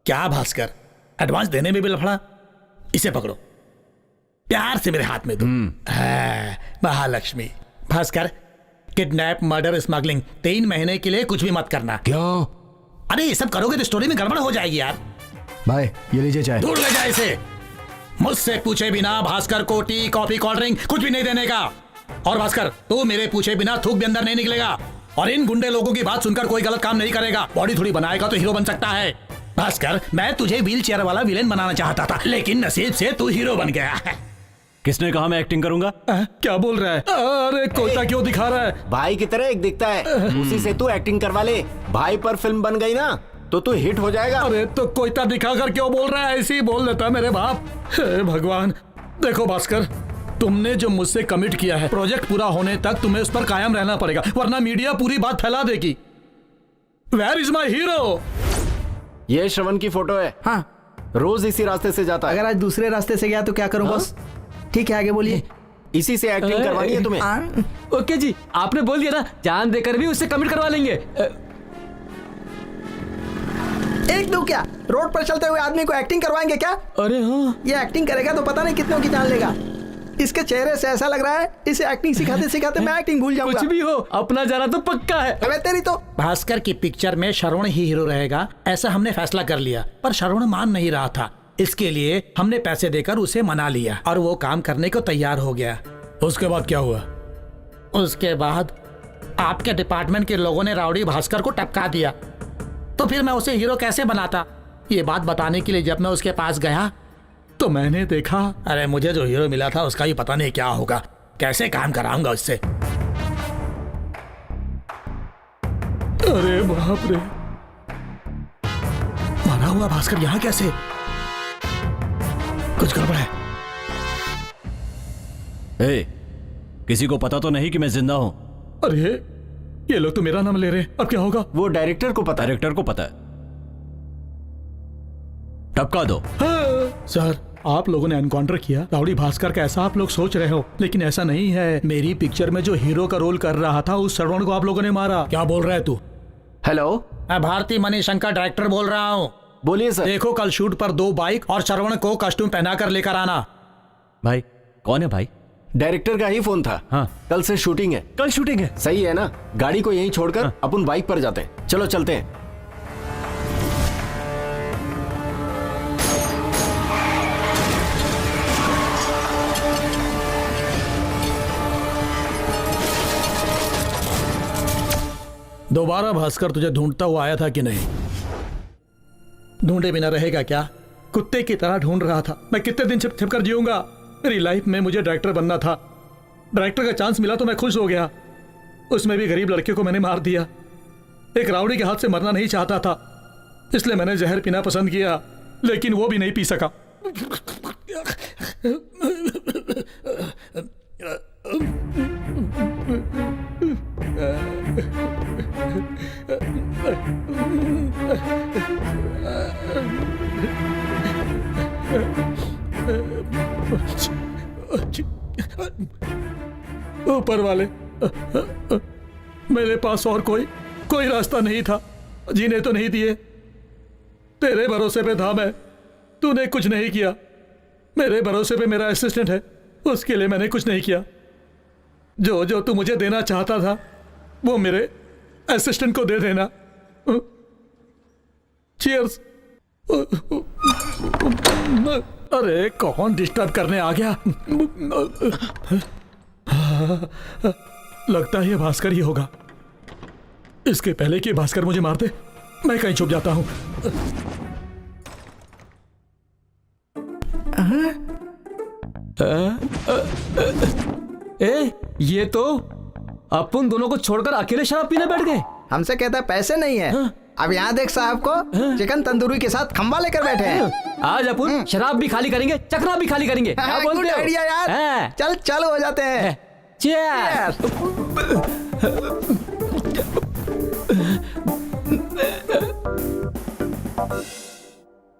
क्या भास्कर, एडवांस देने में भी लफड़ा? इसे पकड़ो, प्यार से मेरे हाथ में दो। Mahalakshmi. Bhaskar, kidnap, murder, smuggling 3 महीने के लिए कुछ भी मत करना। क्यों? अरे ये सब करोगे तो स्टोरी में गड़बड़ हो जाएगी यार। भाई ये लीजिए चाय। दूर ले जाए इसे। मुझसे पूछे बिना भास्कर को टी, कॉफी, कोल्ड ड्रिंक कुछ भी नहीं देने का। और भास्कर, तू मेरे पूछे बिना थूक भी अंदर नहीं निकलेगा। और इन गुंडे लोगों की बात सुनकर कोई गलत काम नहीं करेगा। बॉडी थोड़ी बनाएगा तो हीरो बन सकता है। भास्कर, मैं तुझे व्हील चेयर वाला विलेन बनाना चाहता था, लेकिन नसीब से तू हीरो बन गया है। किसने कहा मैं एक्टिंग करूंगा? क्या बोल रहा है? अरे कोयता क्यों दिखा रहा है? भाई की तरह एक दिखता है, उसी से तू एक्टिंग करवा ले। भाई पर फिल्म बन गई ना तो तू हिट हो जाएगा। अरे तो कोयता दिखाकर क्यों बोल रहा है? ऐसे ही बोल देता मेरे बाप। हे भगवान। देखो भास्कर, तुमने जो मुझसे कमिट किया है, प्रोजेक्ट पूरा होने तक तुम्हें उस पर कायम रहना पड़ेगा, वरना मीडिया पूरी बात फैला देगी। Where is my hero? ये श्रवण की फोटो है। हाँ, रोज इसी रास्ते से जाता है। अगर आज दूसरे रास्ते से गया तो क्या करूं बॉस? ठीक है, आगे बोलिए। इसी से एक्टिंग करवानी है तुम्हें। ओके जी, आपने बोल दिया ना, जान देकर भी उससे कमिट करवा लेंगे। एक दो क्या, रोड पर चलते हुए आदमी को एक्टिंग करवाएंगे क्या? अरे हाँ, ये एक्टिंग करेगा तो पता नहीं कितनों की जान लेगा। इसके चेहरे से ऐसा लग रहा है इसे एक्टिंग सिखाते सिखाते मैं एक्टिंग भूल जाऊंगा। कुछ भी हो, अपना जाना तो पक्का है। अबे तेरी तो। भास्कर की पिक्चर में श्रवण ही हीरो रहेगा, ऐसा हमने फैसला कर लिया। पर श्रवण मान नहीं रहा था, इसके लिए हमने पैसे देकर उसे मना लिया और वो काम करने को तैयार हो गया। उसके बाद क्या हुआ? उसके बाद आपके डिपार्टमेंट के लोगों ने राउडी भास्कर को टपका दिया। तो फिर मैं उसे हीरो कैसे बनाता? ये बात बताने के लिए जब मैं उसके पास गया तो मैंने देखा, अरे मुझे जो हीरो मिला था उसका ही पता नहीं क्या होगा। कैसे काम कराऊंगा उससे? अरे बाप रे, मरा हुआ भास्कर यहाँ कैसे? कुछ गड़बड़ है। किसी को पता तो नहीं कि मैं जिंदा हूं? अरे ये लोग तो मेरा नाम ले रहे हैं, अब क्या होगा? वो डायरेक्टर को पता। डायरेक्टर को पता है। टपका दो। सर, आप लोगों ने एनकाउंटर किया राउडी भास्कर का, ऐसा आप लोग सोच रहे हो, लेकिन ऐसा नहीं है। मेरी पिक्चर में जो हीरो का रोल कर रहा था उस श्रवण को आप लोगों ने मारा। क्या बोल रहा है तू? हेलो, मैं भारती मणिशंकर डायरेक्टर बोल रहा हूँ। बोलिए सर। देखो, कल शूट पर 2 बाइक और श्रवण को कॉस्ट्यूम पहनाकर लेकर आना। भाई कौन है भाई? डायरेक्टर का ही फोन था। हाँ, कल से शूटिंग है। कल शूटिंग है? सही है ना? गाड़ी को यहीं छोड़कर अपन बाइक पर जाते हैं। चलो चलते हैं। दोबारा भास्कर तुझे ढूंढता हुआ आया था कि नहीं? ढूंढे बिना रहेगा क्या? कुत्ते की तरह ढूंढ रहा था। मैं कितने दिन छिप छिप कर जीऊंगा? मेरी लाइफ में मुझे डायरेक्टर बनना था। डायरेक्टर का चांस मिला तो मैं खुश हो गया। उसमें भी गरीब लड़के को मैंने मार दिया। एक राउडी के हाथ से मरना नहीं चाहता था, इसलिए मैंने जहर पीना पसंद किया, लेकिन वो भी नहीं पी सका। ऊपर वाले, मेरे पास और कोई रास्ता नहीं था। जीने तो नहीं दिए, तेरे भरोसे पे था मैं। तूने कुछ नहीं किया। मेरे भरोसे पे मेरा असिस्टेंट है, उसके लिए मैंने कुछ नहीं किया। जो जो तू मुझे देना चाहता था वो मेरे असिस्टेंट को दे देना। चीयर्स। अरे कौन डिस्टर्ब करने आ गया? लगता है ये भास्कर ही होगा। इसके पहले कि भास्कर मुझे मार दे मैं कहीं छुप जाता हूँ। ये तो अपन दोनों को छोड़कर अकेले शराब पीने बैठ गए। हमसे कहता है पैसे नहीं है। अब यहाँ देख साहब को चिकन तंदूरी के साथ खंबा लेकर बैठे हैं। आज अपन शराब भी खाली करेंगे, चखना भी खाली करेंगे। क्या बोलते गुड हो? आइडिया यार। चल चल हो जाते हैं। Cheers!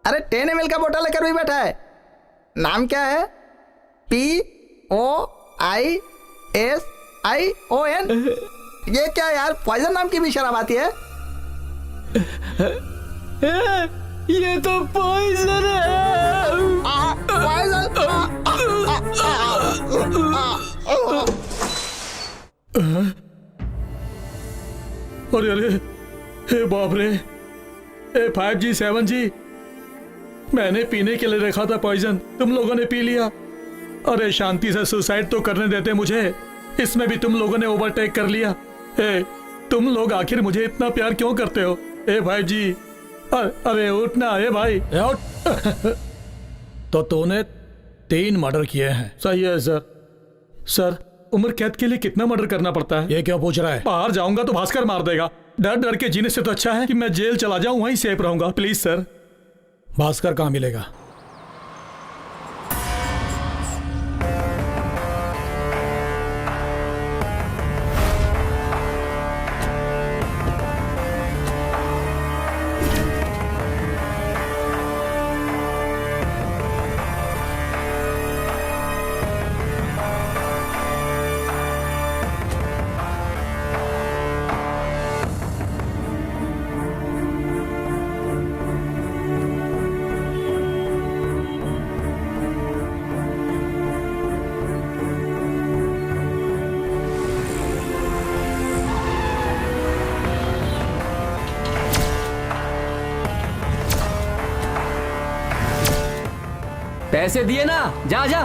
अरे 10 ml का बोतल लेकर भी बैठा है। नाम क्या है? POISION। ये क्या यार, पॉइजन नाम की भी शराब आती है? ये तो पॉइजन है। अरे अरे, हे बाप रे, 5G 7G, मैंने पीने के लिए रखा था पॉइजन, तुम लोगों ने पी लिया। अरे शांति से सुसाइड तो करने देते मुझे, इसमें भी तुम लोगों ने ओवरटेक कर लिया। तुम लोग आखिर मुझे इतना प्यार क्यों करते हो? 5G, अरे उठना है भाई, उठ। तो तूने 3 मर्डर किए हैं। सही है सर। सर, उम्र कैद के लिए कितना मर्डर करना पड़ता है? ये क्या पूछ रहा है? बाहर जाऊंगा तो भास्कर मार देगा। डर डर के जीने से तो अच्छा है कि मैं जेल चला जाऊं, वहीं सेफ रहूंगा। Please sir. भास्कर कहाँ मिलेगा? पैसे दिए ना, जा जा।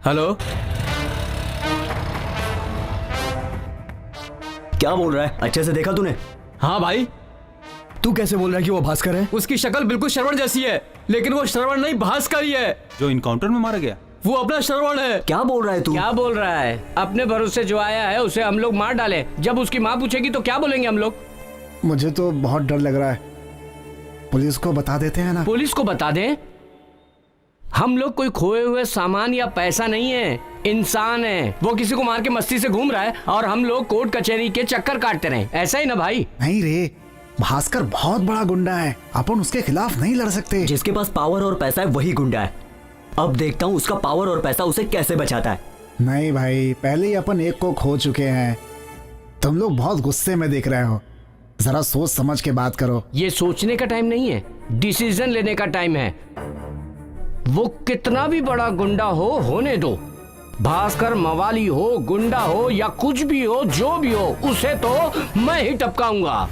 हेलो, क्या बोल रहा है? अच्छे से देखा तूने? हाँ भाई। तू कैसे बोल रहा है कि वो भास्कर है? उसकी शक्ल बिल्कुल श्रवण जैसी है, लेकिन वो श्रवण नहीं, भास्कर ही है। जो इनकाउंटर में मारा गया वो अपना श्रवण है। क्या बोल रहा है तू? क्या बोल रहा है? अपने भरोसे जो आया है उसे हम लोग मार डाले। जब उसकी माँ पूछेगी तो क्या बोलेंगे हम लोग? मुझे तो बहुत डर लग रहा है। पुलिस को बता देते हैं ना? पुलिस को बता दें? हम लोग कोई खोए हुए सामान या पैसा नहीं है, इंसान है। वो किसी को मार के मस्ती से घूम रहा है और हम लोग कोर्ट कचहरी के चक्कर काटते रहे। ऐसा ही ना भाई? नहीं रे, भास्कर बहुत बड़ा गुंडा है, अपन उसके खिलाफ नहीं लड़ सकते। जिसके पास पावर और पैसा है वही गुंडा है। अब देखता हूँ उसका पावर और पैसा उसे कैसे बचाता है। नहीं भाई, पहले ही अपन एक को खो चुके हैं। तुम लोग बहुत गुस्से में देख रहे हो, जरा सोच समझ के बात करो। ये सोचने का टाइम नहीं है, डिसीजन लेने का टाइम है। वो कितना भी बड़ा गुंडा हो, होने दो। भास्कर मवाली हो, गुंडा हो या कुछ भी हो, जो भी हो, उसे तो मैं ही टपकाऊंगा।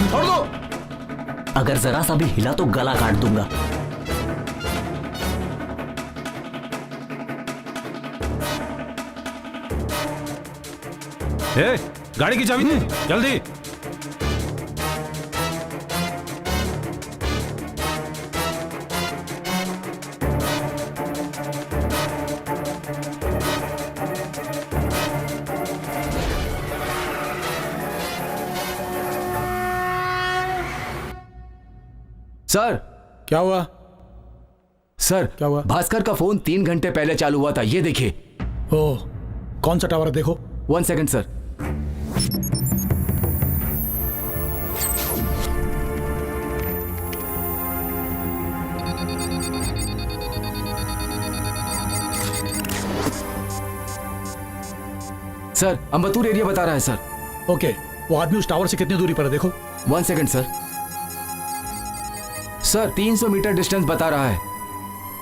छोड़ दो। अगर जरा सा भी हिला तो गला काट दूंगा। गाड़ी की चाबी दे जल्दी। सर, क्या हुआ? सर क्या हुआ? भास्कर का फोन 3 घंटे पहले चालू हुआ था, ये देखिए। ओह, कौन सा टावर है देखो। 1 सेकंड सर। सर अंबतूर एरिया बता रहा है सर। ओके, वो आदमी उस टावर से कितनी दूरी पर है देखो। 1 second sir. Sir 300 metre distance बता रहा है।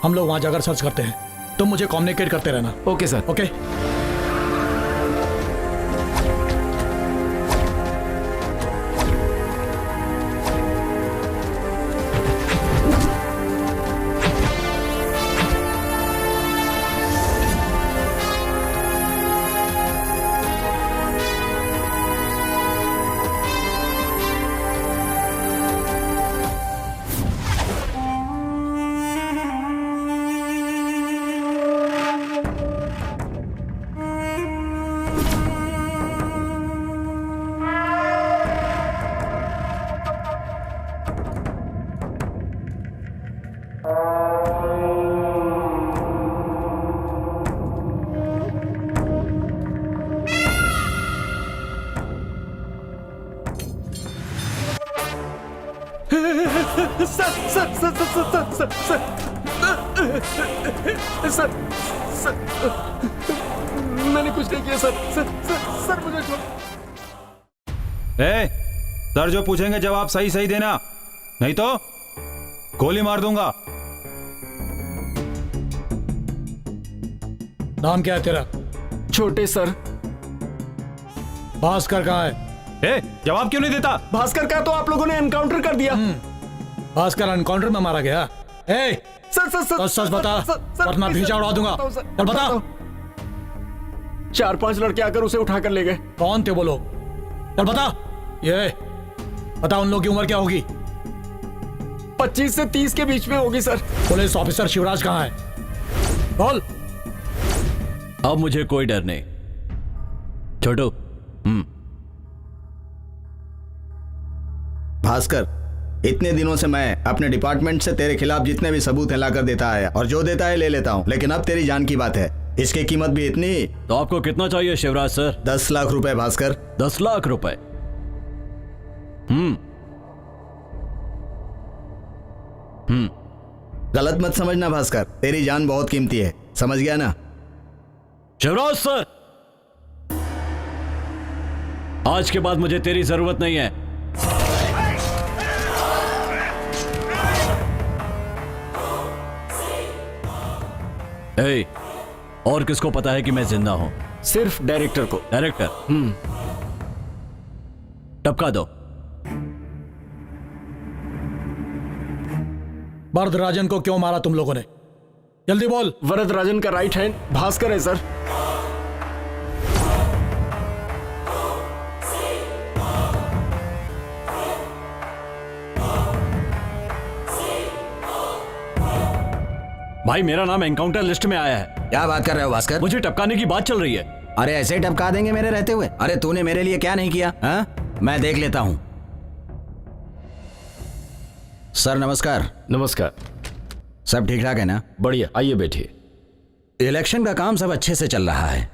हम लोग वहां जाकर सर्च करते हैं, तुम मुझे कम्युनिकेट करते रहना। Okay sir. ओके। सर मैंने कुछ नहीं किया सर मुझे सर जो पूछेंगे जवाब सही सही देना, नहीं तो गोली मार दूंगा। नाम क्या है तेरा? छोटे सर। भास्कर कहाँ है? जवाब क्यों नहीं देता? भास्कर का तो आप लोगों ने एनकाउंटर कर दिया। भास्कर एनकाउंटर में मारा गया? सर सच बता, वरना भेजा उड़ा दूंगा। चल बता। 4-5 लड़के आकर उसे उठाकर ले गए। कौन थे वो लोग? चल बता। ये बता, उन लोगों की उम्र क्या होगी? 25 से 30 के बीच में होगी सर। पुलिस ऑफिसर शिवराज कहाँ है? बोल। अब मुझे कोई डर नहीं। छोटू। भास्कर, इतने दिनों से मैं अपने डिपार्टमेंट से तेरे खिलाफ जितने भी सबूत है लाकर देता है, और जो देता है ले लेता हूँ, लेकिन अब तेरी जान की बात है, इसकी कीमत भी इतनी। तो आपको कितना चाहिए शिवराज सर? 10 लाख रुपए भास्कर। 10 लाख रुपए? गलत मत समझना भास्कर, तेरी जान बहुत कीमती है, समझ गया ना? शिवराज सर, आज के बाद मुझे तेरी जरूरत नहीं है। और किसको पता है कि मैं जिंदा हूं? सिर्फ डायरेक्टर को। डायरेक्टर? टपका दो। वरदराजन को क्यों मारा तुम लोगों ने? जल्दी बोल। वरदराजन का राइट हैंड भास्कर है सर। भाई मेरा नाम एनकाउंटर लिस्ट में आया है। क्या बात कर रहे हो भास्कर? मुझे टपकाने की बात चल रही है। अरे ऐसे ही टपका देंगे मेरे रहते हुए? अरे तूने मेरे लिए क्या नहीं किया? मैं देख लेता हूं। सर नमस्कार। नमस्कार। सब ठीक ठाक है ना? बढ़िया, आइए बैठिए। इलेक्शन का काम सब अच्छे से चल रहा है,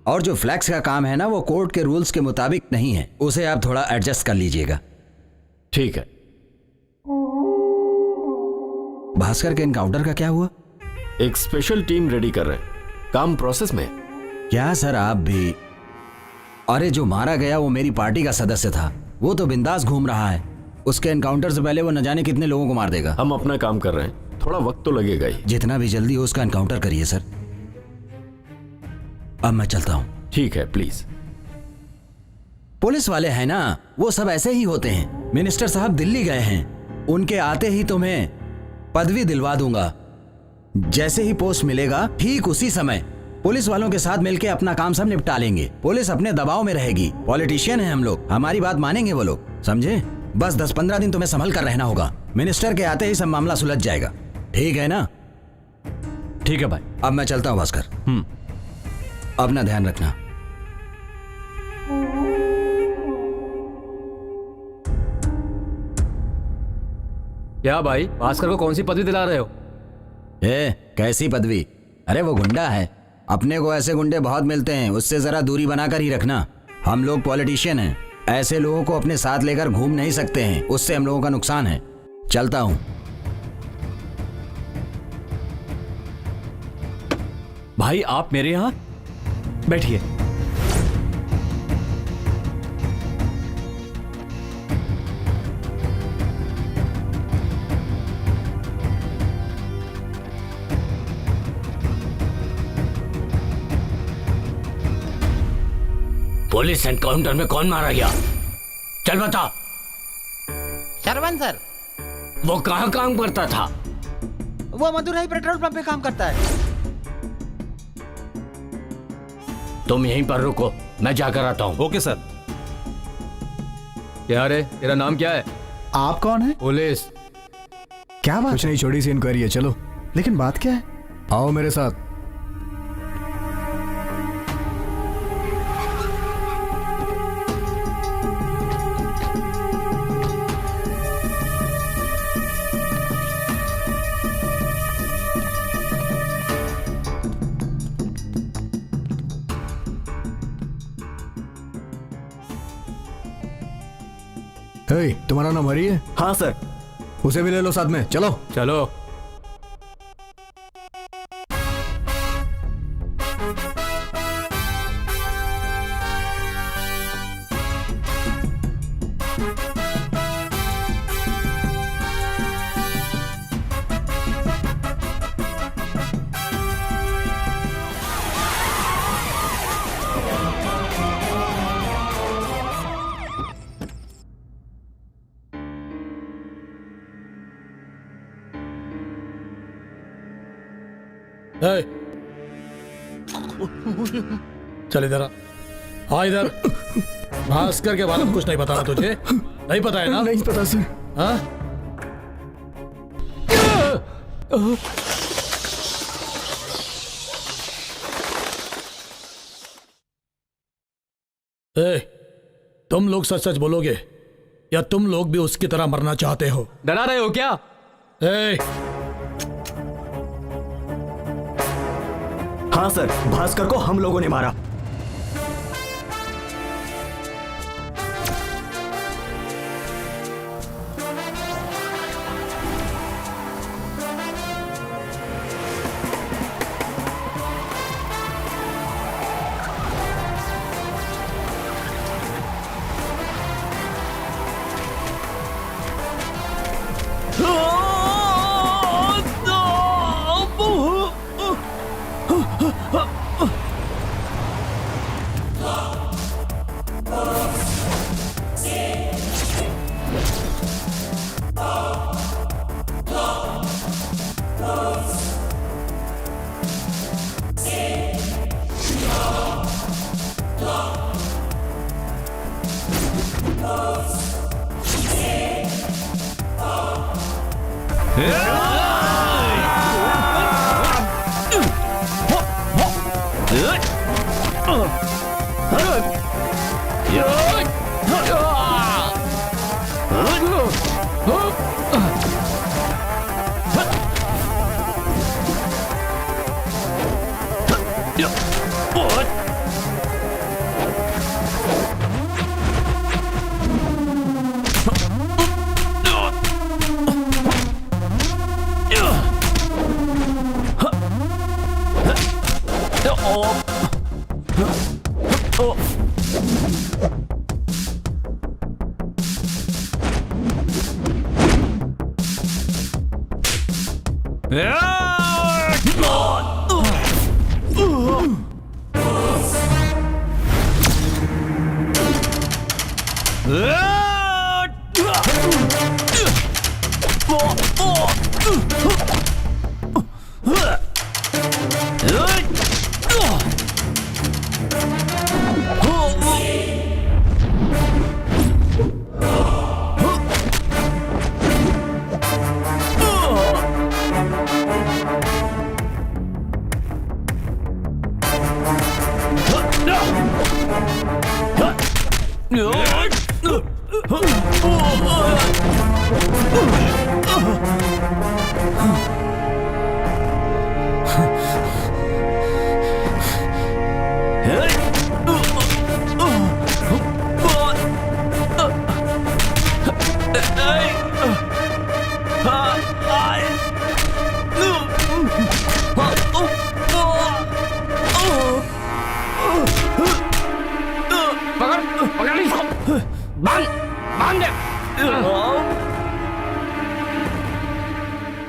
और जो फ्लैक्स का काम है ना, वो कोर्ट के रूल्स के मुताबिक नहीं है, उसे आप थोड़ा एडजस्ट कर लीजिएगा। ठीक है। भास्कर के एनकाउंटर का क्या हुआ? एक स्पेशल टीम रेडी कर रहे हैं, काम प्रोसेस में। क्या सर आप भी? अरे जो मारा गया वो मेरी पार्टी का सदस्य था, वो तो बिंदास घूम रहा है, उसके एनकाउंटर से पहले वो न जाने कितने लोगों को मार देगा। हम अपना काम कर रहे हैं, थोड़ा वक्त तो लगेगा ही। जितना भी जल्दी हो उसका एनकाउंटर करिए सर। अब मैं चलता हूं। ठीक है, प्लीज। पुलिस वाले हैं ना, वो सब ऐसे ही होते हैं। मिनिस्टर साहब दिल्ली गए हैं, उनके आते ही तुम्हें पदवी दिलवा दूंगा। जैसे ही पोस्ट मिलेगा ठीक उसी समय पुलिस वालों के साथ मिलकर अपना काम सब निपटा लेंगे। पुलिस अपने दबाव में रहेगी, पॉलिटिशियन हैं हम लोग, हमारी बात मानेंगे वो लोग, समझे? बस 10-15 दिन तुम्हें संभल कर रहना होगा, मिनिस्टर के आते ही सब मामला सुलझ जाएगा, ठीक है ना? ठीक है भाई। अब मैं चलता हूं भास्कर। अपना ध्यान रखना। क्या भाई, भास्कर को कौन सी पदवी दिला रहे हो? कैसी पदवी? अरे वो गुंडा है। अपने को ऐसे गुंडे बहुत मिलते हैं, उससे जरा दूरी बनाकर ही रखना। हम लोग पॉलिटिशियन हैं, ऐसे लोगों को अपने साथ लेकर घूम नहीं सकते हैं, उससे हम लोगों का नुकसान है। चलता हूं। भाई आप मेरे यहाँ बैठिए। पुलिस एनकाउंटर में कौन मारा गया? चल बता। शरवण सर। वो कहाँ काम करता था? वो मदुरई पेट्रोल पंप पे काम करता है। तुम यहीं पर रुको, मैं जाकर आता हूँ। Okay sir. क्या रे, तेरा नाम क्या है? आप कौन है? पुलिस। क्या बात? कुछ नहीं, छोटी सी इंक्वायरी है, चलो। लेकिन बात क्या है? आओ मेरे साथ। तुम्हारा नाम हरी है? हाँ सर। उसे भी ले लो साथ में, चलो। चलो। चल इधर आ इधर। भास्कर के बारे में कुछ नहीं पता ना तुझे? नहीं पता है ना? नहीं पता सर। हाँ? तुम लोग सच सच बोलोगे या तुम लोग भी उसकी तरह मरना चाहते हो? डरा रहे हो क्या? हाँ सर, भास्कर को हम लोगों ने मारा।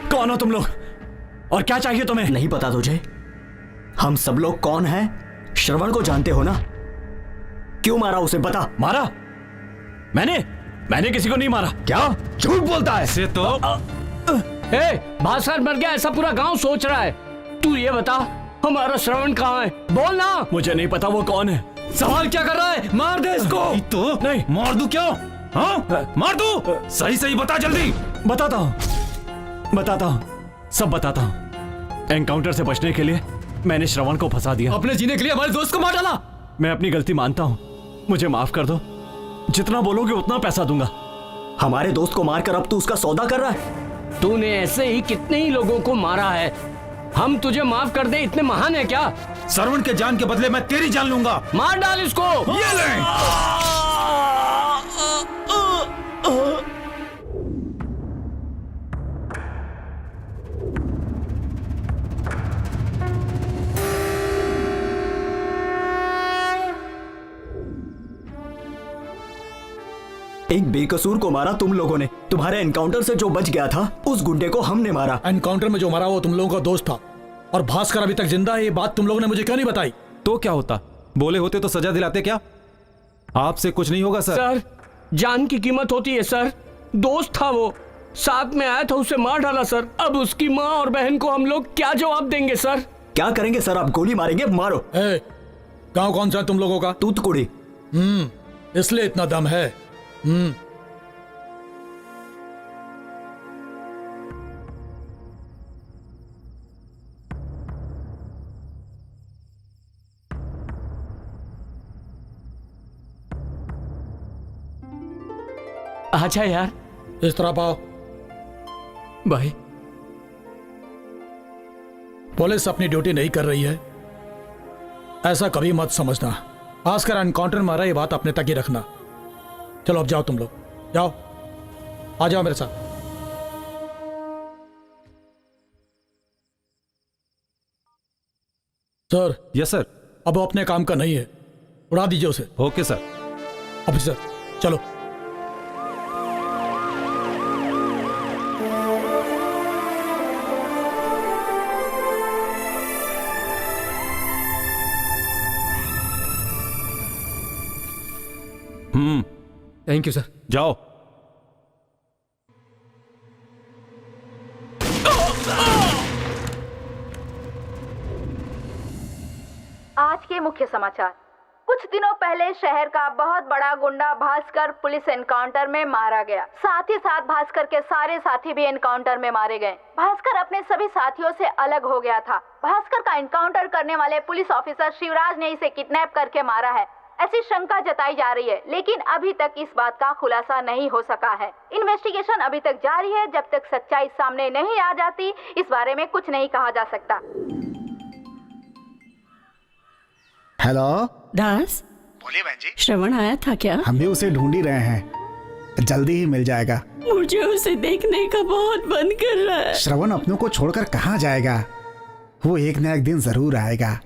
कौन हो तुम लोग और क्या चाहिए तुम्हें? नहीं पता तुझे? हम सब लोग कौन हैं? श्रवण को जानते हो ना? क्यों मारा उसे, बता। मारा? मैंने किसी को नहीं मारा। क्या झूठ बोलता है? से तो भास्कर मर गया ऐसा पूरा गांव सोच रहा है। तू ये बता हमारा श्रवण कहाँ है? बोल ना। मुझे नहीं पता वो कौन है। सवाल क्या कर रहा है? मार दे इसको। तो नहीं मार दूं क्यों? हाँ मार दूं? सही बता जल्दी। बताता हूँ, सब बताता हूँ। एनकाउंटर से बचने के लिए मैंने श्रवण को फंसा दिया। अपने जीने के लिए हमारे दोस्त को मार डाला। मैं अपनी गलती मानता हूँ, मुझे माफ कर दो। जितना बोलोगे उतना पैसा दूंगा। हमारे दोस्त को मारकर अब तू उसका सौदा कर रहा है? तूने ऐसे ही कितने ही लोगों को मारा है। हम तुझे माफ कर दे इतने महान है क्या? श्रवण के जान के बदले मैं तेरी जान लूंगा। मार डाल इसको। ये ले। एक बेकसूर को मारा तुम लोगों ने। तुम्हारे एनकाउंटर से जो बच गया था उस गुंडे को हमने मारा। एनकाउंटर में जो मारा वो तुम लोगों का दोस्त था और भास्कर अभी तक जिंदा है। ये बात तुम लोगों ने मुझे क्यों नहीं बताई? तो क्या होता, बोले होते तो सजा दिलाते। क्या आपसे कुछ नहीं होगा सर? सर जान की कीमत होती है सर। दोस्त था वो, साथ में आया था, उसे मार डाला सर। अब उसकी माँ और बहन को हम लोग क्या जवाब देंगे सर? क्या करेंगे सर? आप गोली मारेंगे? मारो। गाँव कौन सा है तुम लोगों का? तूतकुड़ी। इसलिए इतना दम है। अच्छा यार, इस तरह पाओ भाई। पुलिस अपनी ड्यूटी नहीं कर रही है ऐसा कभी मत समझना। खासकर एनकाउंटर मारा ये बात अपने तक ही रखना। चलो अब जाओ, तुम लोग जाओ, आ जाओ मेरे साथ। सर। Yes sir. अब वो अपने काम का नहीं है, उड़ा दीजिए उसे। Okay sir. ऑफिसर चलो। Thank you sir. जाओ। आज के मुख्य समाचार। कुछ दिनों पहले शहर का बहुत बड़ा गुंडा भास्कर पुलिस एनकाउंटर में मारा गया। साथ ही साथ भास्कर के सारे साथी भी एनकाउंटर में मारे गए। भास्कर अपने सभी साथियों से अलग हो गया था। भास्कर का एनकाउंटर करने वाले पुलिस ऑफिसर शिवराज ने इसे किडनैप करके मारा है, ऐसी शंका जताई जा रही है। लेकिन अभी तक इस बात का खुलासा नहीं हो सका है। इन्वेस्टिगेशन अभी तक जारी है। जब तक सच्चाई सामने नहीं आ जाती इस बारे में कुछ नहीं कहा जा सकता। हेलो दास। बोलिए बहन जी। श्रवण आया था क्या? हम भी उसे ढूंढ ही रहे हैं, जल्दी ही मिल जाएगा। मुझे उसे देखने का बहुत मन कर रहा है। श्रवण अपनों को छोड़कर कहाँ जाएगा? वो एक न एक दिन जरूर आएगा।